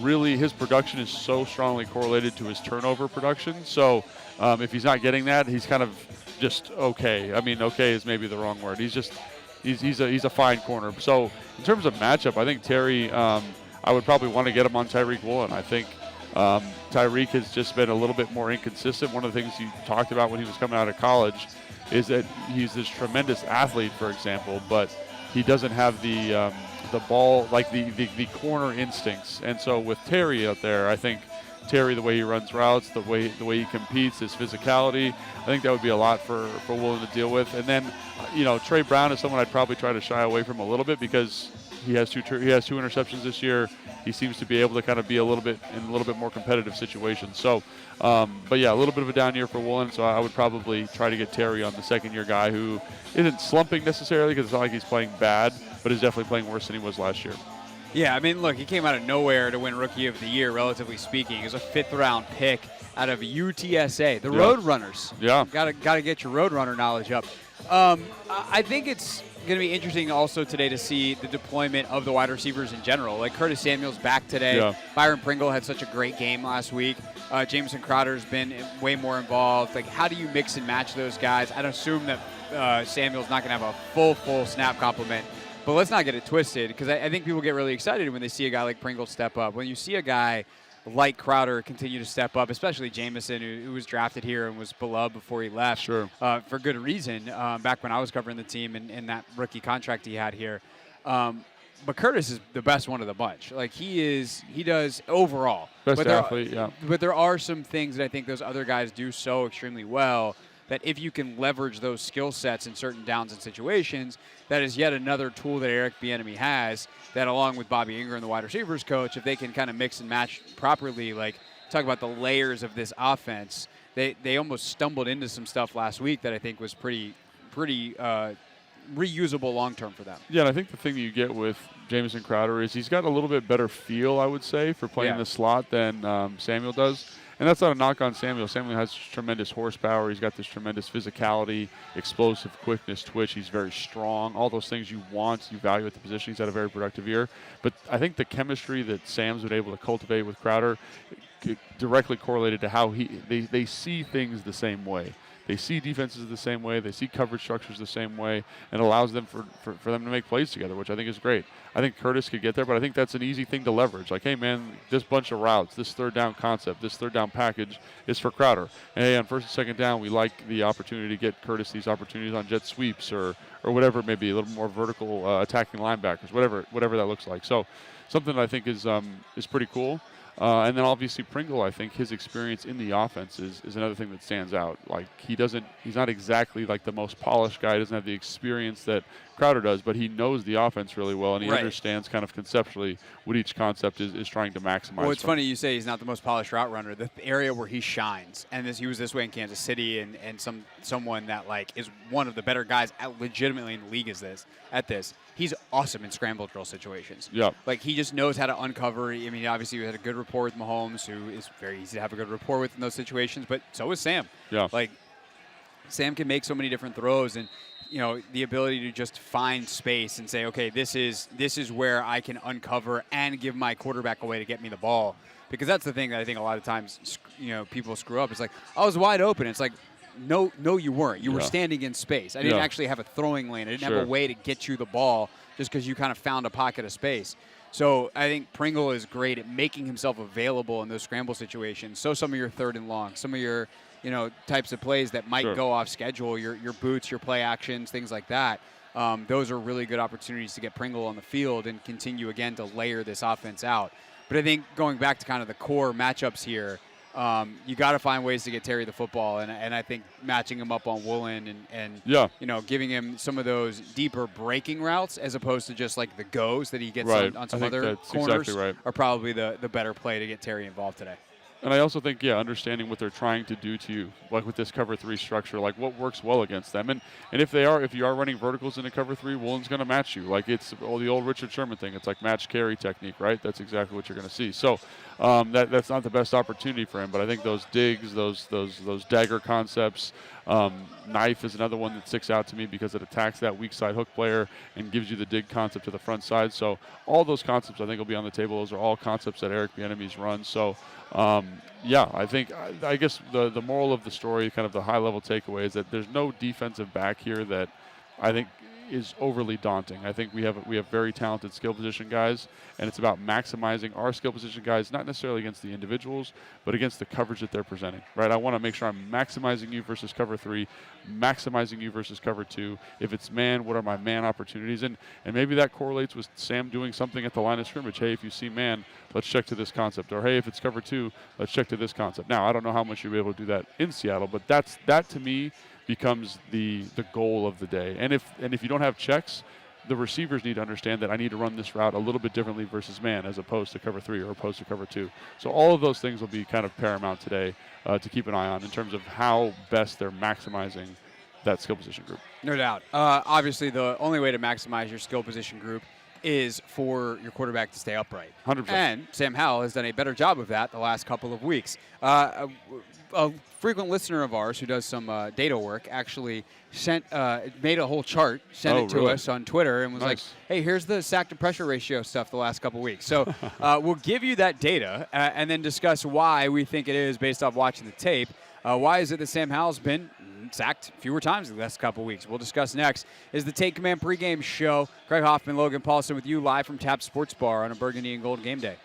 really his production is so strongly correlated to his turnover production. So if he's not getting that, he's kind of just okay. I mean, okay is maybe the wrong word. He's a fine corner. So in terms of matchup, I think Terry, I would probably want to get him on Tariq Woolen. I think Tyreek has just been a little bit more inconsistent. One of the things you talked about when he was coming out of college is that he's this tremendous athlete, for example, but he doesn't have the ball, like the corner instincts. And so with Terry out there, I think Terry, the way he runs routes, the way he competes, his physicality, I think that would be a lot for Woolen to deal with. And then, Trey Brown is someone I'd probably try to shy away from a little bit because he has two interceptions this year. He seems to be able to kind of be a little bit more competitive situations. So, but yeah, a little bit of a down year for Woolen. So I would probably try to get Terry on the second-year guy who isn't slumping necessarily because it's not like he's playing bad, but is definitely playing worse than he was last year. Yeah, I mean, look, he came out of nowhere to win Rookie of the Year, relatively speaking. He was a fifth-round pick out of UTSA, the Roadrunners. Yeah. Got to get your Roadrunner knowledge up. I think it's going to be interesting also today to see the deployment of the wide receivers in general. Like Curtis Samuel's back today. Yeah. Byron Pringle had such a great game last week. Jamison Crowder's been way more involved. Like, how do you mix and match those guys? I'd assume that Samuel's not going to have a full snap complement. But let's not get it twisted, because I think people get really excited when they see a guy like Pringle step up. When you see a guy like Crowder continue to step up, especially Jamison, who was drafted here and was beloved before he left, for good reason, back when I was covering the team and that rookie contract he had here. But Curtis is the best one of the bunch. Like, he does overall. Best athlete, yeah. But there are some things that I think those other guys do so extremely well that if you can leverage those skill sets in certain downs and situations, that is yet another tool that Eric Bieniemy has that, along with Bobby Ingram, the wide receivers coach, if they can kind of mix and match properly, like talk about the layers of this offense, they almost stumbled into some stuff last week that I think was pretty reusable long-term for them. Yeah, and I think the thing that you get with Jamison Crowder is he's got a little bit better feel, I would say, for playing the slot than Samuel does. And that's not a knock on Samuel. Samuel has tremendous horsepower. He's got this tremendous physicality, explosive quickness, twitch. He's very strong. All those things you want, you value at the position. He's had a very productive year. But I think the chemistry that Sam's been able to cultivate with Crowder directly correlated to how they see things the same way. They see defenses the same way. They see coverage structures the same way, and allows them for them to make plays together, which I think is great. I think Curtis could get there, but I think that's an easy thing to leverage. Like, hey, man, this bunch of routes, this third down concept, this third down package is for Crowder. And, hey, on first and second down, we like the opportunity to get Curtis these opportunities on jet sweeps or whatever it may be, a little more vertical attacking linebackers, whatever that looks like. So something that I think is pretty cool. And then obviously Pringle, I think his experience in the offense is another thing that stands out. Like, he's not exactly like the most polished guy. He doesn't have the experience that Crowder does, but he knows the offense really well, and he understands kind of conceptually what each concept is trying to maximize. Well, it's funny you say he's not the most polished route runner. The area where he shines, and he was this way in Kansas City, and someone that like is one of the better guys legitimately in the league at this. He's awesome in scramble drill situations. Yeah. Like, he just knows how to uncover. I mean, obviously, we had a good rapport with Mahomes, who is very easy to have a good rapport with in those situations, but so is Sam. Yeah. Like, Sam can make so many different throws, and the ability to just find space and say, okay, this is where I can uncover and give my quarterback a way to get me the ball. Because that's the thing that I think a lot of times, people screw up. It's like, I was wide open. It's like, no, you weren't. You were standing in space. I didn't actually have a throwing lane. I didn't have a way to get you the ball just because you kind of found a pocket of space. So I think Pringle is great at making himself available in those scramble situations. So some of your third and long, some of your types of plays that might go off schedule, your boots, your play actions, things like that. Those are really good opportunities to get Pringle on the field and continue, again, to layer this offense out. But I think going back to kind of the core matchups here, you got to find ways to get Terry the football. And I think matching him up on Woolen and giving him some of those deeper breaking routes as opposed to just like the goes that he gets on some other corners are probably the better play to get Terry involved today. And I also think, understanding what they're trying to do to you, like with this cover 3 structure, like what works well against them. And if you are running verticals into cover 3, Woolen's going to match you. Like it's the old Richard Sherman thing. It's like match carry technique, right? That's exactly what you're going to see. So that's not the best opportunity for him. But I think those digs, those dagger concepts, knife is another one that sticks out to me because it attacks that weak side hook player and gives you the dig concept to the front side. So all those concepts I think will be on the table. Those are all concepts that Eric Bieniemy's run. So I guess the moral of the story, kind of the high-level takeaway, is that there's no defensive back here that I think is overly daunting. I think we have very talented skill position guys, and it's about maximizing our skill position guys, not necessarily against the individuals, but against the coverage that they're presenting, right? I want to make sure I'm maximizing you versus cover 3, maximizing you versus cover 2. If it's man, what are my man opportunities? And maybe that correlates with Sam doing something at the line of scrimmage. Hey, if you see man, let's check to this concept. Or, hey, if it's cover 2, let's check to this concept. Now, I don't know how much you'll be able to do that in Seattle, but that to me becomes the goal of the day. And if you don't have checks, the receivers need to understand that I need to run this route a little bit differently versus man as opposed to cover 3 or opposed to cover 2. So all of those things will be kind of paramount today to keep an eye on in terms of how best they're maximizing that skill position group. No doubt. Obviously, the only way to maximize your skill position group is for your quarterback to stay upright. 100%. And Sam Howell has done a better job of that the last couple of weeks. A frequent listener of ours who does some data work actually made a whole chart, sent it to us on Twitter, and was like, hey, here's the sack to pressure ratio stuff the last couple of weeks. So we'll give you that data and then discuss why we think it is based off watching the tape. Why is it that Sam Howell's been sacked fewer times in the last couple of weeks? We'll discuss next. Is the Take Command pregame show. Craig Hoffman, Logan Paulsen with you live from Tap Sports Bar on a Burgundy and Gold game day.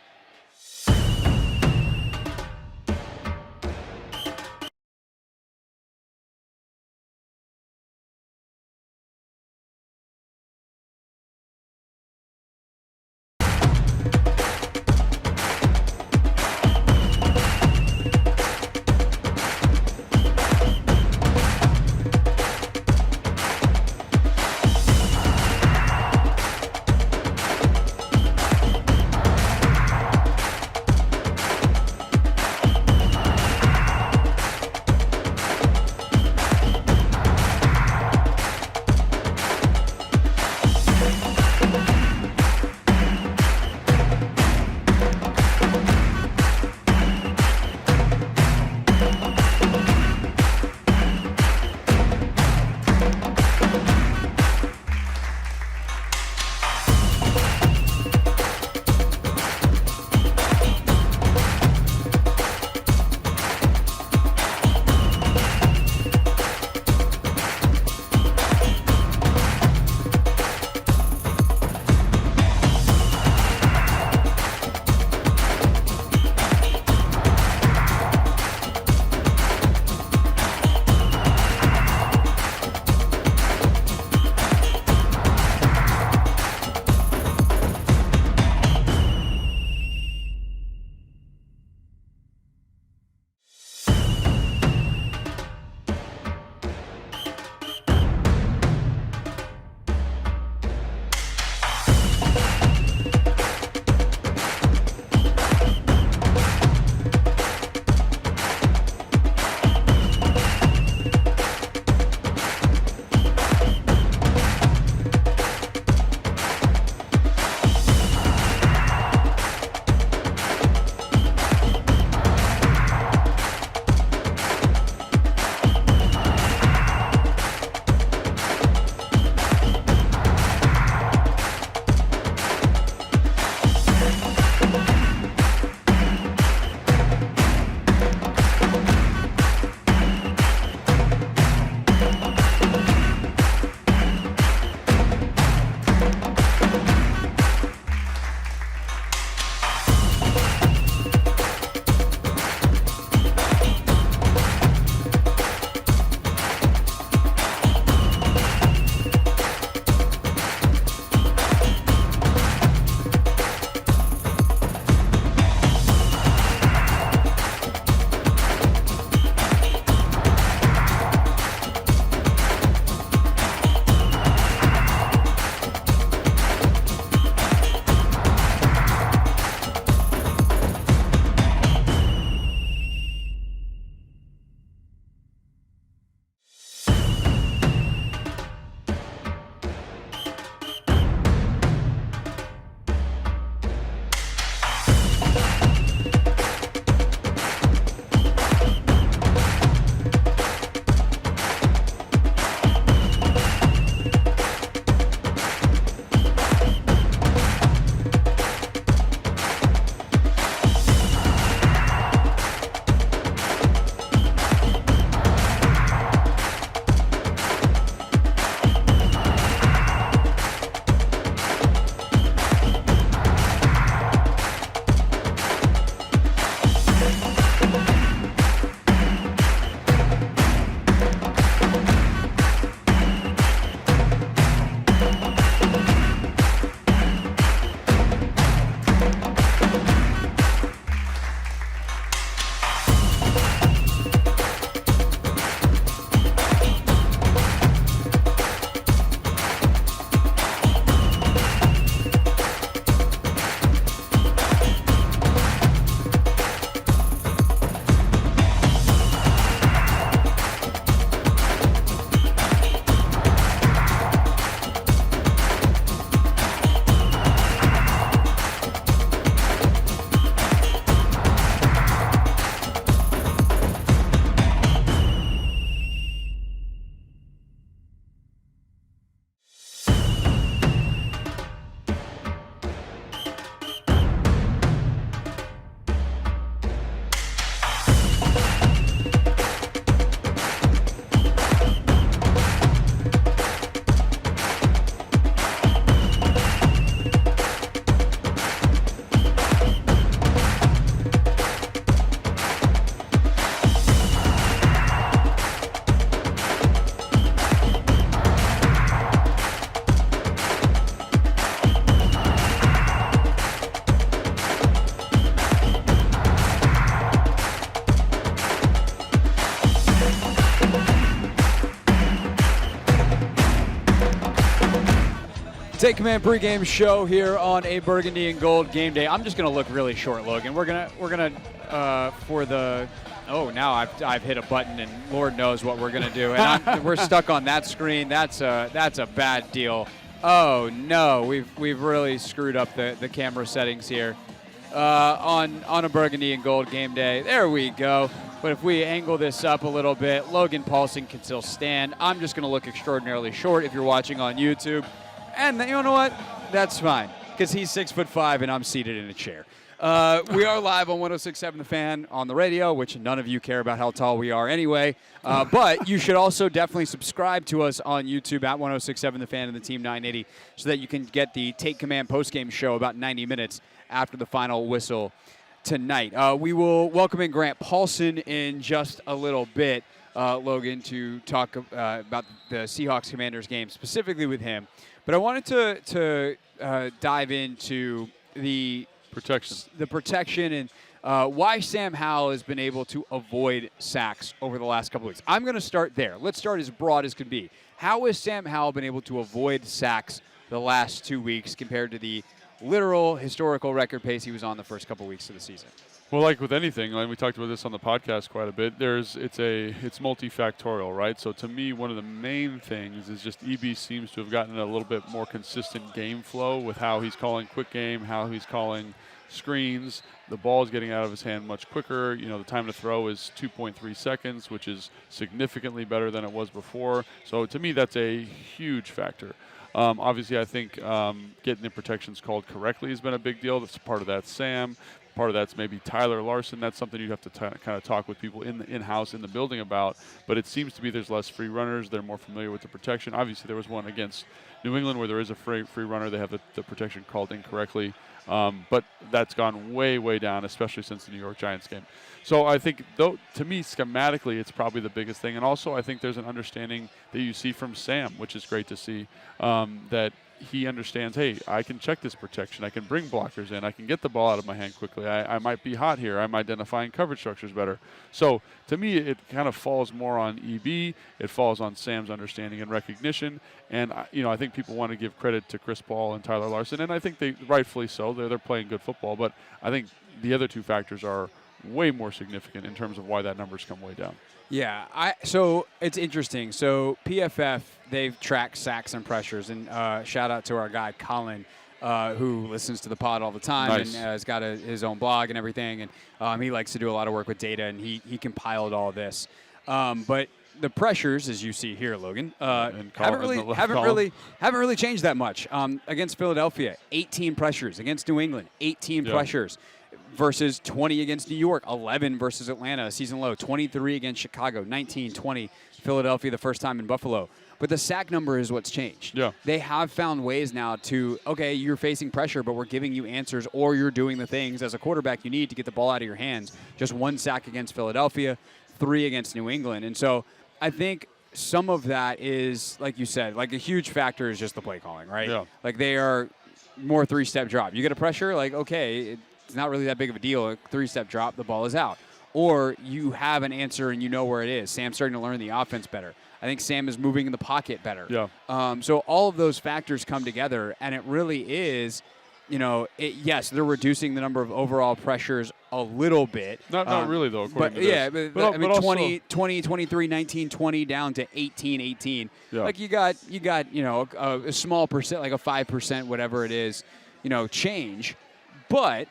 Take Command pregame show here on a Burgundy and Gold game day. I'm just gonna look really short, Logan. We're gonna for the. Oh, now I've hit a button, and Lord knows what we're gonna do. And we're stuck on that screen. That's a bad deal. Oh no, we've really screwed up the camera settings here on a Burgundy and Gold game day. There we go. But if we angle this up a little bit, Logan Paulsen can still stand. I'm just gonna look extraordinarily short if you're watching on YouTube. And you know what? That's fine, because he's 6'5" and I'm seated in a chair. We are live on 106.7 The Fan on the radio, which none of you care about how tall we are anyway. But you should also definitely subscribe to us on YouTube at 106.7 The Fan and the Team 980 so that you can get the Take Command postgame show about 90 minutes after the final whistle tonight. We will welcome in Grant Paulson in just a little bit, Logan, to talk about the Seahawks Commanders game, specifically with him. But I wanted to dive into the protection and why Sam Howell has been able to avoid sacks over the last couple weeks. I'm going to start there. Let's start as broad as can be. How has Sam Howell been able to avoid sacks the last 2 weeks compared to the literal historical record pace he was on the first couple weeks of the season? Well, like with anything, like we talked about this on the podcast quite a bit, it's multifactorial, right? So to me, one of the main things is just EB seems to have gotten a little bit more consistent game flow with how he's calling quick game, how he's calling screens. The ball is getting out of his hand much quicker. You know, the time to throw is 2.3 seconds, which is significantly better than it was before. So to me, that's a huge factor. Obviously, I think getting the protections called correctly has been a big deal. That's part of that, Sam. Part of that's maybe Tyler Larson. That's something you'd have to kind of talk with people in-house in the building about. But it seems to be there's less free runners. They're more familiar with the protection. Obviously, there was one against New England where there is a free runner. They have the protection called incorrectly. But that's gone way, way down, especially since the New York Giants game. So I think, though, to me, schematically, it's probably the biggest thing. And also, I think there's an understanding that you see from Sam, which is great to see, that he understands, hey, I can check this protection. I can bring blockers in. I can get the ball out of my hand quickly. I might be hot here. I'm identifying coverage structures better. So to me, it kind of falls more on EB. It falls on Sam's understanding and recognition. And, I think people want to give credit to Chris Paul and Tyler Larson, and I think they rightfully so. They're playing good football. But I think the other two factors are way more significant in terms of why that number's come way down. Yeah, so it's interesting. So PFF, they've tracked sacks and pressures, and shout out to our guy Colin, who listens to the pod all the time. Nice. And has got his own blog and everything, and he likes to do a lot of work with data, and he compiled all this. But the pressures, as you see here, Logan, haven't really changed that much. Against Philadelphia, 18 pressures. Against New England, 18 pressures. Versus 20 against New York, 11 versus Atlanta, a season low, 23 against Chicago, 19-20 Philadelphia the first time in Buffalo. But the sack number is what's changed. Yeah. They have found ways now to, okay, you're facing pressure, but we're giving you answers, or you're doing the things as a quarterback you need to get the ball out of your hands. Just 1 sack against Philadelphia, 3 against New England. And so I think some of that is, like you said, like a huge factor is just the play calling, right? Yeah. Like they are more 3-step drop. You get a pressure, like, okay, it's not really that big of a deal. A 3-step drop, the ball is out. Or you have an answer and you know where it is. Sam's starting to learn the offense better. I think Sam is moving in the pocket better. Yeah. So all of those factors come together, and it really is, yes, they're reducing the number of overall pressures a little bit. Not really, though, according to yeah, this. but I mean, also, 20, 23, 19, 20 down to 18, 18. Yeah. Like you got a small percent, like a 5%, whatever it is, change. But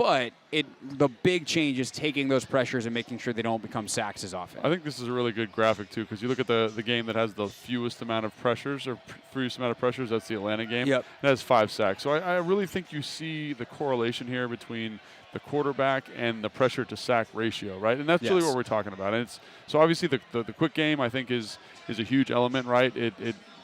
the big change is taking those pressures and making sure they don't become sacks as often. I think this is a really good graphic, too, because you look at the game that has the fewest amount of pressures, that's the Atlanta game. Yep. It has 5 sacks. So I really think you see the correlation here between the quarterback and the pressure to sack ratio, right? And that's really what we're talking about. And so obviously the quick game, I think, is a huge element, right?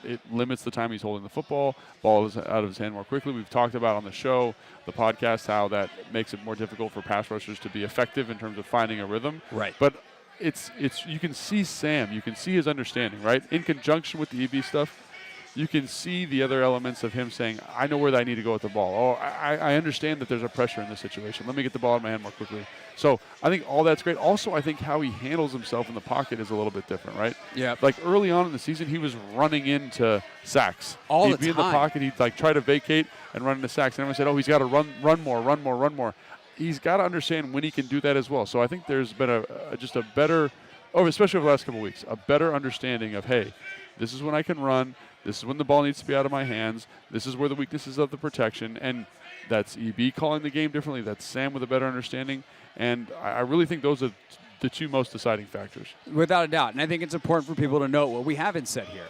It limits the time he's holding the football. Ball is out of his hand more quickly. We've talked about on the show, the podcast, how that makes it more difficult for pass rushers to be effective in terms of finding a rhythm. Right. But it's you can see Sam. You can see his understanding, right? In conjunction with the EB stuff, you can see the other elements of him saying, I know where I need to go with the ball. Oh, I understand that there's a pressure in this situation. Let me get the ball in my hand more quickly. So I think all that's great. Also, I think how he handles himself in the pocket is a little bit different, right? Yeah. Like early on in the season, he was running into sacks. All He'd the be in the time. pocket. He'd like try to vacate and run into sacks. And everyone said, oh, he's got to run more. He's got to understand when he can do that as well. So I think there's been just a better, especially over the last couple of weeks, a better understanding of, hey, this is when I can run. This is when the ball needs to be out of my hands. This is where the weaknesses of the protection. And that's EB calling the game differently. That's Sam with a better understanding. And I really think those are the two most deciding factors. Without a doubt. And I think it's important for people to note what we haven't said here.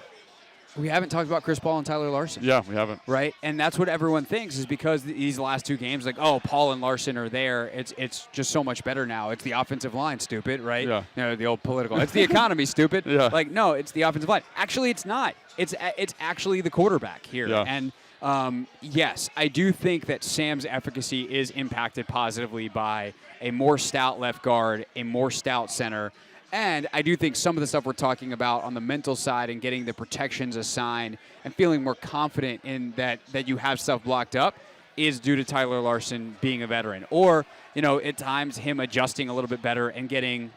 We haven't talked about Chris Paul and Tyler Larson. Yeah, we haven't. Right? And that's what everyone thinks is because these last two games, like, oh, Paul and Larson are there. It's just so much better now. It's the offensive line, stupid, right? Yeah. You know, the old political. It's the economy, stupid. Yeah. Like, no, it's the offensive line. Actually, it's not. It's actually the quarterback here. Yeah. And yes, I do think that Sam's efficacy is impacted positively by a more stout left guard, a more stout center. And I do think some of the stuff we're talking about on the mental side and getting the protections assigned and feeling more confident in that you have stuff blocked up is due to Tyler Larson being a veteran. Or, you know, at times him adjusting a little bit better and getting,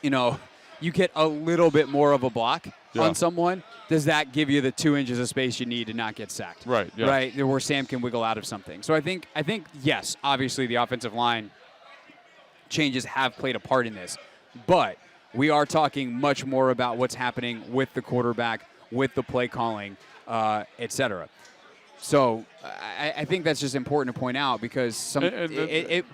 you know, you get a little bit more of a block on someone. Does that give you the 2 inches of space you need to not get sacked? Right. Yeah. Right, where Sam can wiggle out of something. So I think yes, obviously the offensive line changes have played a part in this. But we are talking much more about what's happening with the quarterback, with the play calling, et cetera. So I think that's just important to point out because it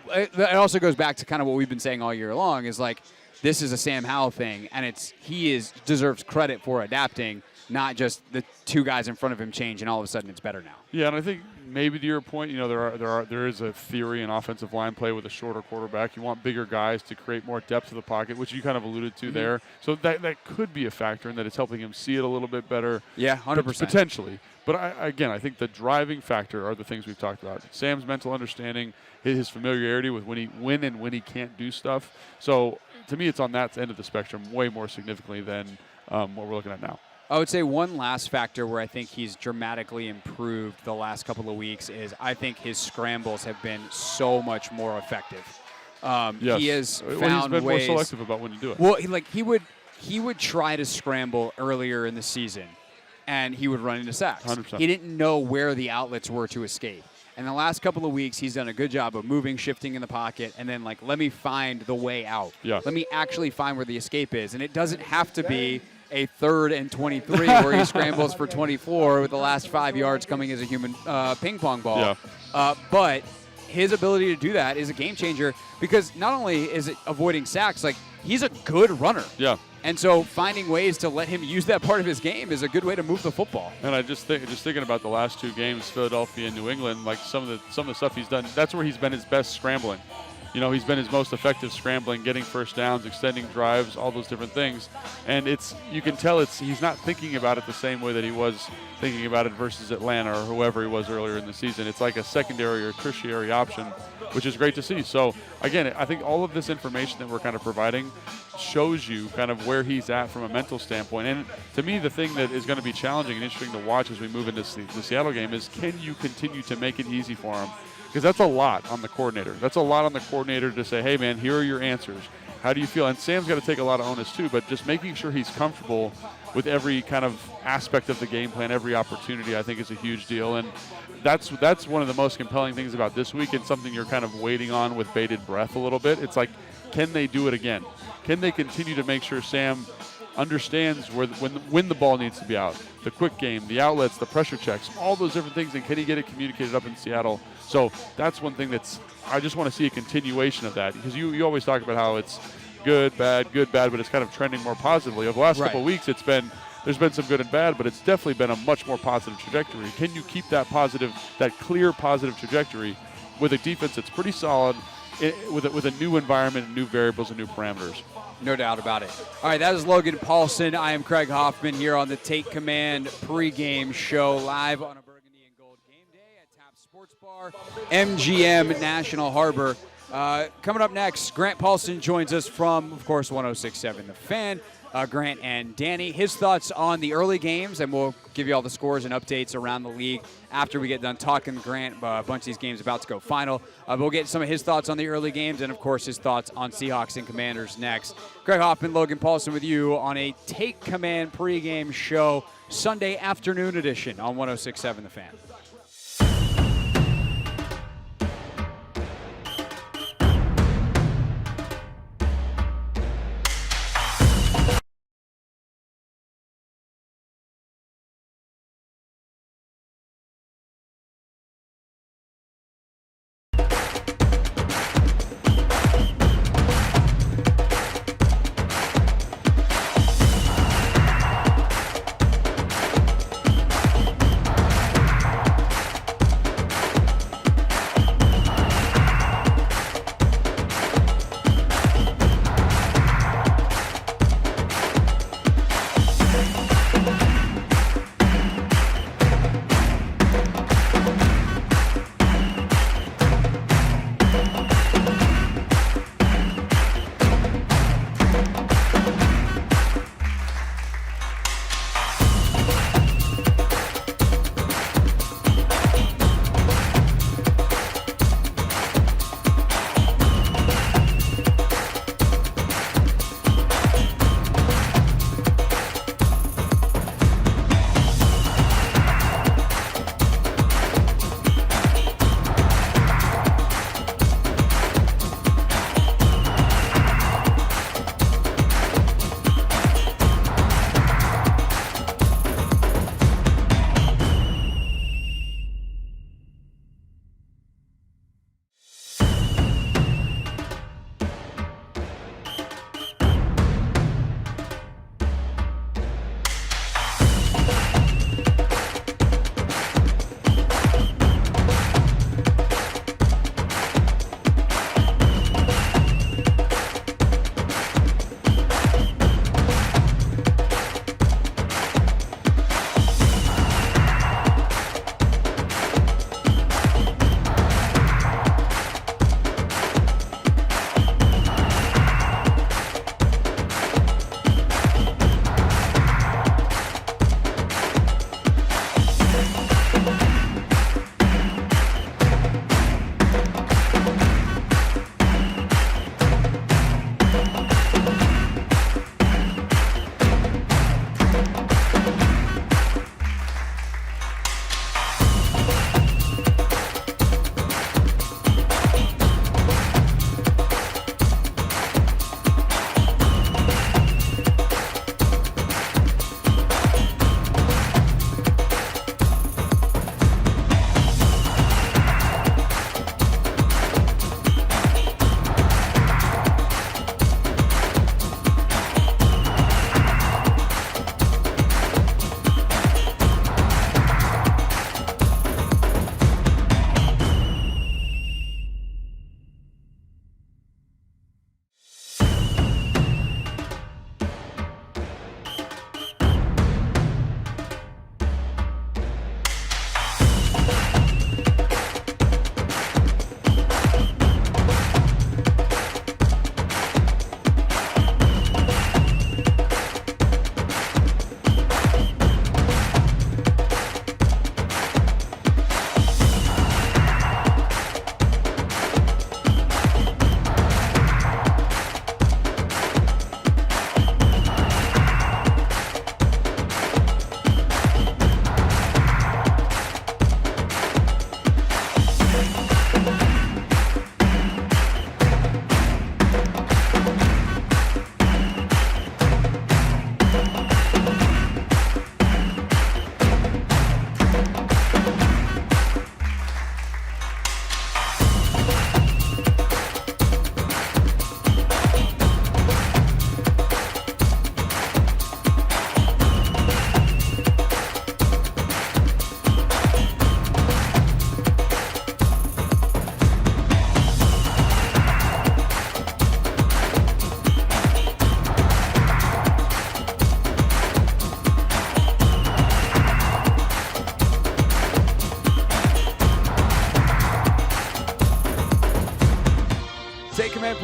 also goes back to kind of what we've been saying all year long is like this is a Sam Howell thing, and he deserves credit for adapting, not just the two guys in front of him change, and all of a sudden it's better now. Yeah, and I think maybe to your point, you know, there is a theory in offensive line play with a shorter quarterback. You want bigger guys to create more depth to the pocket, which you kind of alluded to there. So that could be a factor in that it's helping him see it a little bit better. Yeah, 100%. Potentially. But I think the driving factor are the things we've talked about. Sam's mental understanding, his familiarity with when he can't do stuff. So to me, it's on that end of the spectrum way more significantly than what we're looking at now. I would say one last factor where I think he's dramatically improved the last couple of weeks is I think his scrambles have been so much more effective. Yes. He has he's found been ways. more selective about when to do it. Well, he would try to scramble earlier in the season, and he would run into sacks. 100%. He didn't know where the outlets were to escape. And the last couple of weeks, he's done a good job of moving, shifting in the pocket, and then, let me find the way out. Yeah. Let me actually find where the escape is. And it doesn't have to be a 3rd and 23 where he scrambles for 24 with the last 5 yards coming as a human ping pong ball. Yeah. But his ability to do that is a game changer because not only is it avoiding sacks, he's a good runner. Yeah. And so finding ways to let him use that part of his game is a good way to move the football. And I just thinking about the last 2 games, Philadelphia and New England, some of the stuff he's done, that's where he's been his best scrambling. You know, he's been his most effective scrambling, getting first downs, extending drives, all those different things. And you can tell he's not thinking about it the same way that he was thinking about it versus Atlanta or whoever he was earlier in the season. It's like a secondary or tertiary option, which is great to see. So, again, I think all of this information that we're kind of providing shows you kind of where he's at from a mental standpoint. And to me, the thing that is going to be challenging and interesting to watch as we move into the Seattle game is can you continue to make it easy for him? Because that's a lot on the coordinator. That's a lot on the coordinator to say, hey, man, here are your answers. How do you feel? And Sam's got to take a lot of onus, too, but just making sure he's comfortable with every kind of aspect of the game plan, every opportunity, I think is a huge deal. And that's one of the most compelling things about this week and something you're kind of waiting on with bated breath a little bit. It's like, can they do it again? Can they continue to make sure Sam understands when the ball needs to be out, the quick game, the outlets, the pressure checks, all those different things, and can he get it communicated up in Seattle? So that's one thing I just want to see a continuation of that because you always talk about how it's good, bad, but it's kind of trending more positively. Over the last couple of weeks, there's been some good and bad, but it's definitely been a much more positive trajectory. Can you keep that clear positive trajectory with a defense that's pretty solid, with a new environment, and new variables, and new parameters? No doubt about it. All right, that is Logan Paulsen. I am Craig Hoffman here on the Take Command pregame show live on a Burgundy and Gold game day at Tap Sports Bar, MGM National Harbor. Coming up next, Grant Paulson joins us from, of course, 106.7 The Fan. Grant and Danny. His thoughts on the early games, and we'll give you all the scores and updates around the league after we get done talking to Grant. A bunch of these games about to go final. We'll get some of his thoughts on the early games and, of course, his thoughts on Seahawks and Commanders next. Greg Hoffman, Logan Paulsen with you on a Take Command pregame show, Sunday afternoon edition on 106.7 The Fan.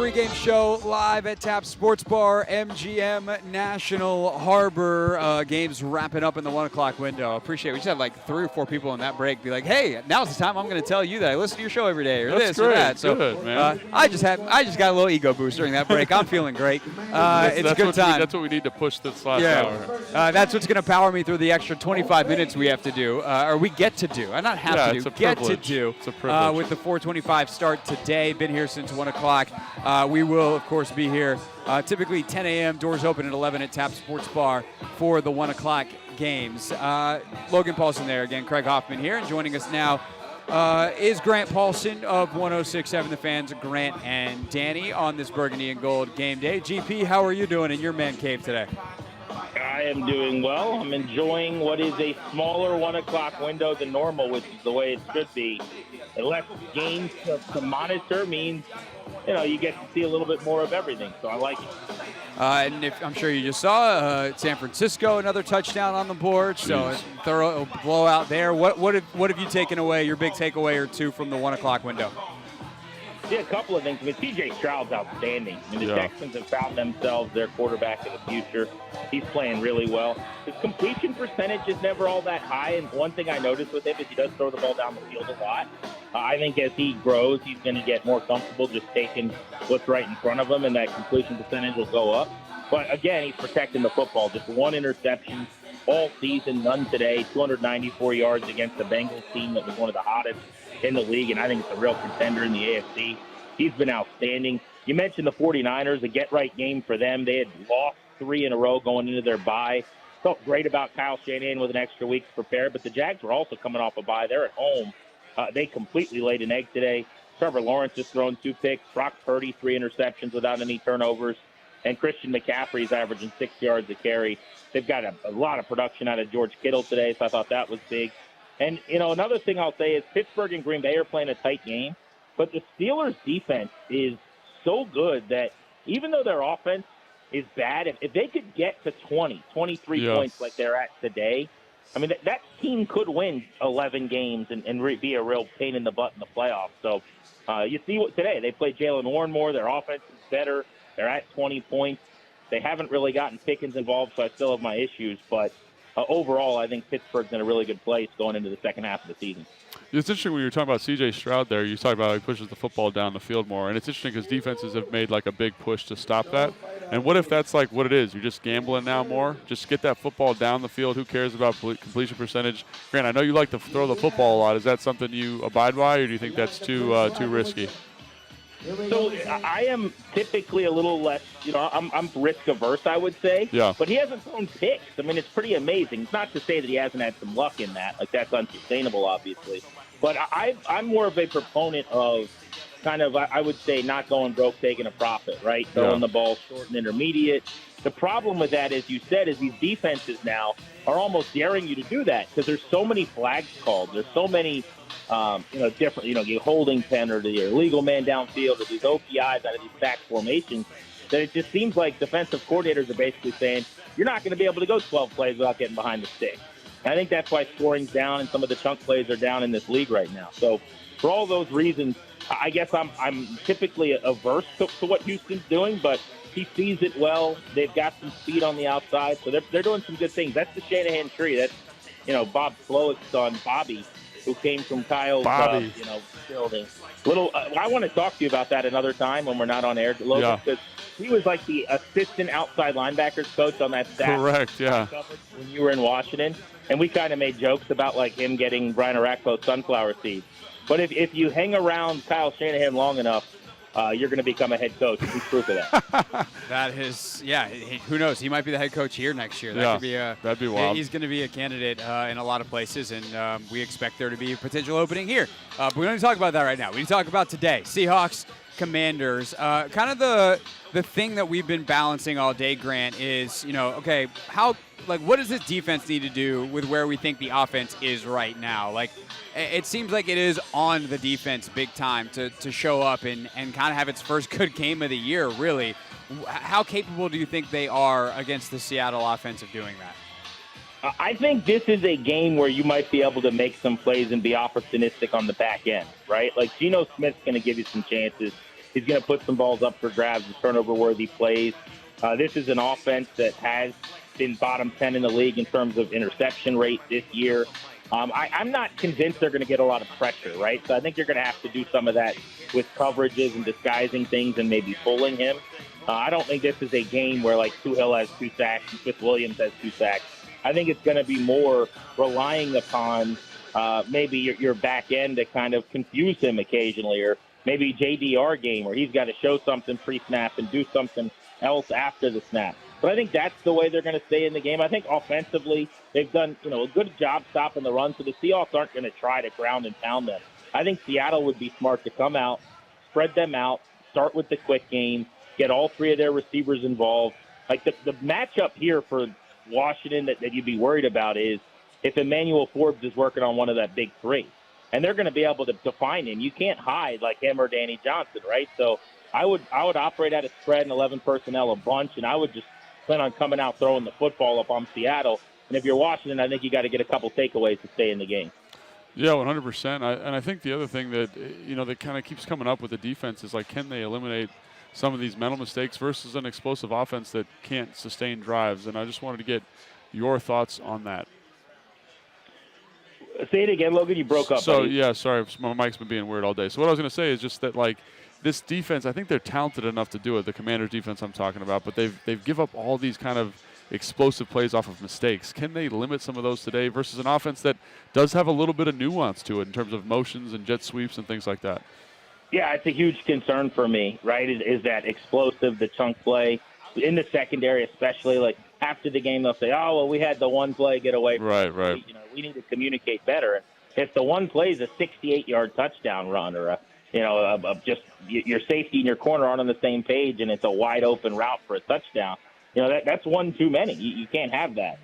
pregame show live at Tap Sports Bar, MGM National Harbor. Games wrapping up in the 1 o'clock window. Appreciate it. We just had like 3 or 4 people in that break be like, hey, now's the time I'm going to tell you that I listen to your show every day, or That's this great. or that. So Good, man. I just got a little ego boost during that break. I'm feeling great. It's a good time. That's what we need to push this last hour. That's what's going to power me through the extra 25 minutes we have to do, or we get to do. I not have to do, get to do. It's a privilege. With the 4:25 start today. Been here since 1 o'clock. We will, of course, be here typically 10 a.m. Doors open at 11 at Tap Sports Bar for the 1 o'clock games. Logan Paulsen there again. Craig Hoffman here. And joining us now is Grant Paulson of 106.7 The Fans. Grant and Danny on this Burgundy and Gold game day. GP, how are you doing in your man cave today? I am doing well. I'm enjoying what is a smaller 1 o'clock window than normal, which is the way it should be. And less games to monitor means, you get to see a little bit more of everything. So I like it. And I'm sure you just saw San Francisco, another touchdown on the board. So a thorough blowout there. What have you taken away, your big takeaway or two from the 1 o'clock window? Yeah, a couple of things. I mean, C.J. Stroud's outstanding. The Texans have found themselves their quarterback of the future. He's playing really well. His completion percentage is never all that high, and one thing I noticed with him is he does throw the ball down the field a lot. I think as he grows, he's going to get more comfortable just taking what's right in front of him, and that completion percentage will go up. But, again, he's protecting the football. Just 1 interception all season, none today, 294 yards against the Bengals team that was one of the hottest in the league, and I think it's a real contender in the AFC. He's been outstanding. You mentioned the 49ers, a get-right game for them. They had lost 3 in a row going into their bye. Felt great about Kyle Shanahan with an extra week to prepare, but the Jags were also coming off a bye. They're at home. They completely laid an egg today. Trevor Lawrence has thrown 2 picks. Brock Purdy, 3 interceptions without any turnovers. And Christian McCaffrey's averaging 6 yards a carry. They've got a lot of production out of George Kittle today, so I thought that was big. And, another thing I'll say is Pittsburgh and Green Bay are playing a tight game, but the Steelers' defense is so good that even though their offense is bad, if they could get to 23 points like they're at today, I mean, that team could win 11 games and be a real pain in the butt in the playoffs. So you see what today. They played Jalen Warren more. Their offense is better. They're at 20 points. They haven't really gotten Pickens involved, so I still have my issues. But overall, I think Pittsburgh's in a really good place going into the second half of the season. It's interesting when you were talking about C.J. Stroud there. You talk about how he pushes the football down the field more. And it's interesting because defenses have made like a big push to stop that. And what if that's like what it is? You're just gambling now more? Just get that football down the field. Who cares about completion percentage? Grant, I know you like to throw the football a lot. Is that something you abide by, or do you think that's too risky? So I am typically a little less, I'm risk averse, I would say. Yeah. But he hasn't thrown picks. I mean, it's pretty amazing. It's not to say that he hasn't had some luck in that. Like, that's unsustainable, obviously. But I'm more of a proponent of kind of, I would say, not going broke, taking a profit, right? Throwing the ball short and intermediate. The problem with that, as you said, is these defenses now are almost daring you to do that because there's so many flags called. There's so many different, you holding pen or the illegal man downfield or these OPIs out of these sack formations that it just seems like defensive coordinators are basically saying, you're not going to be able to go 12 plays without getting behind the stick. And I think that's why scoring's down and some of the chunk plays are down in this league right now. So for all those reasons, I guess I'm typically averse to what Houston's doing, but he sees it well. They've got some speed on the outside, so they're doing some good things. That's the Shanahan tree. That's, Bob Slowick's son, Bobby, who came from Kyle's, building. I want to talk to you about that another time when we're not on air, Logan, because he was like the assistant outside linebackers coach on that staff. Correct, yeah. When you were in Washington, and we kind of made jokes about like him getting Brian Orakpo's sunflower seeds. But if you hang around Kyle Shanahan long enough, you're going to become a head coach. He's proof of that. That is, who knows? He might be the head coach here next year. That could be that'd be wild. He's going to be a candidate in a lot of places, and we expect there to be a potential opening here. But we don't need to talk about that right now. We need to talk about today. Seahawks, Commanders. Kind of the thing that we've been balancing all day, Grant, is, what does this defense need to do with where we think the offense is right now? Like, it seems like it is on the defense big time to show up and kind of have its first good game of the year, really. How capable do you think they are against the Seattle offense of doing that? I think this is a game where you might be able to make some plays and be opportunistic on the back end, right? Like, Geno Smith's going to give you some chances. He's going to put some balls up for grabs and turnover-worthy plays. This is an offense that has been bottom 10 in the league in terms of interception rate this year. I'm not convinced they're going to get a lot of pressure, right? So I think you're going to have to do some of that with coverages and disguising things and maybe fooling him. I don't think this is a game where, like, Tuhill has 2 sacks and Smith Williams has 2 sacks. I think it's going to be more relying upon maybe your back end to kind of confuse him occasionally, or maybe JDR game where he's got to show something pre-snap and do something else after the snap. But I think that's the way they're going to stay in the game. I think offensively they've done a good job stopping the run, so the Seahawks aren't going to try to ground and pound them. I think Seattle would be smart to come out, spread them out, start with the quick game, get all 3 of their receivers involved. Like the matchup here for Washington that you'd be worried about is if Emmanuel Forbes is working on one of that big 3. And they're going to be able to find him. You can't hide like him or Danny Johnson, right? So I would operate at a spread and 11 personnel a bunch, and I would just plan on coming out throwing the football up on Seattle. And if you're Washington, I think you got to get a couple takeaways to stay in the game. Yeah, 100%. And I think the other thing that, that kind of keeps coming up with the defense is, like, can they eliminate some of these mental mistakes versus an explosive offense that can't sustain drives? And I just wanted to get your thoughts on that. Say it again, Logan. You broke up. So, buddy. yeah, sorry. My mic's been being weird all day. So what I was going to say is just that, like, this defense, I think they're talented enough to do it, the Commanders' defense I'm talking about, but they've give up all these kind of explosive plays off of mistakes. Can they limit some of those today versus an offense that does have a little bit of nuance to it in terms of motions and jet sweeps and things like that? Yeah, it's a huge concern for me, right, is that explosive, the chunk play in the secondary especially. Like, after the game, they'll say, oh, well, we had the one play get away from us. Right. We need to communicate better. If the one play is a 68-yard touchdown run or just your safety and your corner aren't on the same page and it's a wide-open route for a touchdown, that's one too many. You can't have that.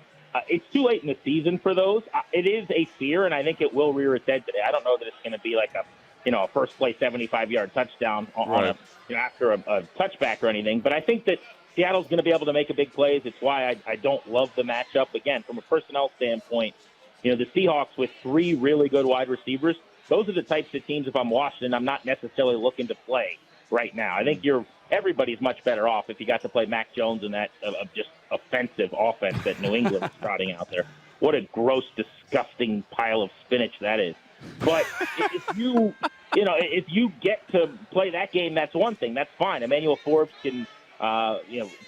It's too late in the season for those. It is a fear, and I think it will rear its head today. I don't know that it's going to be like a first play 75-yard touchdown on after a touchback or anything. But I think that Seattle's going to be able to make a big plays. It's why I don't love the matchup. Again, from a personnel standpoint, the Seahawks with 3 really good wide receivers, those are the types of teams, if I'm Washington, I'm not necessarily looking to play right now. I think everybody's much better off if you got to play Mac Jones and that just offensive offense that New England is trotting out there. What a gross, disgusting pile of spinach that is. But if you get to play that game, that's one thing. That's fine. Emmanuel Forbes can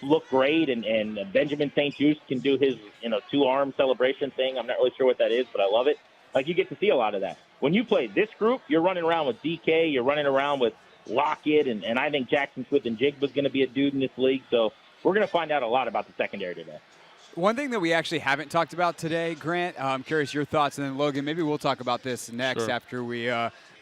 look great, and Benjamin St. Juste can do his 2-arm celebration thing. I'm not really sure what that is, but I love it. Like, you get to see a lot of that. When you play this group, you're running around with DK, you're running around with Lockett, and I think Jackson Smith and Jigba's going to be a dude in this league. So we're going to find out a lot about the secondary today. One thing that we actually haven't talked about today, Grant, I'm curious your thoughts, and then Logan, maybe we'll talk about this next after we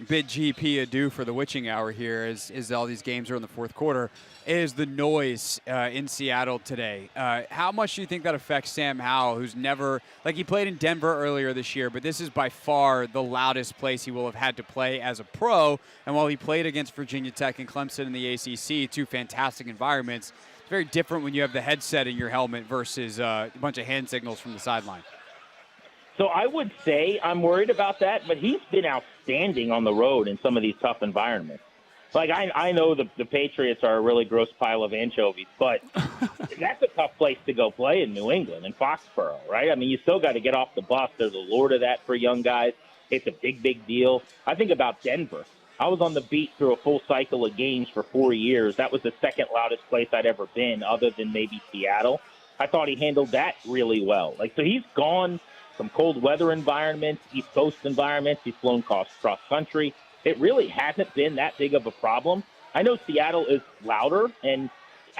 bid GP adieu for the witching hour here as all these games are in the fourth quarter, is the noise in Seattle today. How much do you think that affects Sam Howell, who's never – like, he played in Denver earlier this year, but this is by far the loudest place he will have had to play as a pro. And while he played against Virginia Tech and Clemson in the ACC, 2 fantastic environments, it's very different when you have the headset in your helmet versus a bunch of hand signals from the sideline. So I would say I'm worried about that, but he's been outstanding on the road in some of these tough environments. Like, I know the Patriots are a really gross pile of anchovies, but that's a tough place to go play in New England and Foxborough, right? I mean, you still got to get off the bus. There's a lure to that for young guys. It's a big, big deal. I think about Denver. I was on the beat through a full cycle of games for 4 years. That was the second loudest place I'd ever been, other than maybe Seattle. I thought he handled that really well. Like, so he's gone from cold weather environments, East Coast environments. He's flown cross country. It really hasn't been that big of a problem. I know Seattle is louder, and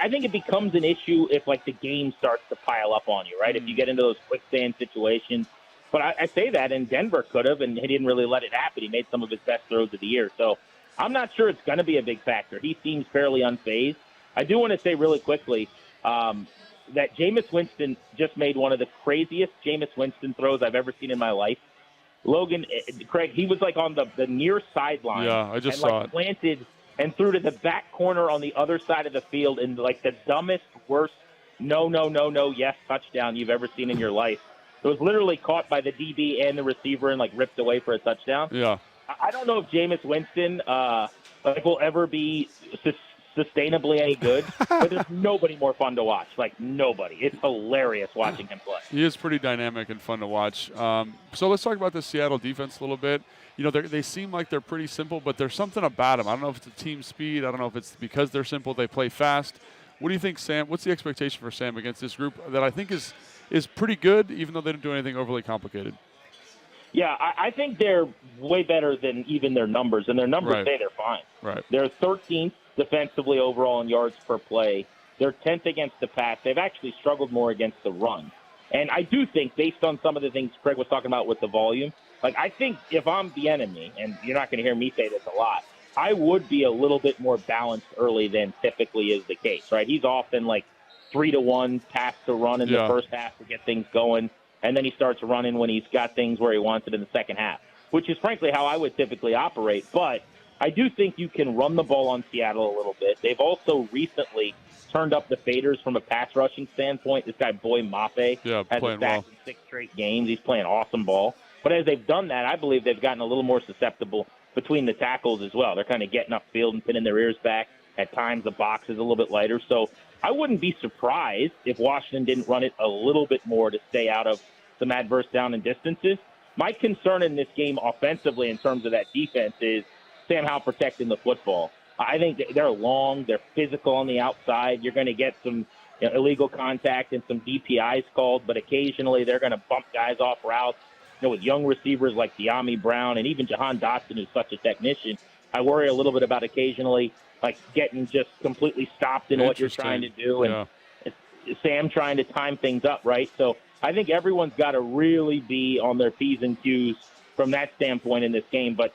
I think it becomes an issue if, like, the game starts to pile up on you, right? If you get into those quicksand situations. But I say that, and Denver could have, and he didn't really let it happen. He made some of his best throws of the year. So I'm not sure it's going to be a big factor. He seems fairly unfazed. I do want to say really quickly that Jameis Winston just made one of the craziest Jameis Winston throws I've ever seen in my life. Logan, Craig, he was like on the near sideline. Yeah, I just and saw it. Planted and threw to the back corner on the other side of the field in like the dumbest, worst, yes touchdown you've ever seen in your life. It was literally caught by the DB and the receiver and like ripped away for a touchdown. Yeah. I don't know if Jameis Winston will ever be sustainably any good, but there's nobody more fun to watch. Like, nobody. It's hilarious watching him play. He is pretty dynamic and fun to watch. So let's talk about the Seattle defense a little bit. You know, they seem like they're pretty simple, but there's something about them. I don't know if it's the team speed. I don't know if it's because they're simple, they play fast. What do you think, Sam? What's the expectation for Sam against this group that I think is pretty good, even though they don't do anything overly complicated? Yeah, I think they're way better than even their numbers, and their numbers say they're fine. Right. They're 13th defensively overall in yards per play. They're 10th against the pass. They've actually struggled more against the run. And I do think, based on some of the things Craig was talking about with the volume, like, I think if I'm the enemy, and you're not going to hear me say this a lot, I would be a little bit more balanced early than typically is the case, right? He's often like 3-1 pass to run in the first half to get things going, and then he starts running when he's got things where he wants it in the second half, which is frankly how I would typically operate. But I do think you can run the ball on Seattle a little bit. They've also recently turned up the faders from a pass rushing standpoint. This guy, Boy Mafe, has a sack in 6 straight games. He's playing awesome ball. But as they've done that, I believe they've gotten a little more susceptible between the tackles as well. They're kind of getting upfield and pinning their ears back. At times, the box is a little bit lighter. So I wouldn't be surprised if Washington didn't run it a little bit more to stay out of some adverse down and distances. My concern in this game offensively in terms of that defense is Sam Howell protecting the football. I think they're long, they're physical on the outside. You're going to get some illegal contact and some DPIs called, but occasionally they're going to bump guys off routes. With young receivers like De'Ami Brown and even Jahan Dotson, who's such a technician, I worry a little bit about occasionally like getting just completely stopped in what you're trying to do, and Sam trying to time things up, right? So I think everyone's got to really be on their P's and Q's from that standpoint in this game. But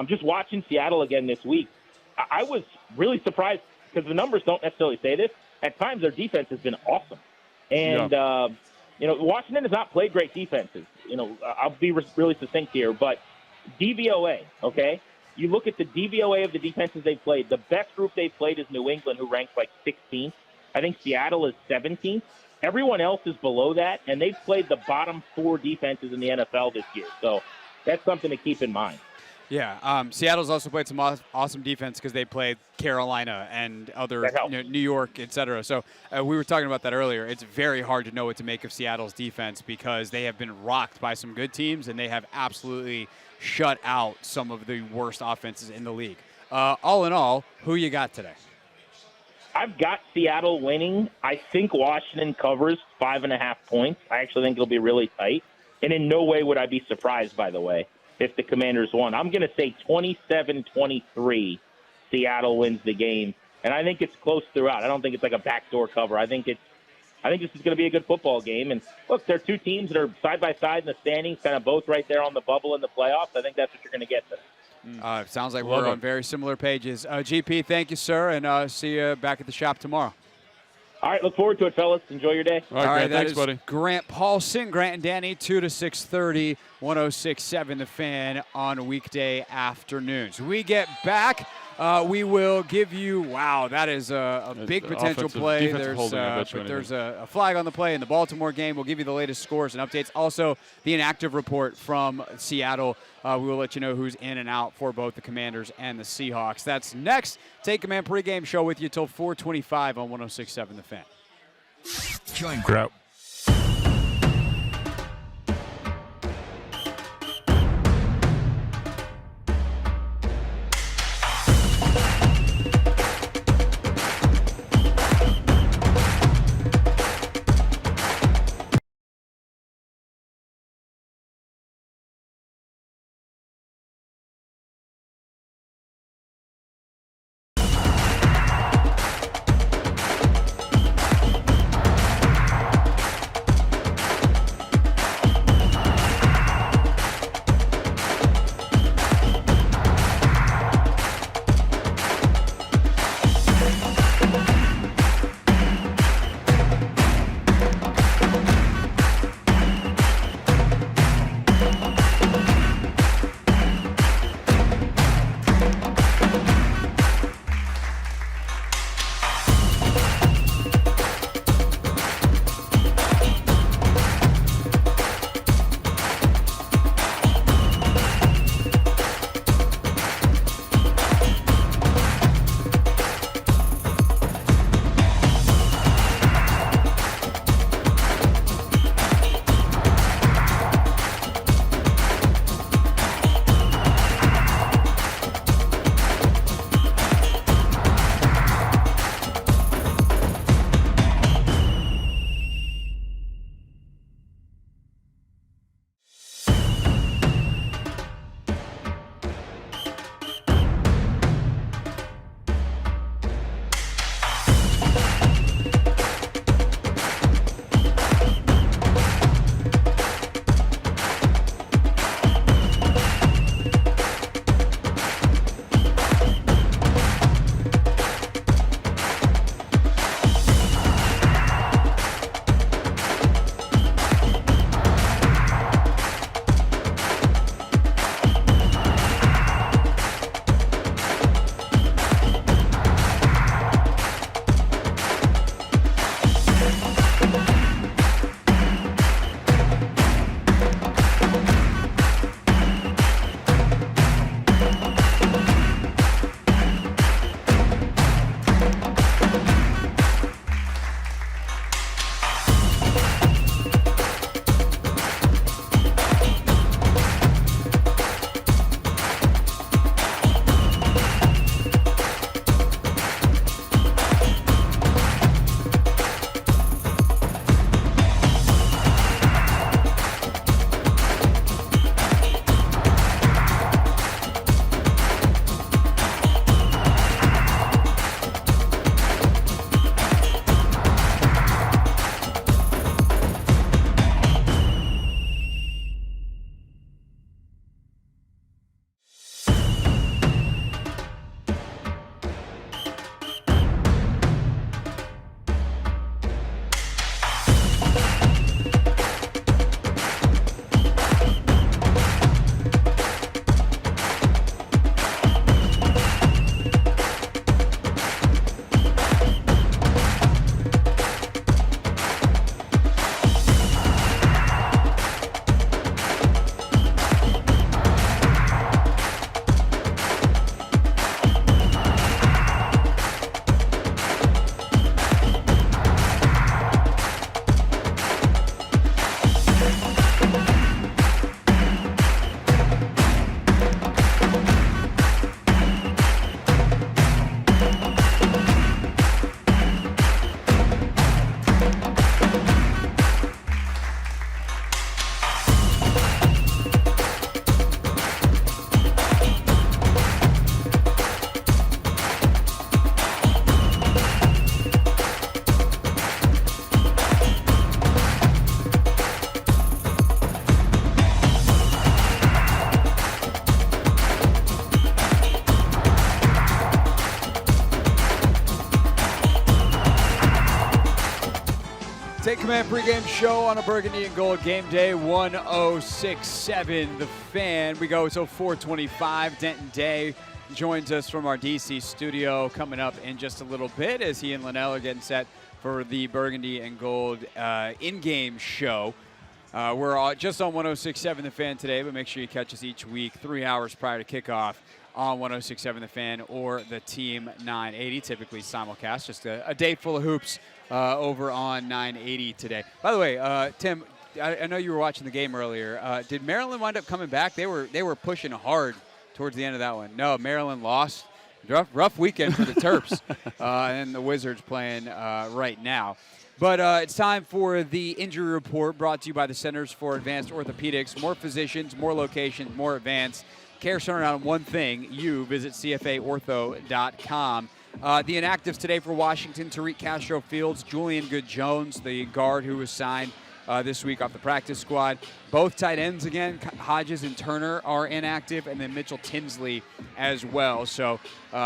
just watching Seattle again this week, I was really surprised because the numbers don't necessarily say this. At times, their defense has been awesome. And, Washington has not played great defenses. I'll be really succinct here, but DVOA, okay? You look at the DVOA of the defenses they've played. The best group they've played is New England, who ranks like 16th. I think Seattle is 17th. Everyone else is below that, and they've played the bottom 4 defenses in the NFL this year. So that's something to keep in mind. Yeah, Seattle's also played some awesome defense because they played Carolina and other New York, et cetera. So we were talking about that earlier. It's very hard to know what to make of Seattle's defense because they have been rocked by some good teams and they have absolutely shut out some of the worst offenses in the league. All in all, who you got today? I've got Seattle winning. I think Washington covers 5.5 points. I actually think it'll be really tight. And in no way would I be surprised, by the way, if the Commanders won. I'm going to say 27-23, Seattle wins the game. And I think it's close throughout. I don't think it's like a backdoor cover. I think this is going to be a good football game. And look, they're two teams that are side by side in the standings, kind of both right there on the bubble in the playoffs. I think that's what you're going to get today. Sounds like we're on very similar pages. GP, thank you, sir, and see you back at the shop tomorrow. All right, look forward to it, fellas. Enjoy your day. All right, thanks, buddy. Grant Paulson, Grant and Danny, 2 to 6:30, 106.7 The Fan on weekday afternoons. We get back. We will give you, wow, that is a big potential play. There's a flag on the play in the Baltimore game. We'll give you the latest scores and updates. Also, the inactive report from Seattle. We will let you know who's in and out for both the Commanders and the Seahawks. That's next. Take Command pregame show with you till 4:25 on 106.7 The Fan. Join Grout. Command pregame show on a Burgundy and Gold game day 106.7 The Fan. We go till 4:25. Denton Day joins us from our DC studio coming up in just a little bit as he and Linnell are getting set for the Burgundy and Gold in-game show. We're just on 106.7 The Fan today, but make sure you catch us each week 3 hours prior to kickoff on 106.7 The Fan or the Team 980, typically simulcast. Just a day full of hoops over on 980 today. By the way, Tim, I know you were watching the game earlier. Did Maryland wind up coming back? They were pushing hard towards the end of that one. No, Maryland lost. Rough weekend for the Terps and the Wizards playing right now. But it's time for the injury report brought to you by the Centers for Advanced Orthopedics. More physicians, more locations, more advanced care centered on one thing. You visit CFAortho.com. The inactives today for Washington: Tariq Castro Fields, Julian Good-Jones, the guard who was signed this week off the practice squad. Both tight ends again, Hodges and Turner are inactive, and then Mitchell Tinsley as well. So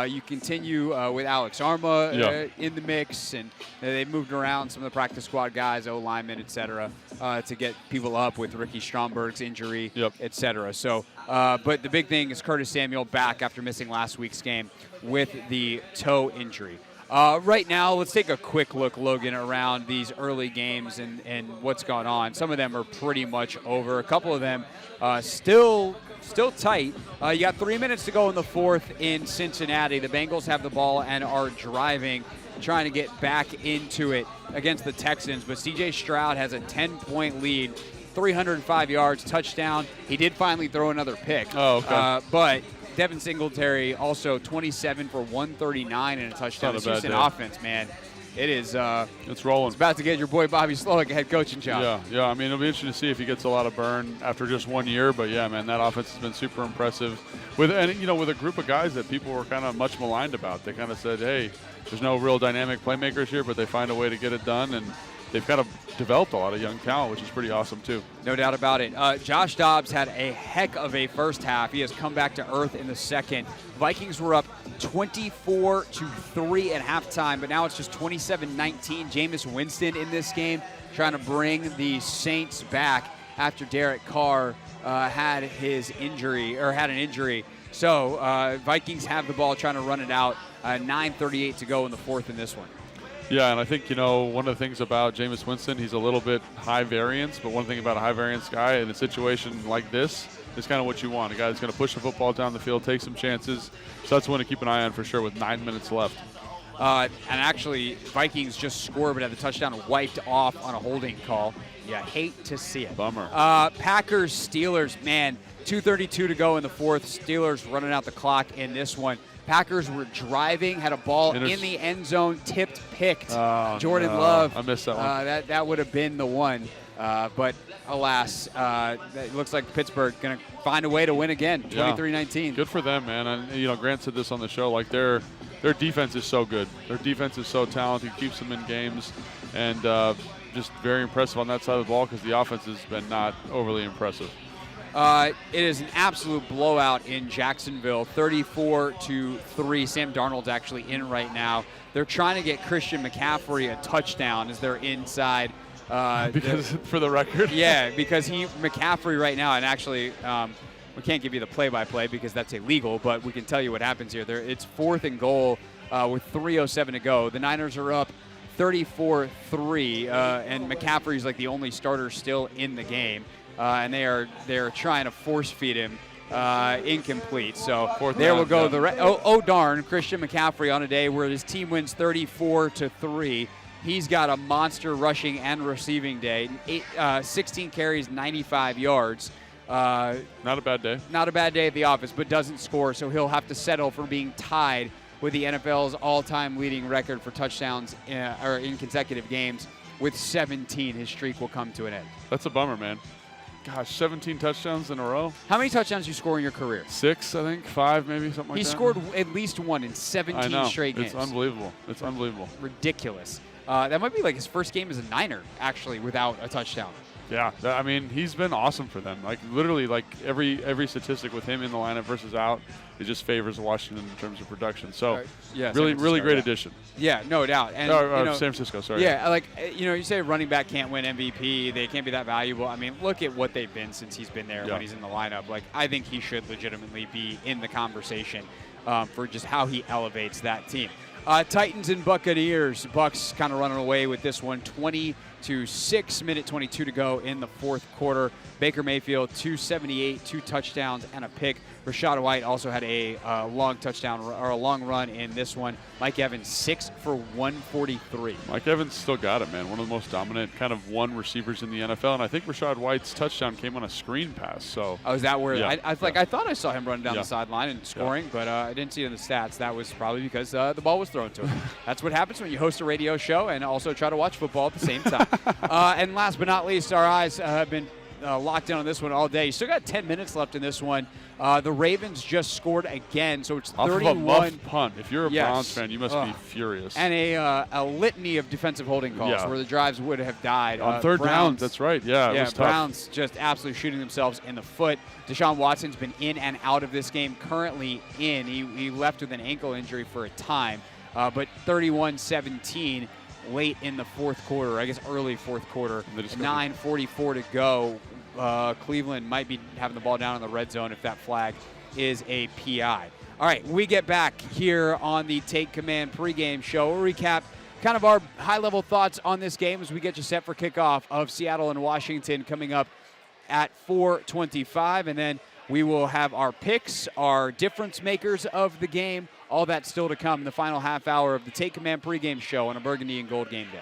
you continue with Alex Arma in the mix, and they've moved around some of the practice squad guys, O-linemen, et cetera, to get people up with Ricky Stromberg's injury, et cetera. So, but the big thing is Curtis Samuel back after missing last week's game with the toe injury. Right now, let's take a quick look, Logan, around these early games and what's going on. Some of them are pretty much over. A couple of them still tight. You got 3 minutes to go in the fourth in Cincinnati. The Bengals have the ball and are driving, trying to get back into it against the Texans. But C.J. Stroud has a 10-point lead, 305 yards, touchdown. He did finally throw another pick. Oh, okay. But Devin Singletary also 27 for 139 and a touchdown. Not a This bad Houston day. offense, man, it is. It's rolling. It's about to get your boy Bobby Slowick a head coaching job. Yeah. I mean, it'll be interesting to see if he gets a lot of burn after just 1 year. But yeah, man, that offense has been super impressive. With a group of guys that people were kind of much maligned about. They kind of said, hey, there's no real dynamic playmakers here, but they find a way to get it done, and they've kind of developed a lot of young talent, which is pretty awesome too. No doubt about it. Josh Dobbs had a heck of a first half. He has come back to earth in the second. Vikings were up 24-3 at halftime, but now it's just 27-19. Jameis Winston in this game trying to bring the Saints back after Derek Carr had an injury. So Vikings have the ball, trying to run it out. 9:38 to go in the fourth in this one. Yeah, and I think, one of the things about Jameis Winston, he's a little bit high variance, but one thing about a high variance guy in a situation like this is kind of what you want. A guy that's going to push the football down the field, take some chances. So that's one to keep an eye on for sure with 9 minutes left. And actually, Vikings just scored, but had the touchdown wiped off on a holding call. Yeah, hate to see it. Bummer. Packers, Steelers, man, 2:32 to go in the fourth. Steelers running out the clock in this one. Packers were driving, had a ball in the end zone, picked. Jordan Love. I missed that one. That would have been the one. But alas, it looks like Pittsburgh going to find a way to win again, 23-19. Good for them, man. And Grant said this on the show, like their defense is so good. Their defense is so talented, keeps them in games, and just very impressive on that side of the ball because the offense has been not overly impressive. It is an absolute blowout in Jacksonville, 34-3. Sam Darnold's actually in right now. They're trying to get Christian McCaffrey a touchdown as they're inside. For the record? Yeah, because McCaffrey right now, and actually we can't give you the play-by-play because that's illegal, but we can tell you what happens here. It's 4th and goal with 3:07 to go. The Niners are up 34-3, and McCaffrey's like the only starter still in the game. And they're trying to force feed him incomplete. So there will go the darn, Christian McCaffrey on a day where his team wins 34-3. He's got a monster rushing and receiving day. 16 carries, 95 yards. Not a bad day. Not a bad day at the office, but doesn't score, so he'll have to settle for being tied with the NFL's all-time leading record for touchdowns in consecutive games. With 17, his streak will come to an end. That's a bummer, man. Gosh, 17 touchdowns in a row. How many touchdowns do you score in your career? 6, I think. 5, maybe, something like that. He scored at least one in 17 straight games. It's unbelievable. It's unbelievable. Ridiculous. That might be like his first game as a Niner, actually, without a touchdown. Yeah, I mean, he's been awesome for them. Like literally, like every statistic with him in the lineup versus out, it just favors Washington in terms of production. So, really great addition. Yeah, no doubt. And San Francisco, sorry. Yeah, like you say, running back can't win MVP. They can't be that valuable. I mean, look at what they've been since he's been there when he's in the lineup. Like, I think he should legitimately be in the conversation for just how he elevates that team. Titans and Buccaneers. Bucs kind of running away with this one, 20-6, minute 22 to go in the fourth quarter. Baker Mayfield, 278, 2 touchdowns and a pick. Rachaad White also had a long touchdown or a long run in this one. Mike Evans, 6 for 143. Mike Evans still got it, man. One of the most dominant kind of one receivers in the NFL, and I think Rachaad White's touchdown came on a screen pass. So, is that where? Yeah. I thought I saw him running down the sideline and scoring, but I didn't see it in the stats. That was probably because the ball was thrown to him. That's what happens when you host a radio show and also try to watch football at the same time. And last but not least, our eyes have been locked in on this one all day. You still got 10 minutes left in this one. The Ravens just scored again, so it's 31. Off of a muffed punt. If you're a Browns fan, you must be furious. And a litany of defensive holding calls where the drives would have died. On third downs, that's right. Yeah, it was tough. Browns just absolutely shooting themselves in the foot. Deshaun Watson's been in and out of this game, currently in. He left with an ankle injury for a time, but 31-17 late in the fourth quarter, I guess early fourth quarter, 9:44 to go. Cleveland might be having the ball down in the red zone if that flag is a PI. All right, we get back here on the Take Command pregame show. We'll recap kind of our high-level thoughts on this game as we get you set for kickoff of Seattle and Washington coming up at 4:25, and then we will have our picks, our difference makers of the game, all that still to come in the final half hour of the Take Command pregame show on a Burgundy and Gold game day.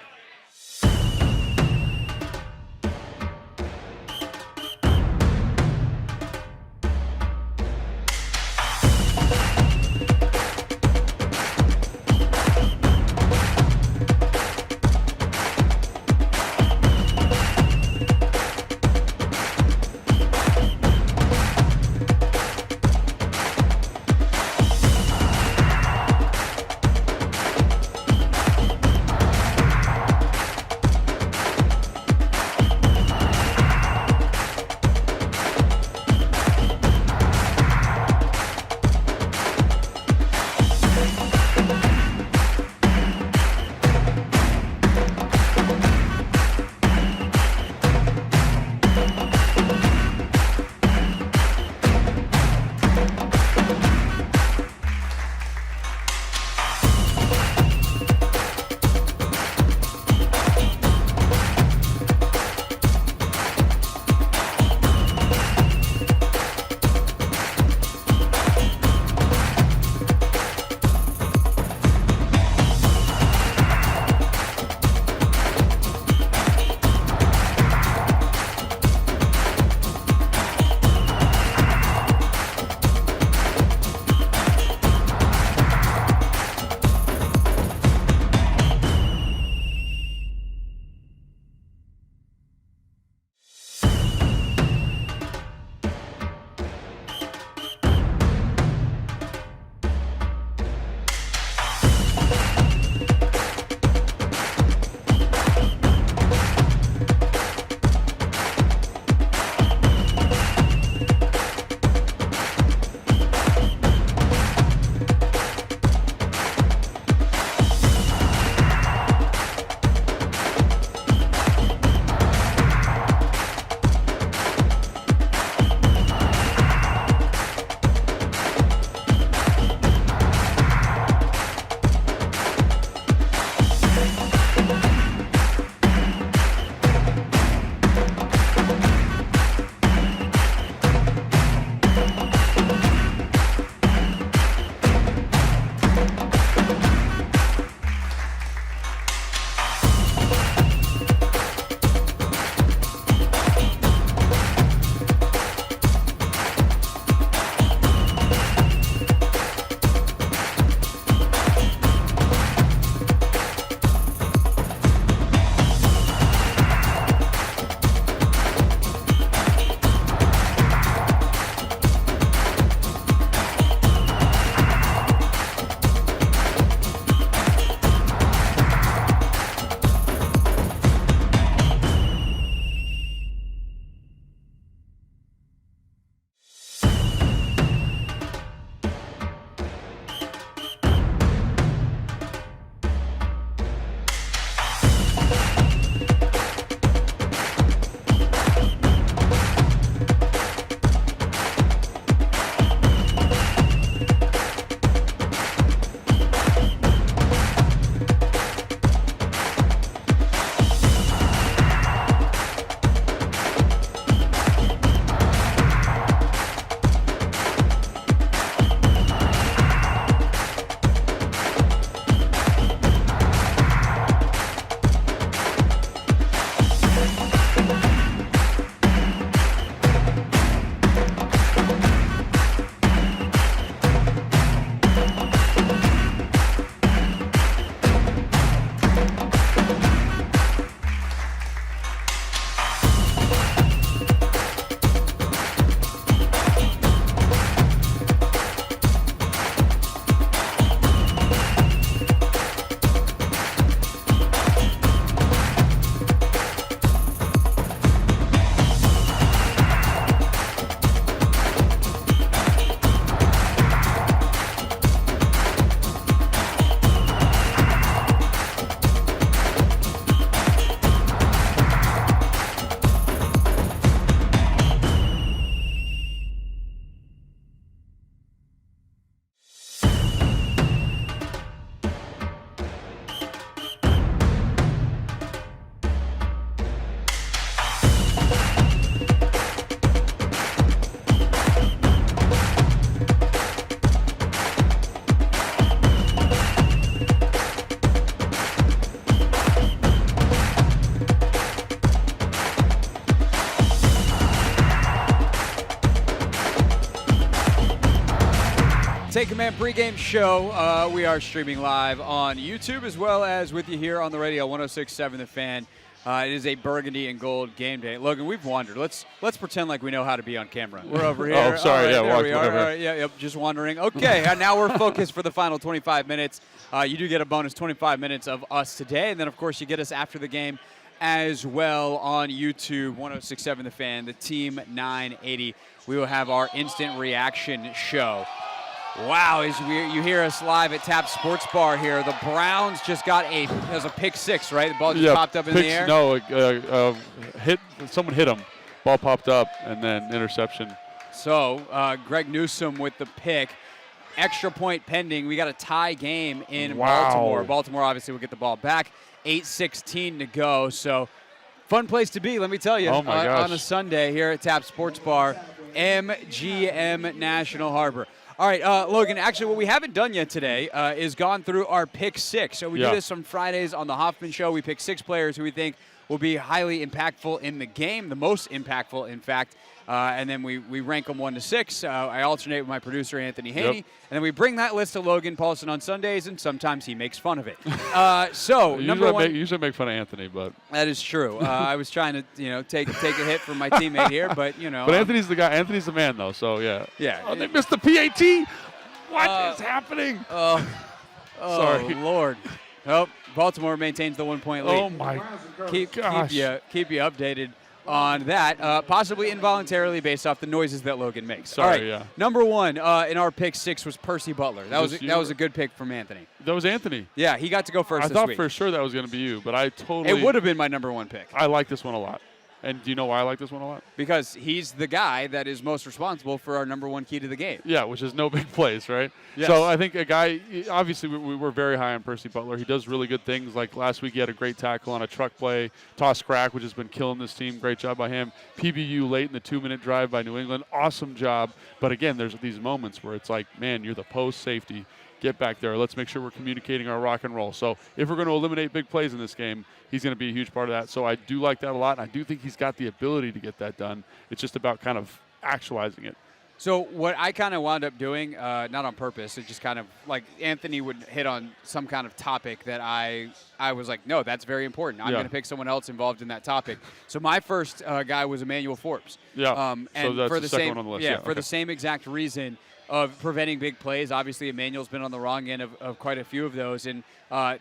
Take Command pregame show. We are streaming live on YouTube as well as with you here on the radio, 106.7 The Fan. It is a burgundy and gold game day. Logan, we've wandered. Let's pretend like we know how to be on camera. We're over here. Oh, sorry. Right, yeah, there we are. over. Yep, just wandering. Okay, now we're focused for the final 25 minutes. You do get a bonus 25 minutes of us today, and then, of course, you get us after the game as well on YouTube, 106.7 The Fan, the Team 980. We will have our instant reaction show. Wow, you hear us live at Tap Sports Bar here. The Browns just got it was a pick six, right? The ball just popped up in the air? No, someone hit him. Ball popped up, and then interception. So Greg Newsome with the pick. Extra point pending. We got a tie game in Baltimore. Baltimore obviously will get the ball back. 8:16 to go. So fun place to be, let me tell you. Oh my gosh. On a Sunday here at Tap Sports Bar, MGM National Harbor. All right, Logan, actually what we haven't done yet today is gone through our pick six. So we do this on Fridays on the Hoffman Show. We pick 6 players who we think will be highly impactful in the game, the most impactful, in fact. And then we rank them 1 to 6. I alternate with my producer, Anthony Haney. And then we bring that list to Logan Paulson on Sundays, and sometimes he makes fun of it. So, number one. You usually make fun of Anthony, but. That is true. I was trying to, take a hit from my teammate here, but, But Anthony's the guy. Anthony's the man, though, so, yeah. Yeah. Oh, they missed the PAT. What is happening? Sorry. Lord. Oh, Baltimore maintains the 1-point lead. Oh, my gosh. Keep you updated on that, possibly involuntarily based off the noises that Logan makes. Sorry, all right, number one in our pick 6 was Percy Butler. That was a good pick from Anthony. That was Anthony. Yeah, he got to go first I this thought week. for sure that was going to be you, but I totally. It would have been my number 1 pick. I like this one a lot. And do you know why I like this one a lot? Because he's the guy that is most responsible for our number 1 key to the game. Yeah, which is no big plays, right? Yes. So I think a guy, obviously we were very high on Percy Butler. He does really good things. Like last week he had a great tackle on a truck play, toss crack, which has been killing this team. Great job by him. PBU late in the 2-minute drive by New England. Awesome job. But again, there's these moments where it's like, man, you're the post safety. Get back there. Let's make sure we're communicating our rock and roll. So if we're going to eliminate big plays in this game, he's going to be a huge part of that. So I do like that a lot, and I do think he's got the ability to get that done. It's just about kind of actualizing it. So what I kind of wound up doing, not on purpose, it just kind of like Anthony would hit on some kind of topic that I was like, no, that's very important. I'm going to pick someone else involved in that topic. So my first guy was Emmanuel Forbes. Yeah. And so that's for the second one on the list. For the same exact reason of preventing big plays. Obviously, Emmanuel's been on the wrong end of quite a few of those. And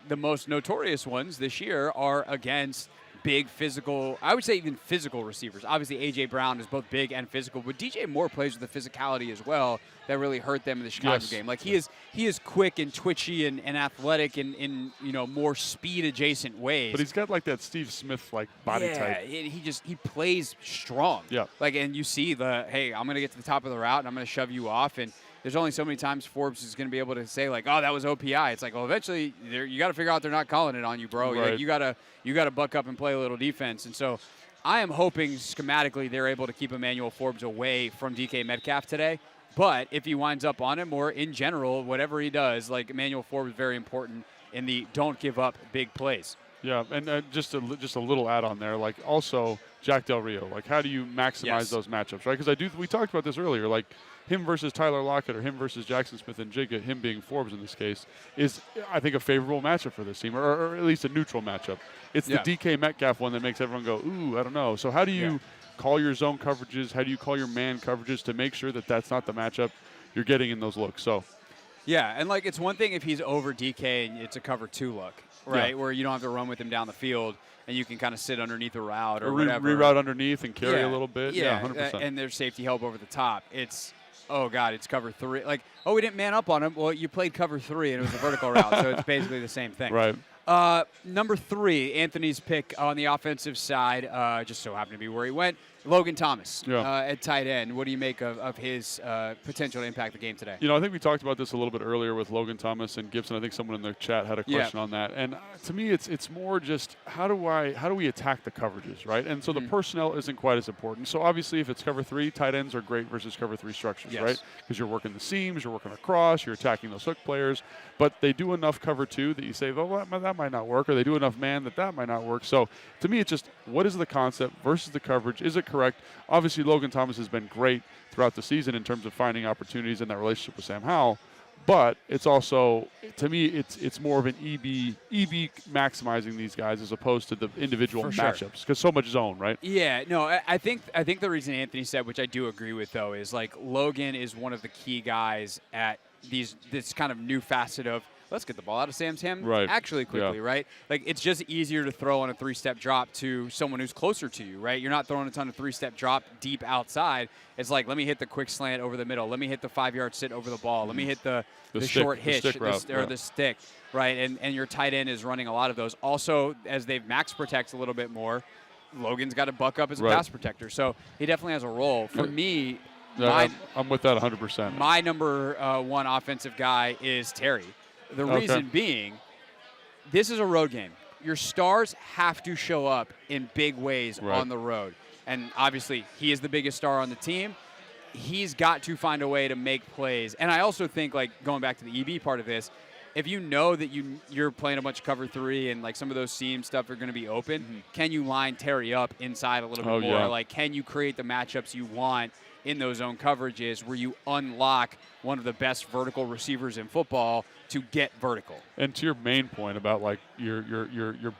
the most notorious ones this year are against big physical, I would say even physical receivers. Obviously, A.J. Brown is both big and physical, but DJ Moore plays with the physicality as well that really hurt them in the Chicago game. Like he is quick and twitchy and athletic in more speed adjacent ways. But he's got like that Steve Smith like body type. Yeah, he plays strong. Yeah. Like, and you see hey, I'm going to get to the top of the route and I'm going to shove you off. And there's only so many times Forbes is going to be able to say like, oh, that was OPI. It's like, well, eventually you got to figure out they're not calling it on you, bro. Right. You got to buck up and play a little defense. And so I am hoping schematically they're able to keep Emmanuel Forbes away from DK Metcalf today. But if he winds up on him, or in general, whatever he does, like Emmanuel Forbes is very important in the don't give up big plays. Yeah, and just a little add-on there. Like also Jack Del Rio. Like how do you maximize those matchups, right? Because we talked about this earlier. Like him versus Tyler Lockett or him versus Jackson Smith and Jigga, him being Forbes in this case, is I think a favorable matchup for this team, or at least a neutral matchup. It's the DK Metcalf one that makes everyone go, ooh, I don't know. So how do you call your zone coverages? How do you call your man coverages to make sure that that's not the matchup you're getting in those looks? So. Yeah, and like it's one thing if he's over DK and it's a cover 2 look, right, where you don't have to run with him down the field and you can kind of sit underneath a route or whatever. Reroute underneath and carry a little bit. Yeah, 100%. And there's safety help over the top. It's, oh, God, it's cover 3. Like, oh, we didn't man up on him. Well, you played cover 3 and it was a vertical route, so it's basically the same thing. Right. Number 3, Anthony's pick on the offensive side, just so happened to be where he went. Logan Thomas at tight end. What do you make of his potential to impact the game today? I think we talked about this a little bit earlier with Logan Thomas and Gibson. I think someone in the chat had a question on that. And to me, it's more just how do we attack the coverages, right? And so the personnel isn't quite as important. So obviously, if it's cover 3, tight ends are great versus cover 3 structures, right? Because you're working the seams, you're working across, you're attacking those hook players. But they do enough cover 2 that you say, oh, that might not work, or they do enough man that might not work. So to me, it's just what is the concept versus the coverage? Is it correct? Obviously, Logan Thomas has been great throughout the season in terms of finding opportunities in that relationship with Sam Howell. But it's also, to me, it's more of an EB maximizing these guys as opposed to the individual matchups because so much zone, right? Yeah, no, I think the reason Anthony said, which I do agree with though, is like Logan is one of the key guys at this kind of new facet of let's get the ball out of Sam's hand actually quickly, right? Like it's just easier to throw on a 3-step drop to someone who's closer to you, right? You're not throwing a ton of 3-step drop deep outside. It's like, let me hit the quick slant over the middle. Let me hit the 5-yard sit over the ball. Let me hit the short hitch the stick, right? And your tight end is running a lot of those. Also, as they've max protect a little bit more, Logan's got to buck up as a pass protector. So he definitely has a role. For me, I'm with that 100%. My number one offensive guy is Terry. The reason being, this is a road game. Your stars have to show up in big ways on the road. And obviously, he is the biggest star on the team. He's got to find a way to make plays. And I also think, like, going back to the EB part of this, if you know that you're playing a bunch of cover 3 and, like, some of those seam stuff are going to be open, can you line Terry up inside a little bit more? Yeah. Like, can you create the matchups you want in those zone coverages where you unlock one of the best vertical receivers in football to get vertical? And to your main point about like your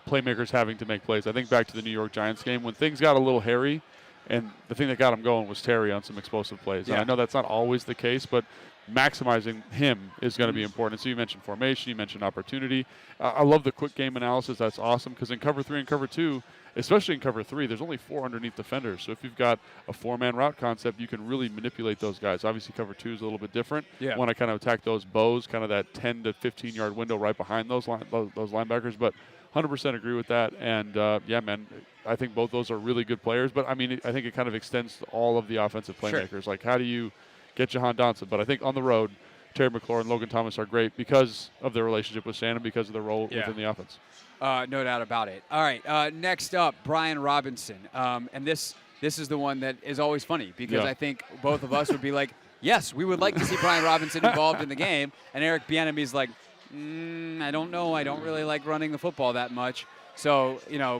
playmakers having to make plays, I think back to the New York Giants game when things got a little hairy, and the thing that got him going was Terry on some explosive plays. And I know that's not always the case, but maximizing him is going to be important. So you mentioned formation, you mentioned opportunity. I love the quick game analysis. That's awesome because in cover 3 and cover 2, especially in cover 3, there's only 4 underneath defenders. So if you've got a 4-man route concept, you can really manipulate those guys. Obviously, cover 2 is a little bit different. Yeah. Want to kind of attack those bows, kind of that 10 to 15-yard window right behind those linebackers. But 100% agree with that. And, yeah, man, I think both those are really good players. But, I mean, I think it kind of extends to all of the offensive playmakers. Like, how do you get Jahan Dotson? But I think on the road, Terry McLaurin and Logan Thomas are great because of their relationship with Shannon, because of their role within the offense. No doubt about it. All right, next up, Brian Robinson. And this is the one that is always funny because I think both of us would be like, yes, we would like to see Brian Robinson involved in the game. And Eric Bieniemy's like, I don't know. I don't really like running the football that much. So,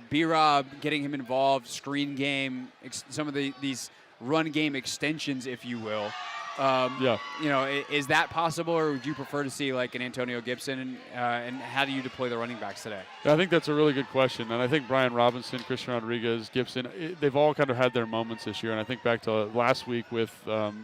B-Rob, getting him involved, screen game, some of these run game extensions, if you will. Is that possible, or would you prefer to see like an Antonio Gibson? And how do you deploy the running backs today? Yeah, I think that's a really good question. And I think Brian Robinson, Christian Rodriguez, Gibson, they've all kind of had their moments this year. And I think back to last week with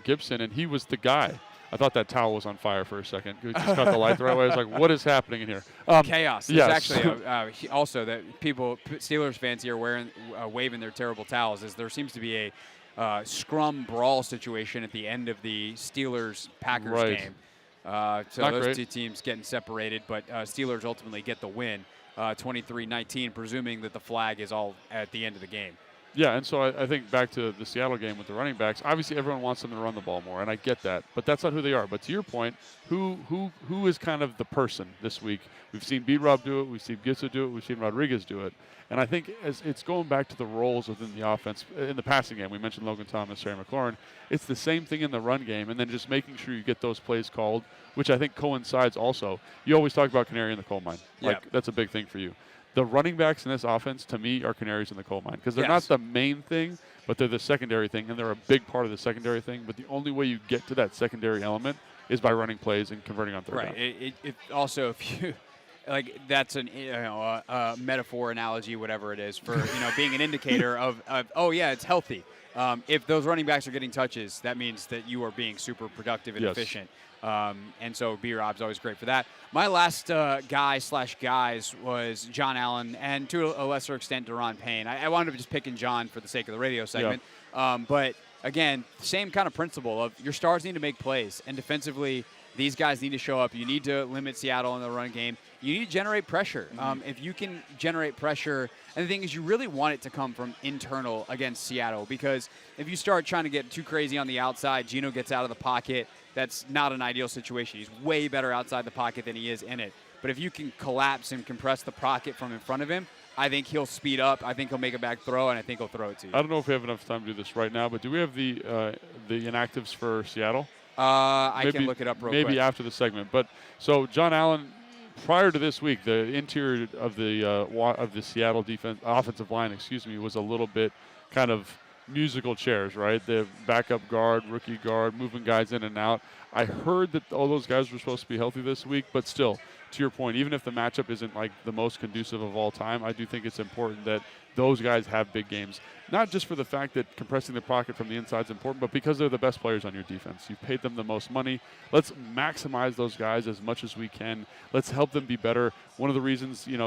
Gibson, and he was the guy. I thought that towel was on fire for a second. He just got the light the right way. I was like, what is happening in here? Chaos. There's actually also that Steelers fans here waving their terrible towels. There seems to be a scrum brawl situation at the end of the Steelers-Packers game. So Not those great. two teams getting separated, but Steelers ultimately get the win, 23-19, presuming that the flag is all at the end of the game. Yeah, and so I think back to the Seattle game with the running backs. Obviously, everyone wants them to run the ball more, and I get that. But that's not who they are. But to your point, who is kind of the person this week? We've seen B-Rob do it. We've seen Gibson do it. We've seen Rodriguez do it. And I think as it's going back to the roles within the offense in the passing game. We mentioned Logan Thomas, Terry McLaurin. It's the same thing in the run game, and then just making sure you get those plays called, which I think coincides also. You always talk about canary in the coal mine. That's a big thing for you. The running backs in this offense, to me, are canaries in the coal mine because they're not the main thing, but they're the secondary thing, and they're a big part of the secondary thing. But the only way you get to that secondary element is by running plays and converting on third down. Right. It also, if you like, that's a metaphor, analogy, whatever it is, for being an indicator of it's healthy. If those running backs are getting touches, that means that you are being super productive and efficient. And so B-Rob's always great for that. My last guys was John Allen and to a lesser extent Deron Payne. I wound up just picking John for the sake of the radio segment. But again, same kind of principle of your stars need to make plays, and defensively these guys need to show up. You need to limit Seattle in the run game. You need to generate pressure. If you can generate pressure, and the thing is you really want it to come from internal against Seattle, because if you start trying to get too crazy on the outside, Geno gets out of the pocket. That's not an ideal situation. He's way better outside the pocket than he is in it. But if you can collapse and compress the pocket from in front of him, I think he'll speed up. I think he'll make a back throw, and I think he'll throw it to you. I don't know if we have enough time to do this right now, but do we have the inactives for Seattle? I can look it up real quick. Maybe after the segment. But so John Allen, prior to this week, the interior of the Seattle offensive line, was a little bit kind of musical chairs, right? The backup guard, rookie guard, moving guys in and out. I heard that all those guys were supposed to be healthy this week, but still, to your point, even if the matchup isn't like the most conducive of all time, I do think it's important that those guys have big games. Not just for the fact that compressing the pocket from the inside is important, but because they're the best players on your defense. You've paid them the most money. Let's maximize those guys as much as we can. Let's help them be better. One of the reasons, you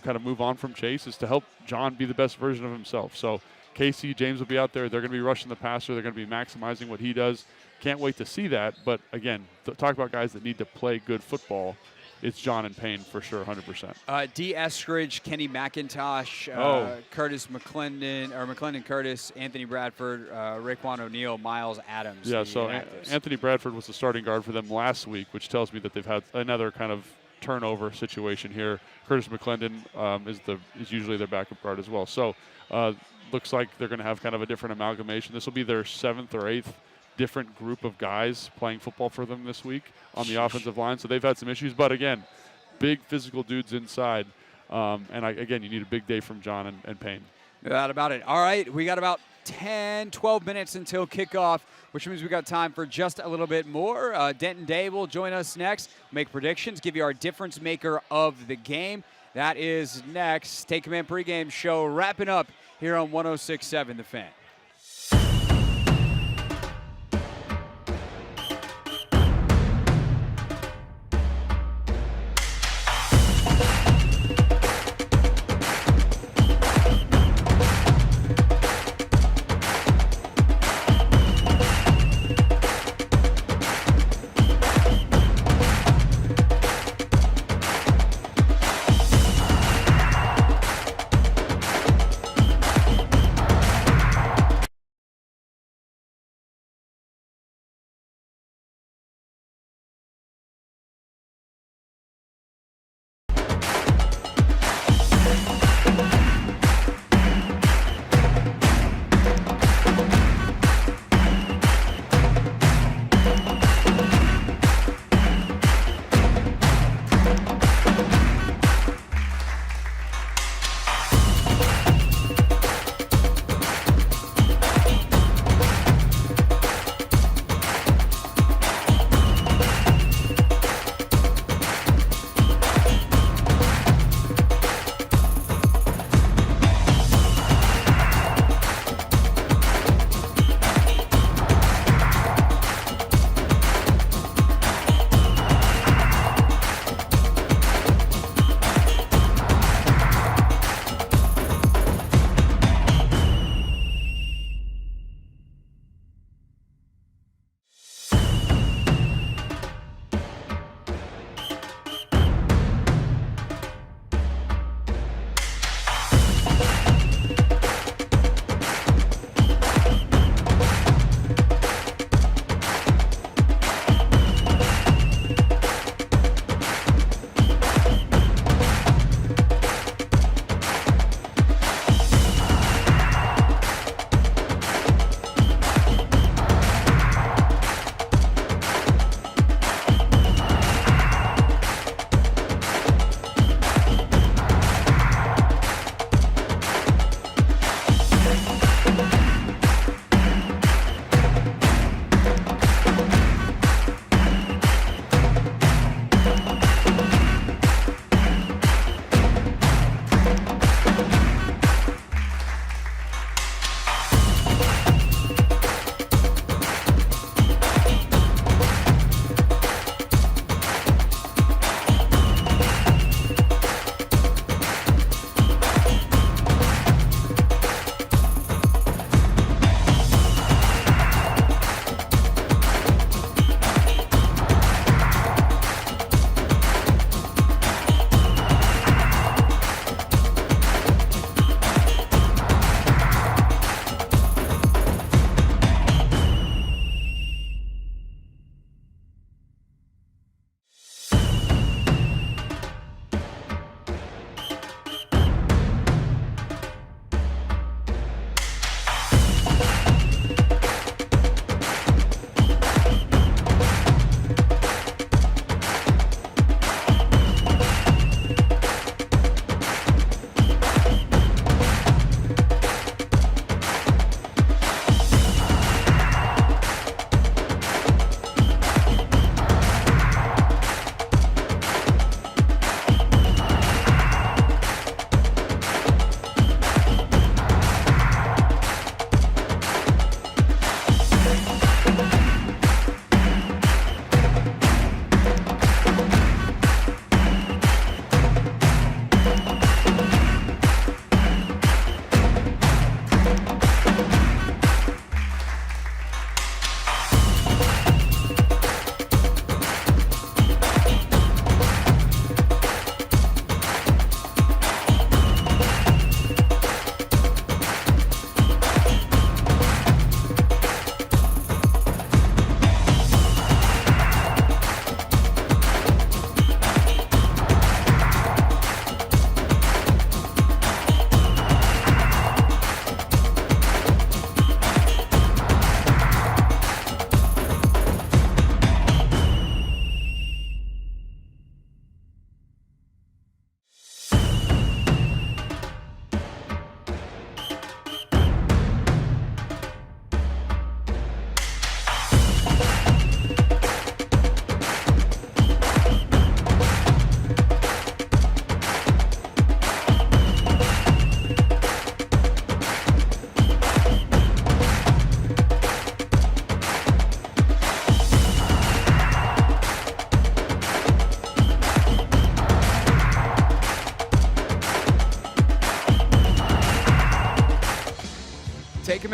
kind of move on from Chase is to help John be the best version of himself. So Casey, James will be out there. They're going to be rushing the passer. They're going to be maximizing what he does. Can't wait to see that. But, again, talk about guys that need to play good football. It's John and Payne for sure, 100%. D. Eskridge, Kenny McIntosh, Curtis McClendon Curtis, Anthony Bradford, Raekwon O'Neal, Miles Adams. Yeah, so Anthony Bradford was the starting guard for them last week, which tells me that they've had another kind of turnover situation here. Curtis McClendon is usually their backup guard as well. So looks like they're going to have kind of a different amalgamation. This will be their 7th or 8th different group of guys playing football for them this week on the offensive line. So they've had some issues, but again, big physical dudes inside. Again, you need a big day from John and Payne. That about it. All right, we got about 10, 12 minutes until kickoff, which means we got time for just a little bit more. Denton Day will join us next, make predictions, give you our difference maker of the game. That is next. Take Command pregame show wrapping up here on 106.7 The Fan.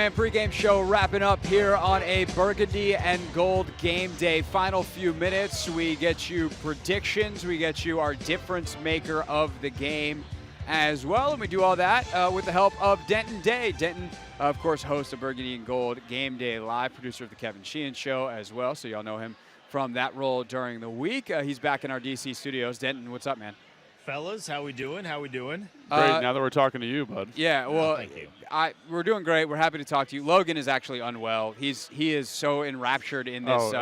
Man pregame show wrapping up here on a burgundy and gold game day. Final few minutes, we get you predictions, we get you our difference maker of the game as well, and we do all that with the help of Denton Day. Denton, of course, host of Burgundy and Gold Game Day Live, producer of the Kevin Sheehan Show as well, so y'all know him from that role during the week. He's back in our DC studios. Denton, what's up, man? Fellas, how we doing? Great. Now that we're talking to you, bud. Yeah, well, thank you. We're doing great. We're happy to talk to you. Logan is actually unwell. He is so enraptured in this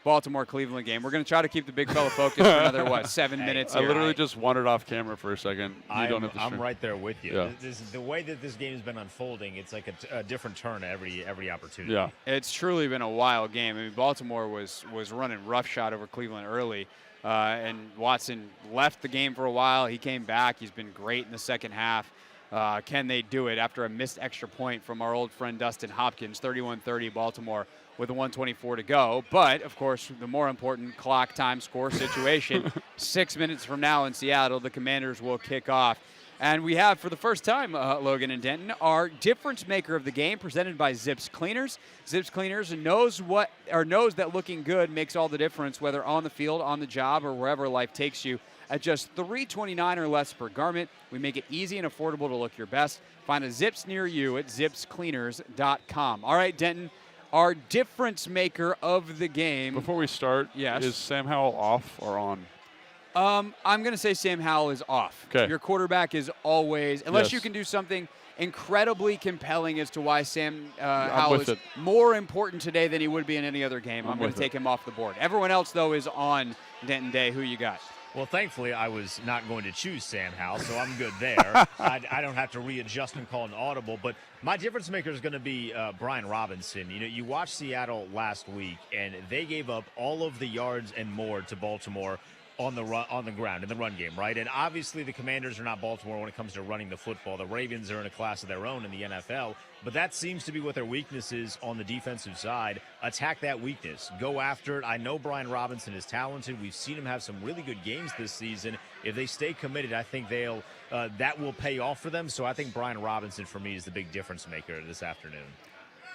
Baltimore-Cleveland game. We're going to try to keep the big fella focused for another, 7 minutes I here. literally just wandered off camera for a second. I'm right there with you. Yeah. The way that this game has been unfolding, it's like a different turn every opportunity. Yeah. It's truly been a wild game. I mean, Baltimore was running roughshod over Cleveland early. And Watson left the game for a while. He came back. He's been great in the second half. Can they do it after a missed extra point from our old friend Dustin Hopkins? 31-30 Baltimore with a 1:24 to go. But, of course, the more important clock time score situation, 6 minutes from now in Seattle, the Commanders will kick off. And we have, for the first time, Logan and Denton, our difference maker of the game presented by Zips Cleaners. Zips Cleaners knows that looking good makes all the difference, whether on the field, on the job, or wherever life takes you. At just $3.29 or less per garment, we make it easy and affordable to look your best. Find a Zips near you at zipscleaners.com. All right, Denton, our difference maker of the game. Before we start, is Sam Howell off or on? I'm going to say Sam Howell is off. Okay. Your quarterback is always, unless you can do something incredibly compelling as to why Sam Howell is more important today than he would be in any other game. I'm going to take him off the board. Everyone else, though, is on Denton Day. Who you got? Well, thankfully, I was not going to choose Sam Howell, so I'm good there. I don't have to readjust and call an audible. But my difference maker is going to be Brian Robinson. You know, you watched Seattle last week, and they gave up all of the yards and more to Baltimore on the ground in the run game, right? And obviously the Commanders are not Baltimore when it comes to running the football. The Ravens are in a class of their own in the NFL, but that seems to be what their weakness is on the defensive side. Attack that weakness. Go after it. I know Brian Robinson is talented. We've seen him have some really good games this season. If they stay committed, I think that will pay off for them. So I think Brian Robinson for me is the big difference maker this afternoon.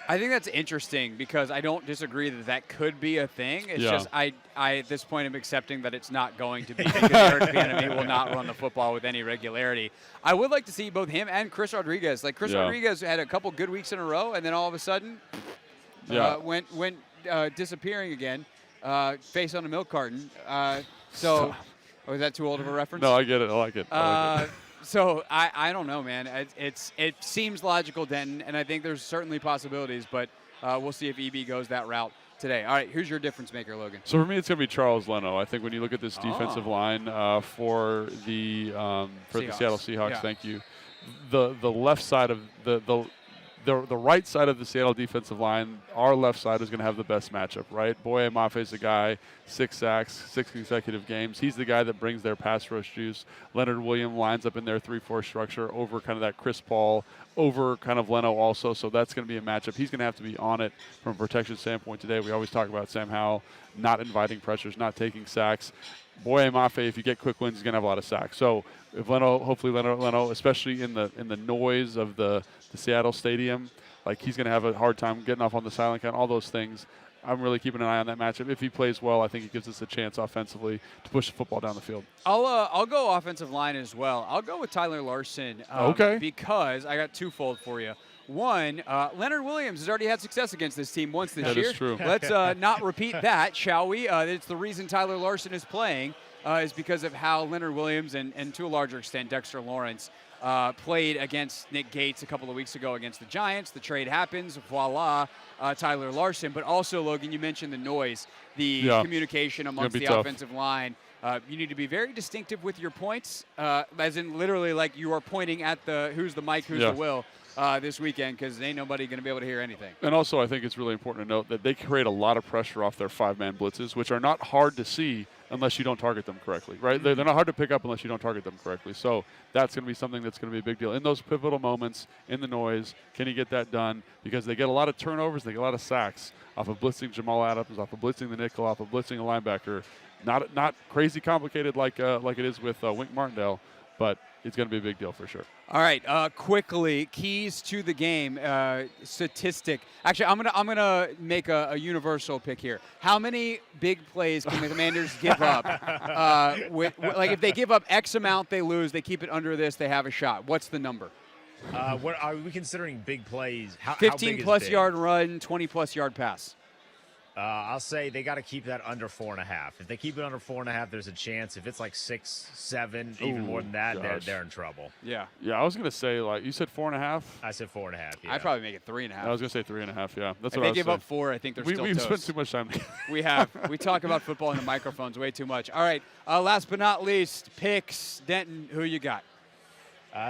I think that's interesting because I don't disagree that could be a thing. It's just I at this point am accepting that it's not going to be because Eric Bieniemy will not run the football with any regularity. I would like to see both him and Chris Rodriguez. Like Chris Rodriguez had a couple good weeks in a row, and then all of a sudden went disappearing again, face on a milk carton. Was that too old of a reference? No, I get it. I like it. So I don't know, man. It seems logical, Denton, and I think there's certainly possibilities, but we'll see if EB goes that route today. All right, who's your difference maker, Logan? So for me, it's going to be Charles Leno. I think when you look at this defensive line for the Seattle Seahawks, thank you. The left side of the right side of the Seattle defensive line, our left side is going to have the best matchup, right? Boye Mafe is the guy, 6 sacks, 6 consecutive games. He's the guy that brings their pass rush juice. Leonard Williams lines up in their 3-4 structure over kind of that Chris Paul, over kind of Leno also. So that's going to be a matchup. He's going to have to be on it from a protection standpoint today. We always talk about Sam Howell not inviting pressures, not taking sacks. Boye Mafe, if you get quick wins, he's going to have a lot of sacks. So if hopefully Leno, especially in the noise of the Seattle stadium, like he's going to have a hard time getting off on the silent count, all those things. I'm really keeping an eye on that matchup. If he plays well, I think he gives us a chance offensively to push the football down the field. I'll go offensive line as well. I'll go with Tyler Larson. Because I got twofold for you. One, Leonard Williams has already had success against this team once this year. That is true. Let's not repeat that, shall we? It's the reason Tyler Larson is playing is because of how Leonard Williams and to a larger extent Dexter Lawrence played against Nick Gates a couple of weeks ago against the Giants. The trade happens. Voila, Tyler Larson. But also, Logan, you mentioned the noise, the communication amongst the offensive line. You need to be very distinctive with your points, as in literally like you are pointing at who's the Mike, who's the Will this weekend, because ain't nobody going to be able to hear anything. And also, I think it's really important to note that they create a lot of pressure off their 5-man blitzes, which are not hard to see unless you don't target them correctly, right? They're not hard to pick up unless you don't target them correctly. So that's going to be something that's going to be a big deal. In those pivotal moments, in the noise, can you get that done? Because they get a lot of turnovers, they get a lot of sacks off of blitzing Jamal Adams, off of blitzing the nickel, off of blitzing a linebacker. Not crazy complicated like it is with Wink Martindale, but it's going to be a big deal for sure. All right, quickly, keys to the game, statistic. Actually, I'm gonna make a universal pick here. How many big plays can the Commanders give up? Like if they give up X amount, they lose. They keep it under this, they have a shot. What's the number? What are we considering big plays? How 15-plus big? yard run, 20-plus yard pass. I'll say they got to keep that under 4.5. If they keep it under 4.5, there's a chance. If it's like 6, 7, even more than that, they're in trouble. Yeah. Yeah, I was going to say, like, you said 4.5? I said 4.5, yeah. I'd probably make it 3.5. I was going to say 3.5, yeah. That's if what they I was give saying. up 4, I think they're still We've toast. spent too much time. We have. We talk about football in the microphones way too much. All right, last but not least, picks. Denton, who you got?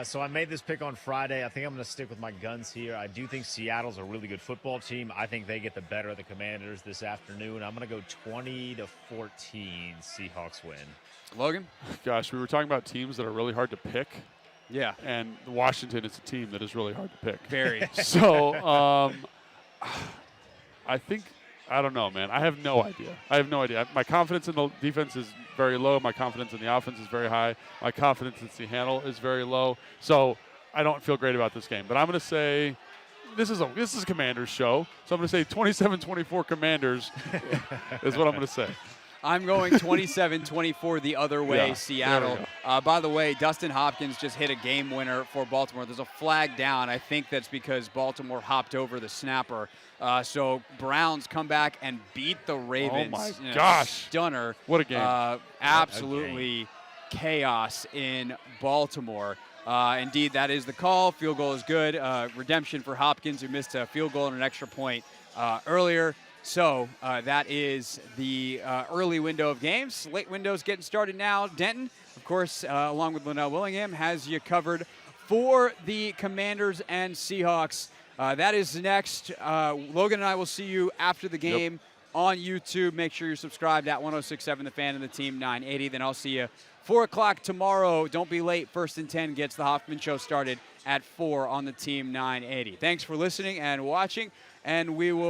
So I made this pick on Friday. I think I'm going to stick with my guns here. I do think Seattle's a really good football team. I think they get the better of the Commanders this afternoon. I'm going to go 20-14 Seahawks win. Logan? Gosh, we were talking about teams that are really hard to pick. Yeah. And Washington is a team that is really hard to pick. Very. So I think, I don't know, man. I have no idea. My confidence in the defense is very low. My confidence in the offense is very high. My confidence in Seattle is very low. So I don't feel great about this game. But I'm going to say this is a Commanders show. So I'm going to say 27-24 Commanders is what I'm going to say. I'm going 27-24 the other way, Yeah, Seattle. By the way, Dustin Hopkins just hit a game winner for Baltimore. There's a flag down. I think that's because Baltimore hopped over the snapper. So Browns come back and beat the Ravens. Oh, my gosh. Stunner. What a game. Absolutely chaos in Baltimore. Indeed, that is the call. Field goal is good. Redemption for Hopkins, who missed a field goal and an extra point earlier. So that is the early window of games. Late window's getting started now. Denton, of course, along with Linnell Willingham, has you covered for the Commanders and Seahawks. That is next. Logan and I will see you after the game on YouTube. Make sure you're subscribed at 106.7 The Fan and the Team 980. Then I'll see you 4 o'clock tomorrow. Don't be late. First and 10 gets the Hoffman Show started at 4 on the Team 980. Thanks for listening and watching, and we will